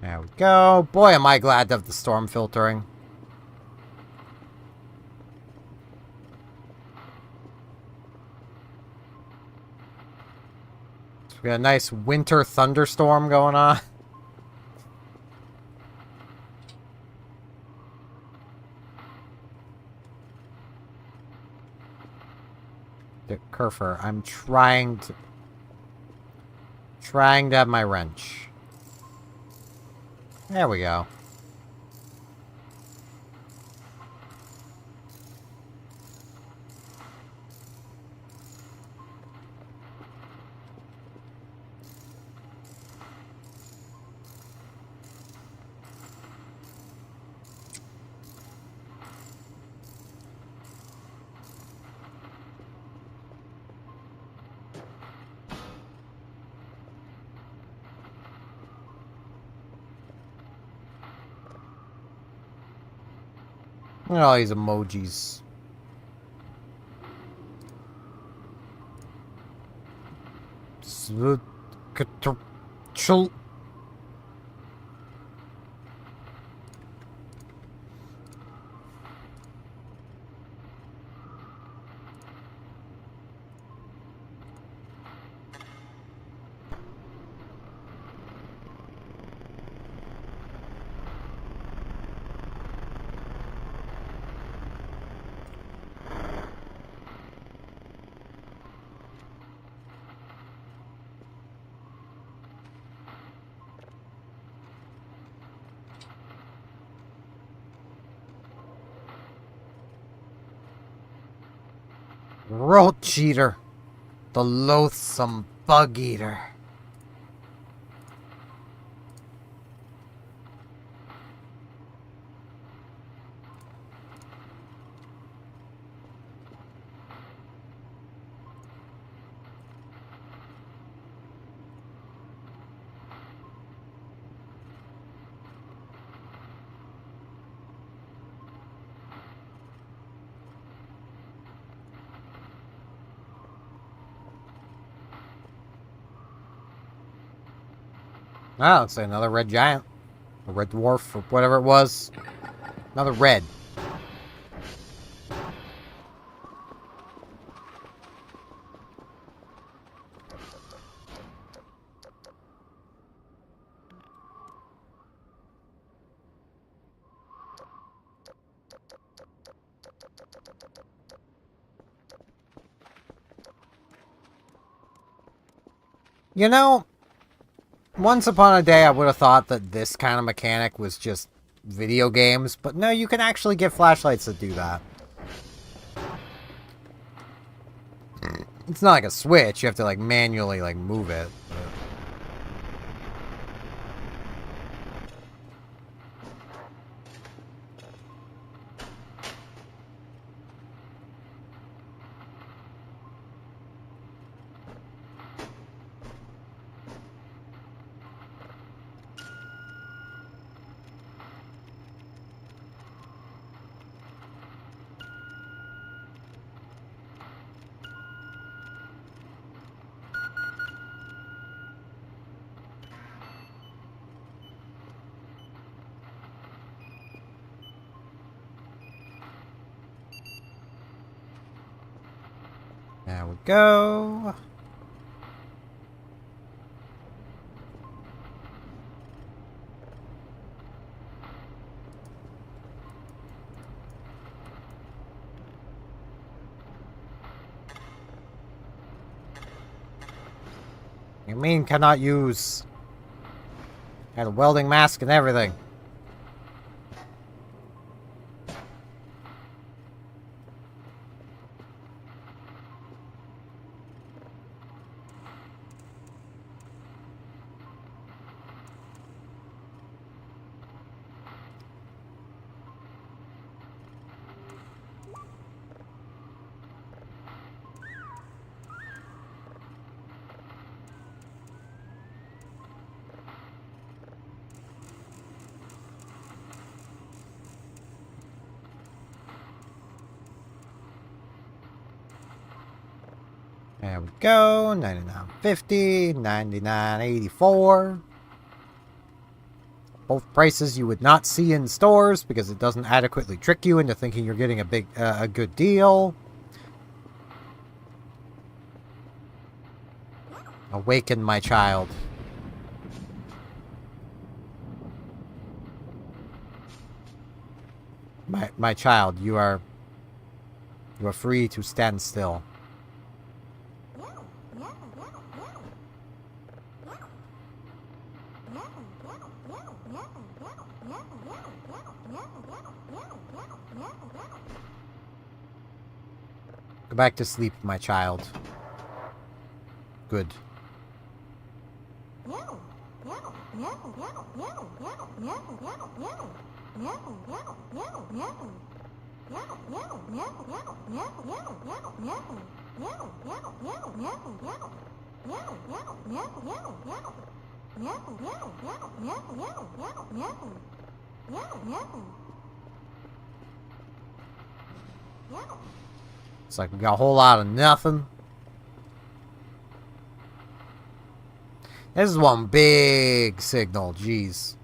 There we go. Boy, am I glad to have the storm filtering. So we got a nice winter thunderstorm going on. Kerfer, I'm trying to have my wrench. There we go. Look at all these emojis. Roach eater. The loathsome bug eater. Oh, it's another red giant. A red dwarf, or whatever it was. Another red. You know, once upon a day I would have thought that this kind of mechanic was just video games, but no, you can actually get flashlights that do that. It's not like a switch, you have to like manually like move it. There we go. You mean cannot use? Had a welding mask and everything. There we go. 99.50, 99.84. Both prices you would not see in stores because it doesn't adequately trick you into thinking you're getting a good deal. Awaken my child. My child, you are free to stand still. Go back to sleep, my child. Good. It's like we got a whole lot of nothing. This is one big signal, jeez.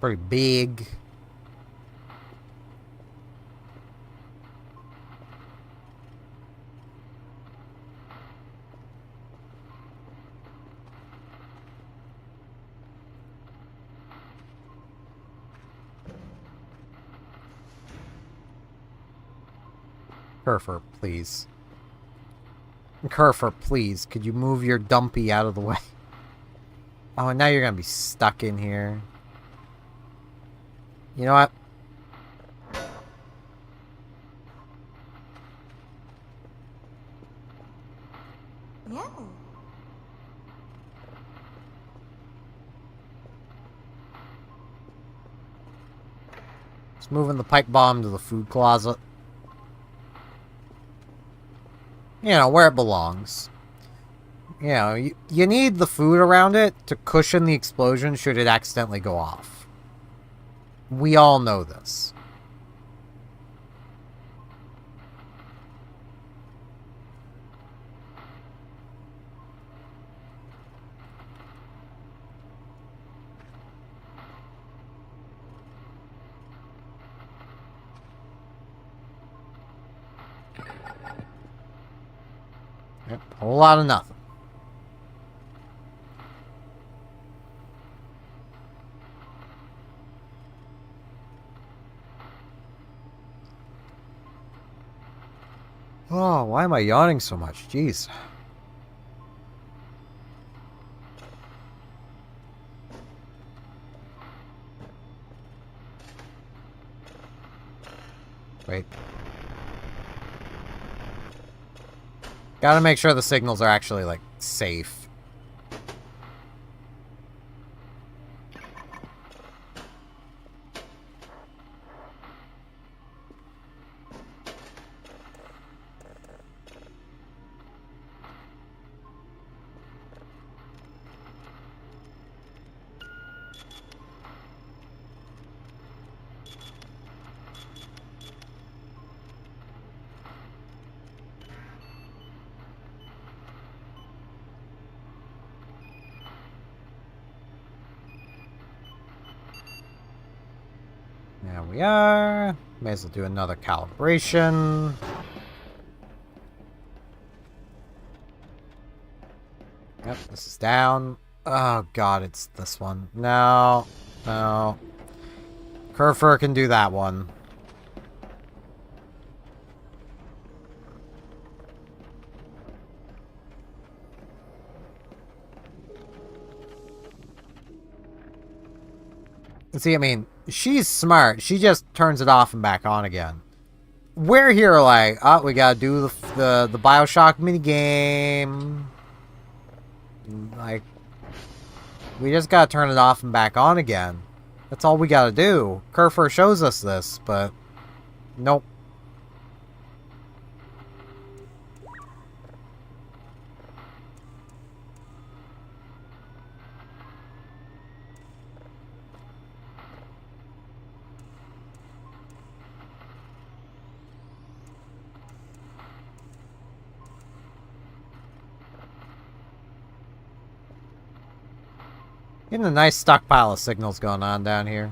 Pretty big. Kerfer, please. Kerfer, please. Could you move your dumpy out of the way? Oh, and now you're gonna be stuck in here. You know what? Just moving the pipe bomb to the food closet. You know, where it belongs. You know, you need the food around it to cushion the explosion should it accidentally go off. We all know this. Yep, a whole lot of nothing. Oh, why am I yawning so much? Jeez. Wait. Gotta make sure the signals are actually, like, safe. There we are. May as well do another calibration. Yep, this is down. Oh god, it's this one. No. No. Kerfer can do that one. See, I mean, she's smart. She just turns it off and back on again. We're here like, oh, we gotta do the Bioshock minigame. Like, we just gotta turn it off and back on again. That's all we gotta do. Kerfer shows us this, but nope. Getting a nice stockpile of signals going on down here.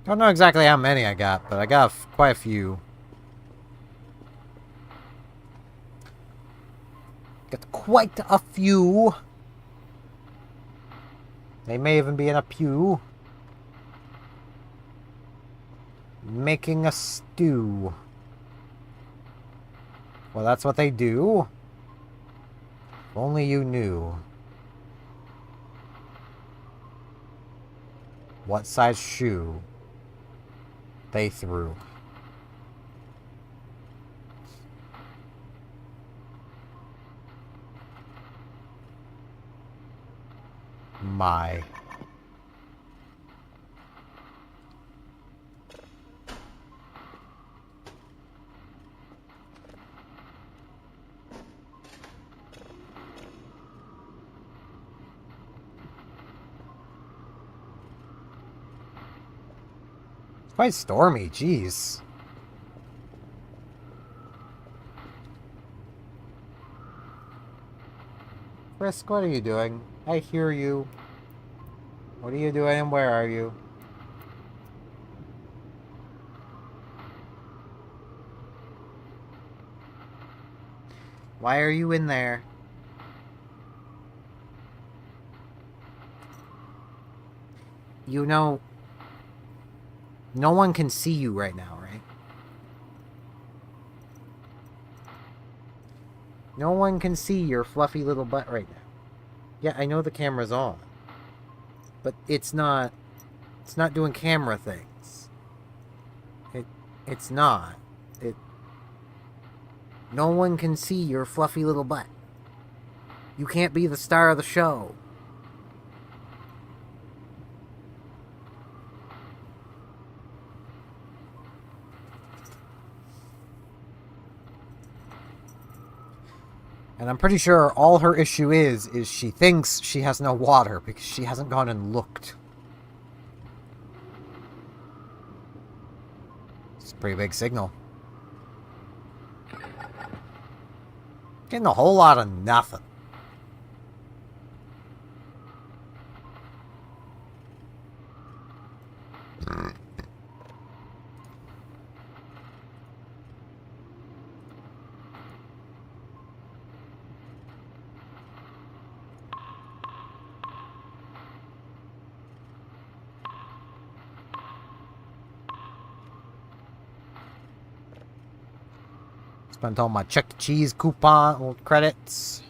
Don't know exactly how many I got, but I got quite a few. Got quite a few. They may even be in a pew. Making a stew. Well, that's what they do. If only you knew. What size shoe they threw. My. Quite stormy, jeez. Frisk, what are you doing? I hear you. What are you doing and where are you? Why are you in there? You know, no one can see you right now, right? No one can see your fluffy little butt right now. Yeah, I know the camera's on. But it's not doing camera things. It's not. No one can see your fluffy little butt. You can't be the star of the show. And I'm pretty sure all her issue is she thinks she has no water because she hasn't gone and looked. It's a pretty big signal. Getting a whole lot of nothing. Spent all my Chuck E. Cheese coupon credits.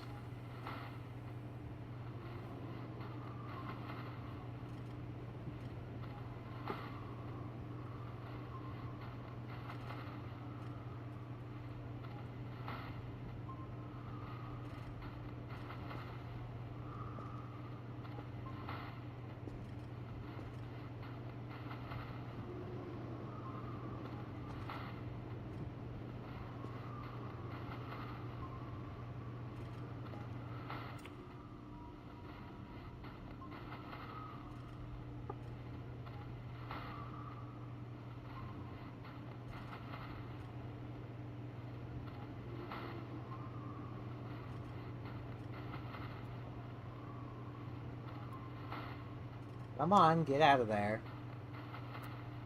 Come on, get out of there.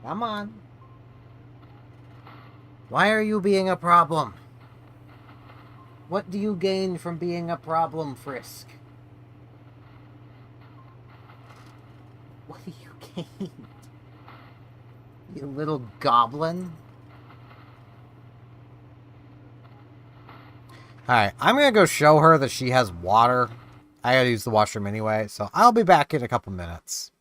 Come on. Why are you being a problem? What do you gain from being a problem, Frisk? What do you gain? You little goblin? Alright, I'm gonna go show her that she has water. I gotta use the washroom anyway, so I'll be back in a couple minutes.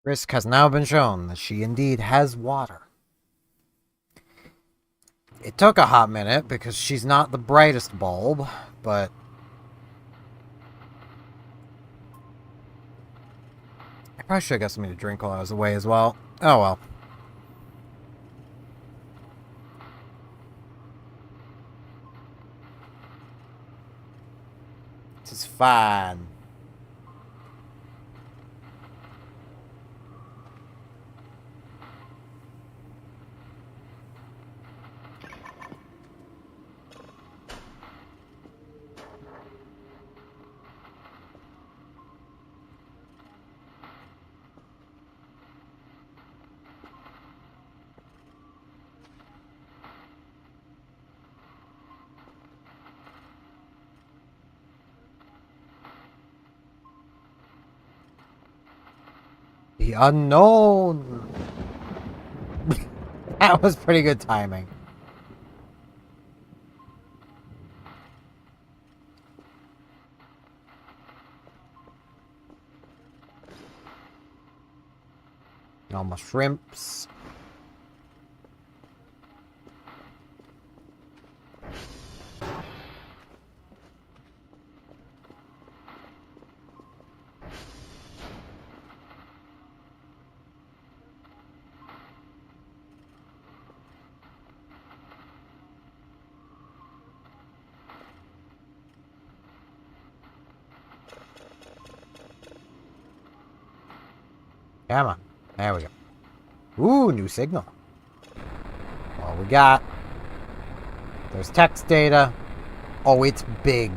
Frisk has now been shown that she indeed has water. It took a hot minute because she's not the brightest bulb, but I probably should have got something to drink while I was away as well. Oh well. This is fine. The unknown. That was pretty good timing. All my shrimps. Come on. There we go. Ooh, new signal. What we got? There's text data. Oh, it's big.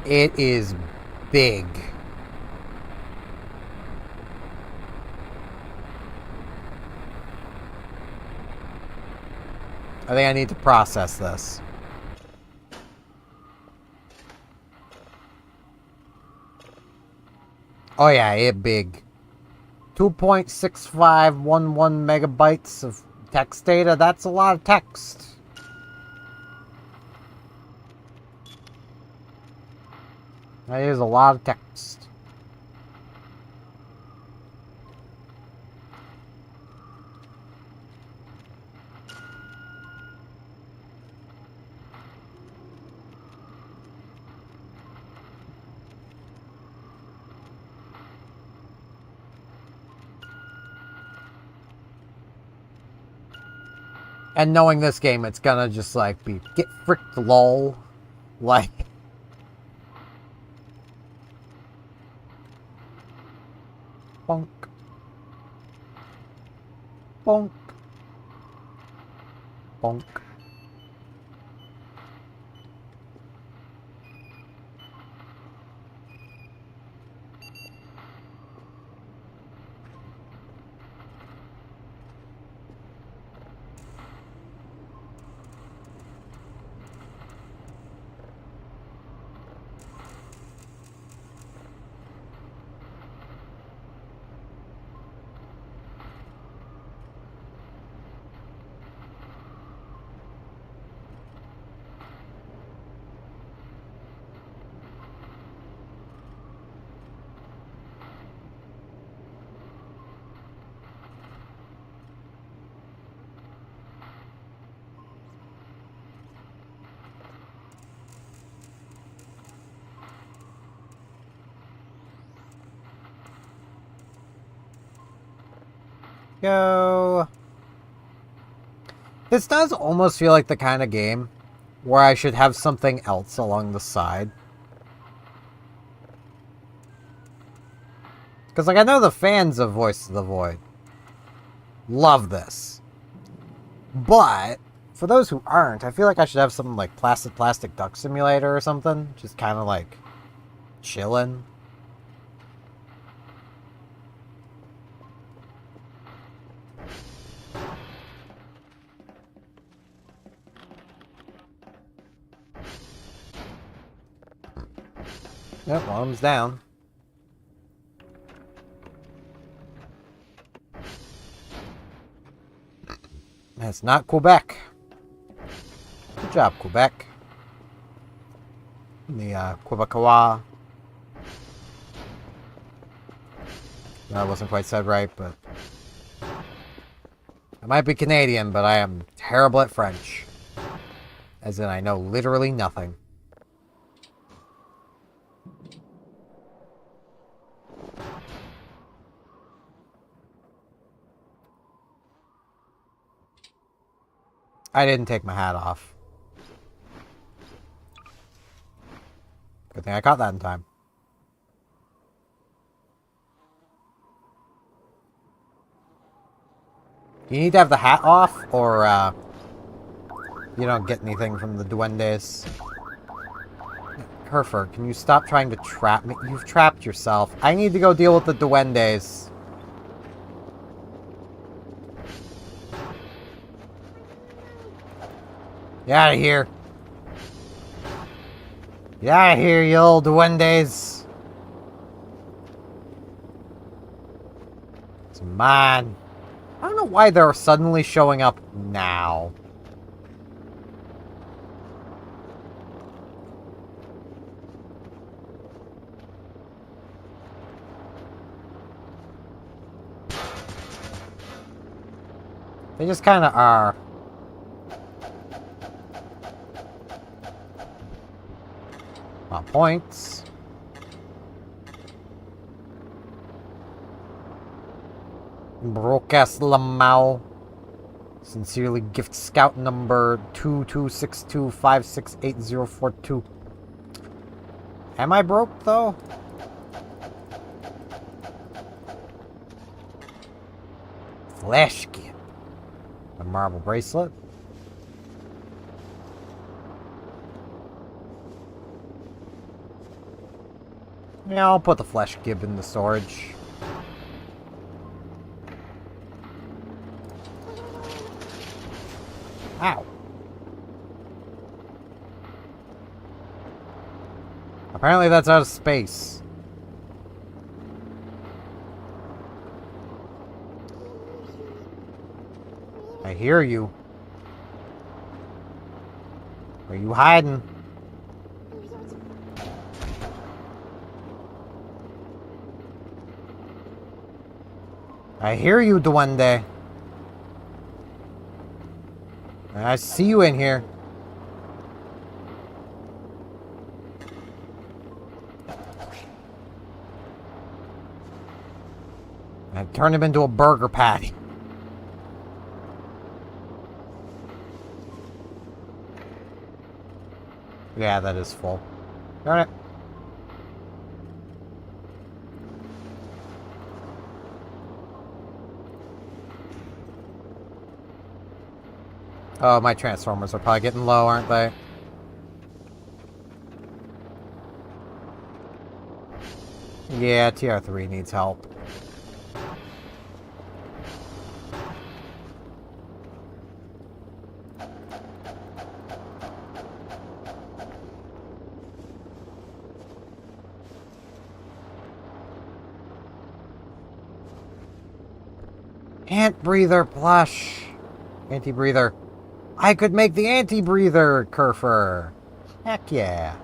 It is big. I think I need to process this. Oh yeah, it big. 2.6511 megabytes of text data. That's a lot of text. That is a lot of text. And knowing this game, it's gonna just like be get fricked lol. Like. Bonk. Bonk. Bonk. Go. This does almost feel like the kind of game where I should have something else along the side. Because, like, I know the fans of Voice of the Void love this. But, for those who aren't, I feel like I should have something like Plastic Duck Simulator or something. Just kind of, like, chilling. Yep, one of them's down. That's not Quebec. Good job, Quebec. The Quebecois. That wasn't quite said right, but I might be Canadian, but I am terrible at French. As in, I know literally nothing. I didn't take my hat off. Good thing I caught that in time. You need to have the hat off, or you don't get anything from the duendes. Herfer, can you stop trying to trap me? You've trapped yourself. I need to go deal with the duendes. Get out of here. Get out of here, you old duendes. It's mine. I don't know why they're suddenly showing up now. They just kind of are. Points. Brocas Lamau. Sincerely, gift scout number 2262568042. Am I broke, though? Flash gift. A marble bracelet. Yeah, I'll put the flesh gib in the storage. Ow. Apparently that's out of space. I hear you. Where are you hiding? I hear you, Duende. I see you in here. I turned him into a burger patty. Yeah, that is full. Darn it. Oh, my transformers are probably getting low, aren't they? Yeah, TR3 needs help. Ant breather plush. Anti-breather. I could make the anti-breather, Kerfer. Heck yeah.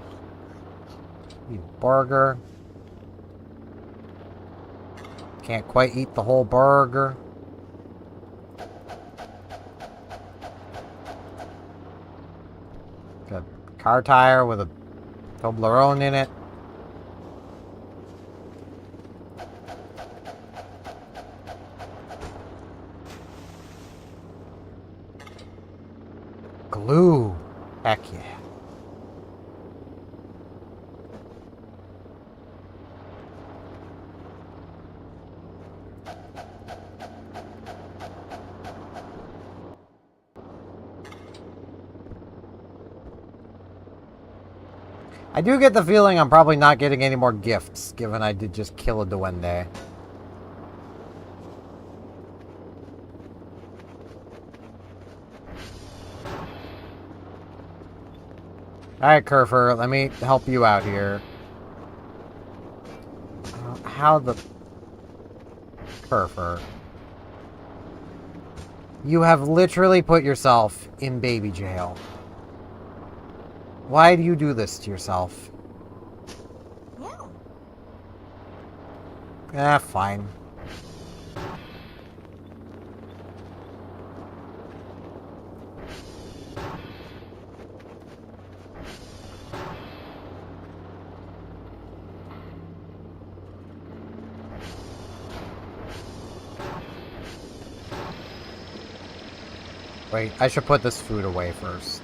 Eat burger. Can't quite eat the whole burger. Got a car tire with a Toblerone in it. Glue. Heck yeah. I do get the feeling I'm probably not getting any more gifts, given I did just kill a duende. Alright, Kerfer, let me help you out here. How the... Kerfer. You have literally put yourself in baby jail. Why do you do this to yourself? Meow. Ah, fine. Wait, I should put this food away first.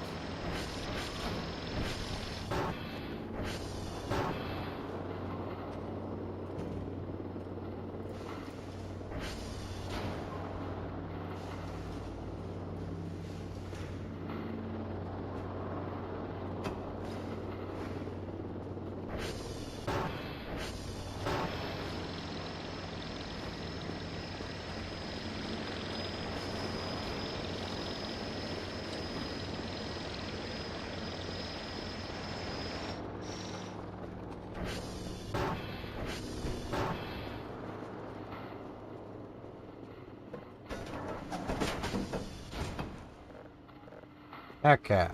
Okay.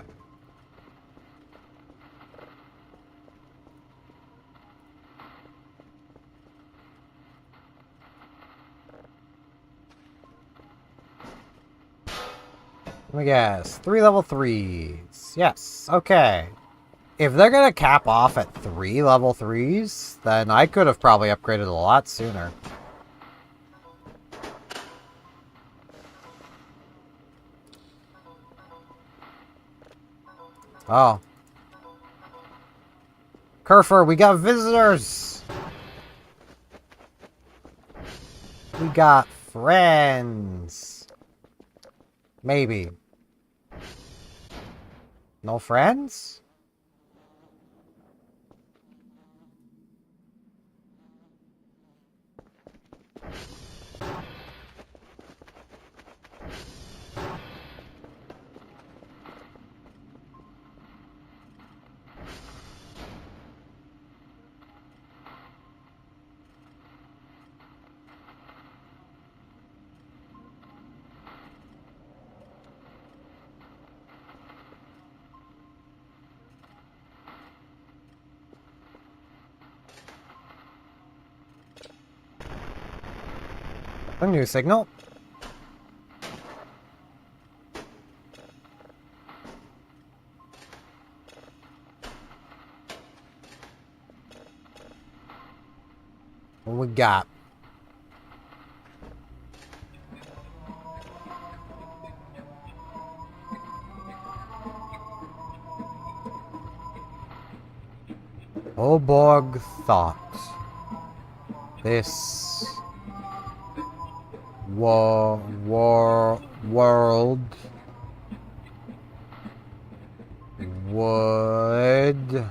Let me guess. 3 level 3s. Yes. Okay. If they're gonna cap off at 3 level 3s, then I could have probably upgraded a lot sooner. Oh. Kerfer, we got visitors! We got friends. Maybe. No friends? A new signal. What we got? Oborg thought this world would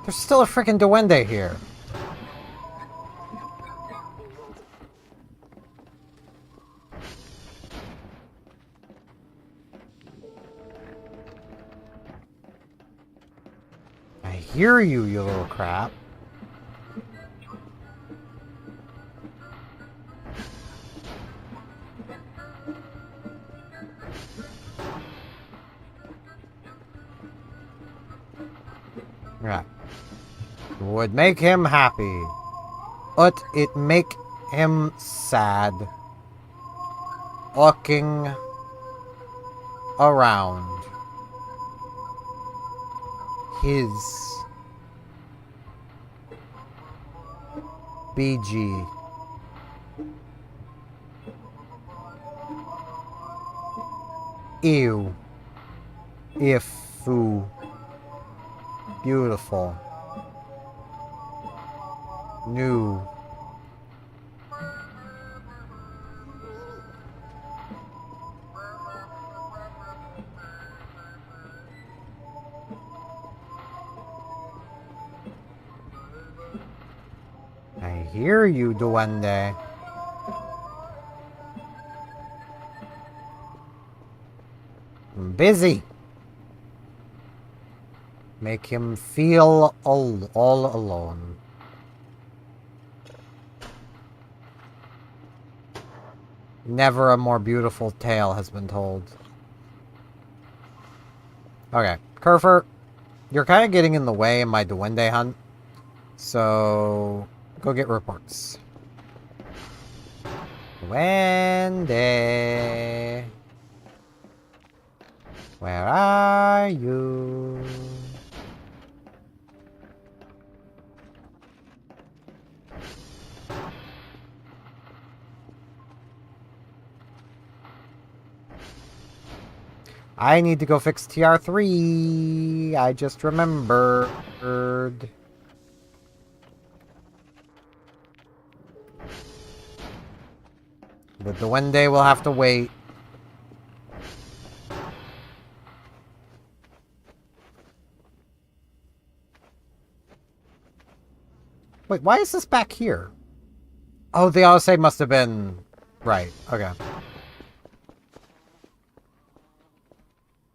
there's still a freaking duende here. I hear you, you little crap. Right. Would make him happy. But it make him sad. Walking around his BG. Ew. Ifu. Beautiful. New. I hear you, duende. I'm busy. Make him feel all alone. Never a more beautiful tale has been told. Okay, Kerfer, you're kind of getting in the way of my duende hunt. So, go get reports. Duende. Where are you? I need to go fix TR3. I just remembered. But the Duende will have to wait. Wait, why is this back here? Oh, the autosave must have been... Right, okay.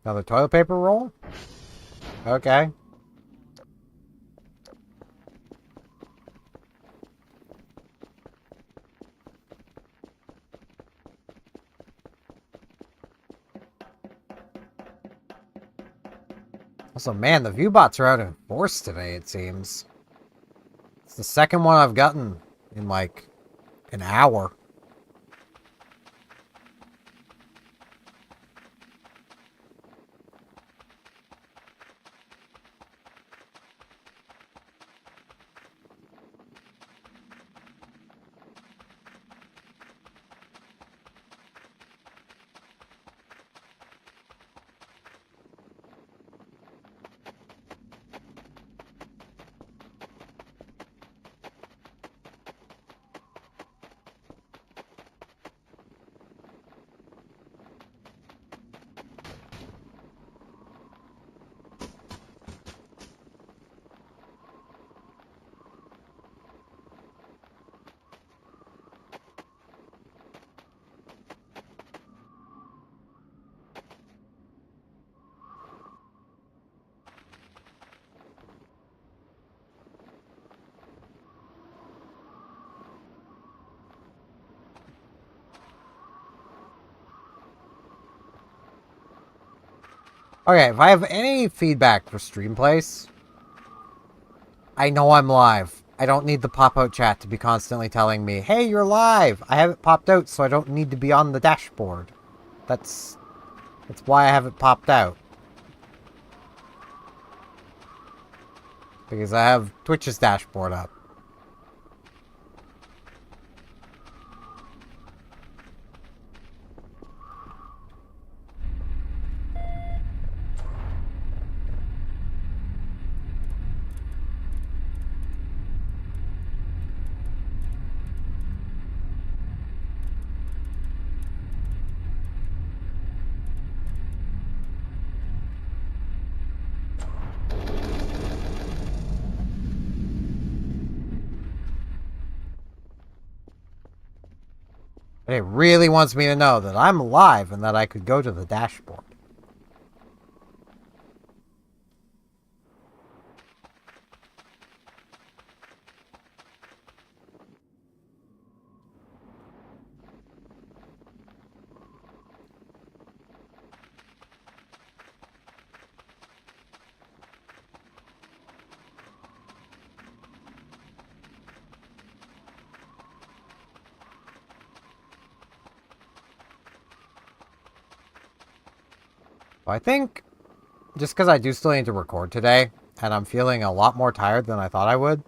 Another toilet paper roll? Okay. Also, man, the viewbots are out in force today, it seems. It's the second one I've gotten in, like, an hour. Okay, if I have any feedback for Stream Place, I know I'm live. I don't need the pop-out chat to be constantly telling me, hey, you're live! I have it popped out, so I don't need to be on the dashboard. That's why I have it popped out. Because I have Twitch's dashboard up. But it really wants me to know that I'm live and that I could go to the dashboard. I think, just because I do still need to record today, and I'm feeling a lot more tired than I thought I would,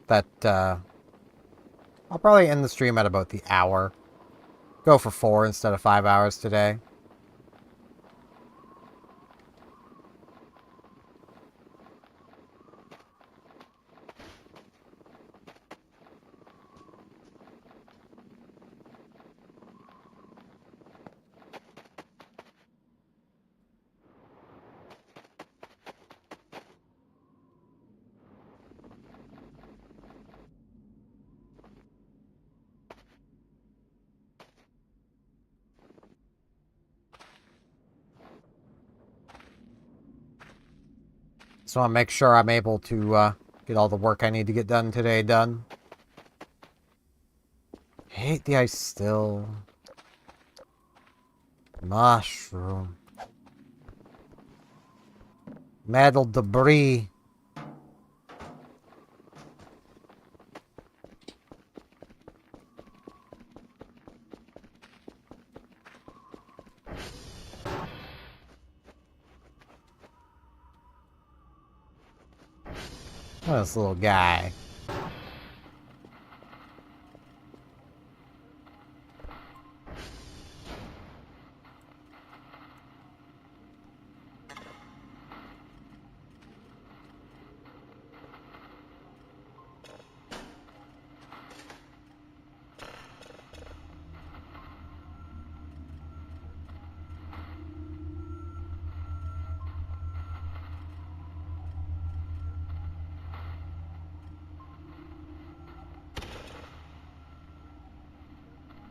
that, I'll probably end the stream at about the hour. Go for 4 instead of 5 hours today. So I'll make sure I'm able to, get all the work I need to get done today done. Hate the ice still. Mushroom. Metal debris. Oh, this little guy.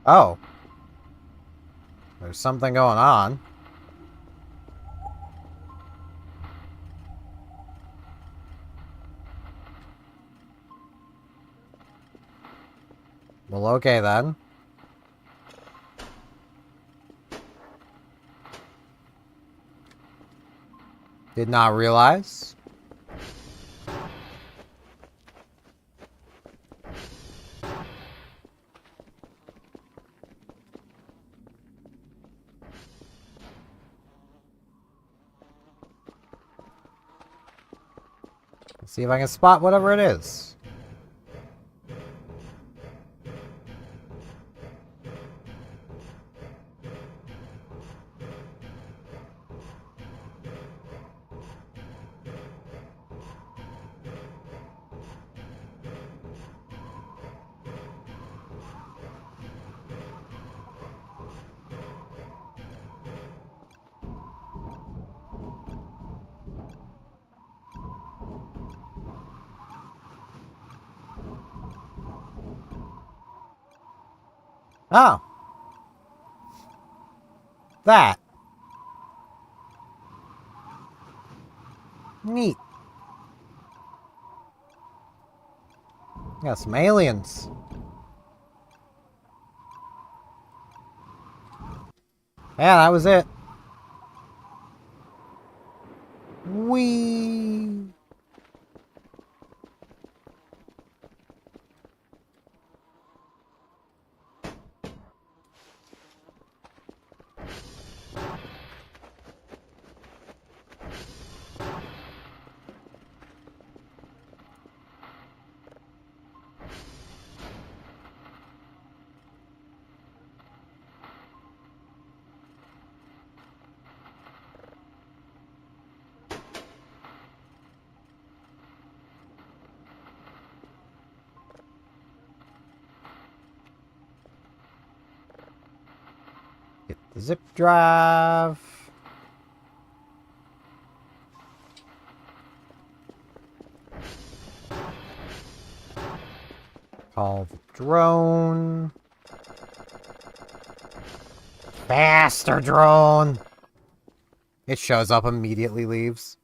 Oh. There's something going on. Well, okay then. Did not realize. Let's see if I can spot whatever it is. Oh. That. Neat. Got some aliens. Yeah, that was it. Whee! Get the zip drive. Call the drone. Faster, drone! It shows up, immediately leaves.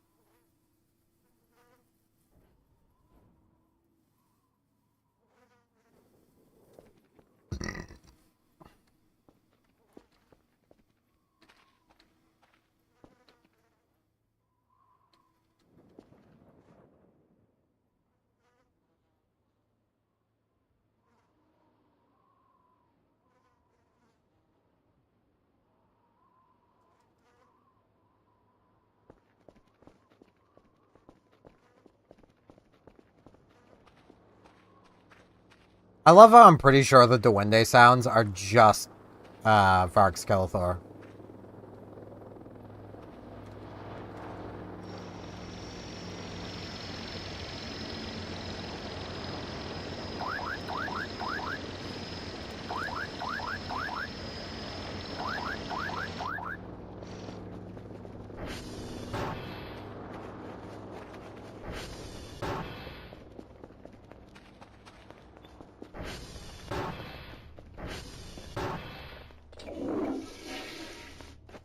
I love how I'm pretty sure the Duende sounds are just Varg Skeletor.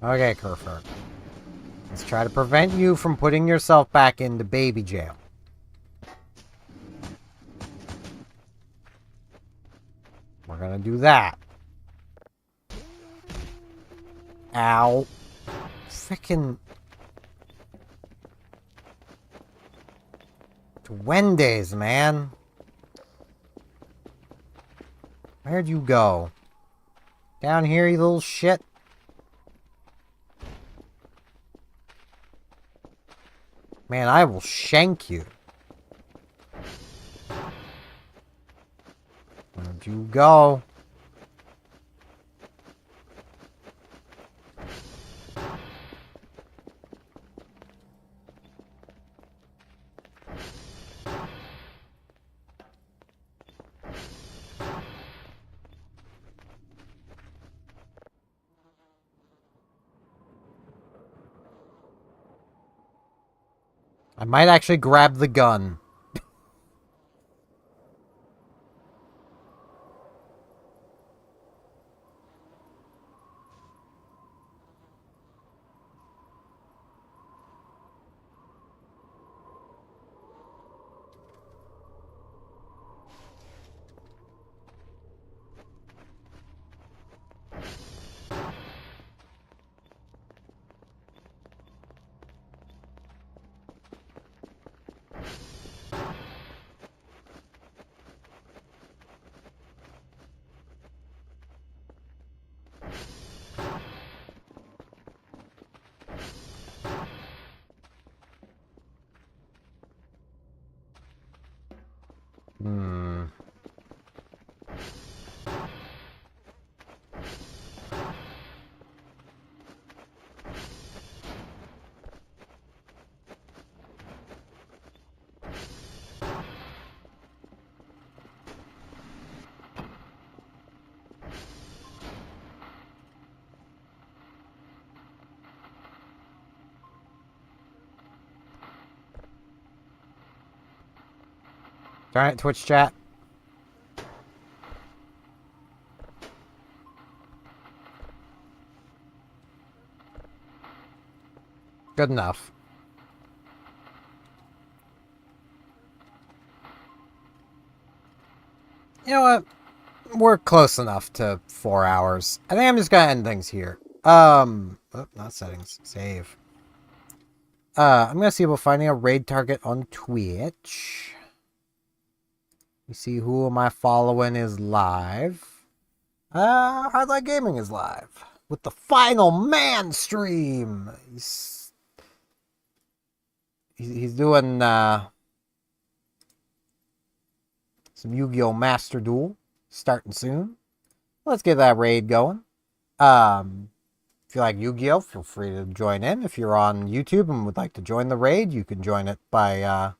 Okay, Kerfer. Let's try to prevent you from putting yourself back into baby jail. We're gonna do that. Ow. Frickin' Duendes, man. Where'd you go? Down here, you little shit? Man, I will shank you. Where'd you go? I might actually grab the gun. Darn it, Twitch chat. Good enough. You know what? We're close enough to 4 hours. I think I'm just gonna end things here. Oh, not settings. Save. I'm gonna see about finding a raid target on Twitch. You see who am I following is live. Hardlight Gaming is live with the Final Man stream. He's doing some Yu-Gi-Oh! Master Duel starting soon. Let's get that raid going. If you like Yu-Gi-Oh, feel free to join in. If you're on YouTube and would like to join the raid, you can join it by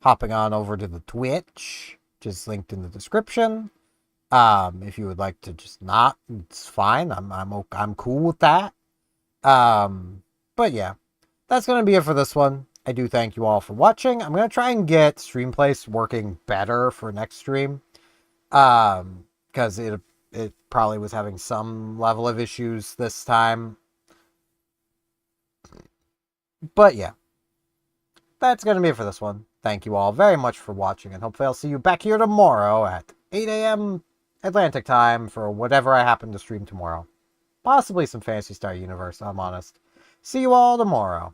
hopping on over to the Twitch, just linked in the description. If you would like to just not, it's fine. I'm cool with that. But yeah, that's gonna be it for this one. I do thank you all for watching. I'm gonna try and get Streamplace working better for next stream. Because it probably was having some level of issues this time. But yeah, that's going to be it for this one. Thank you all very much for watching, and hopefully I'll see you back here tomorrow at 8 a.m. Atlantic time for whatever I happen to stream tomorrow. Possibly some Phantasy Star Universe, I'm honest. See you all tomorrow.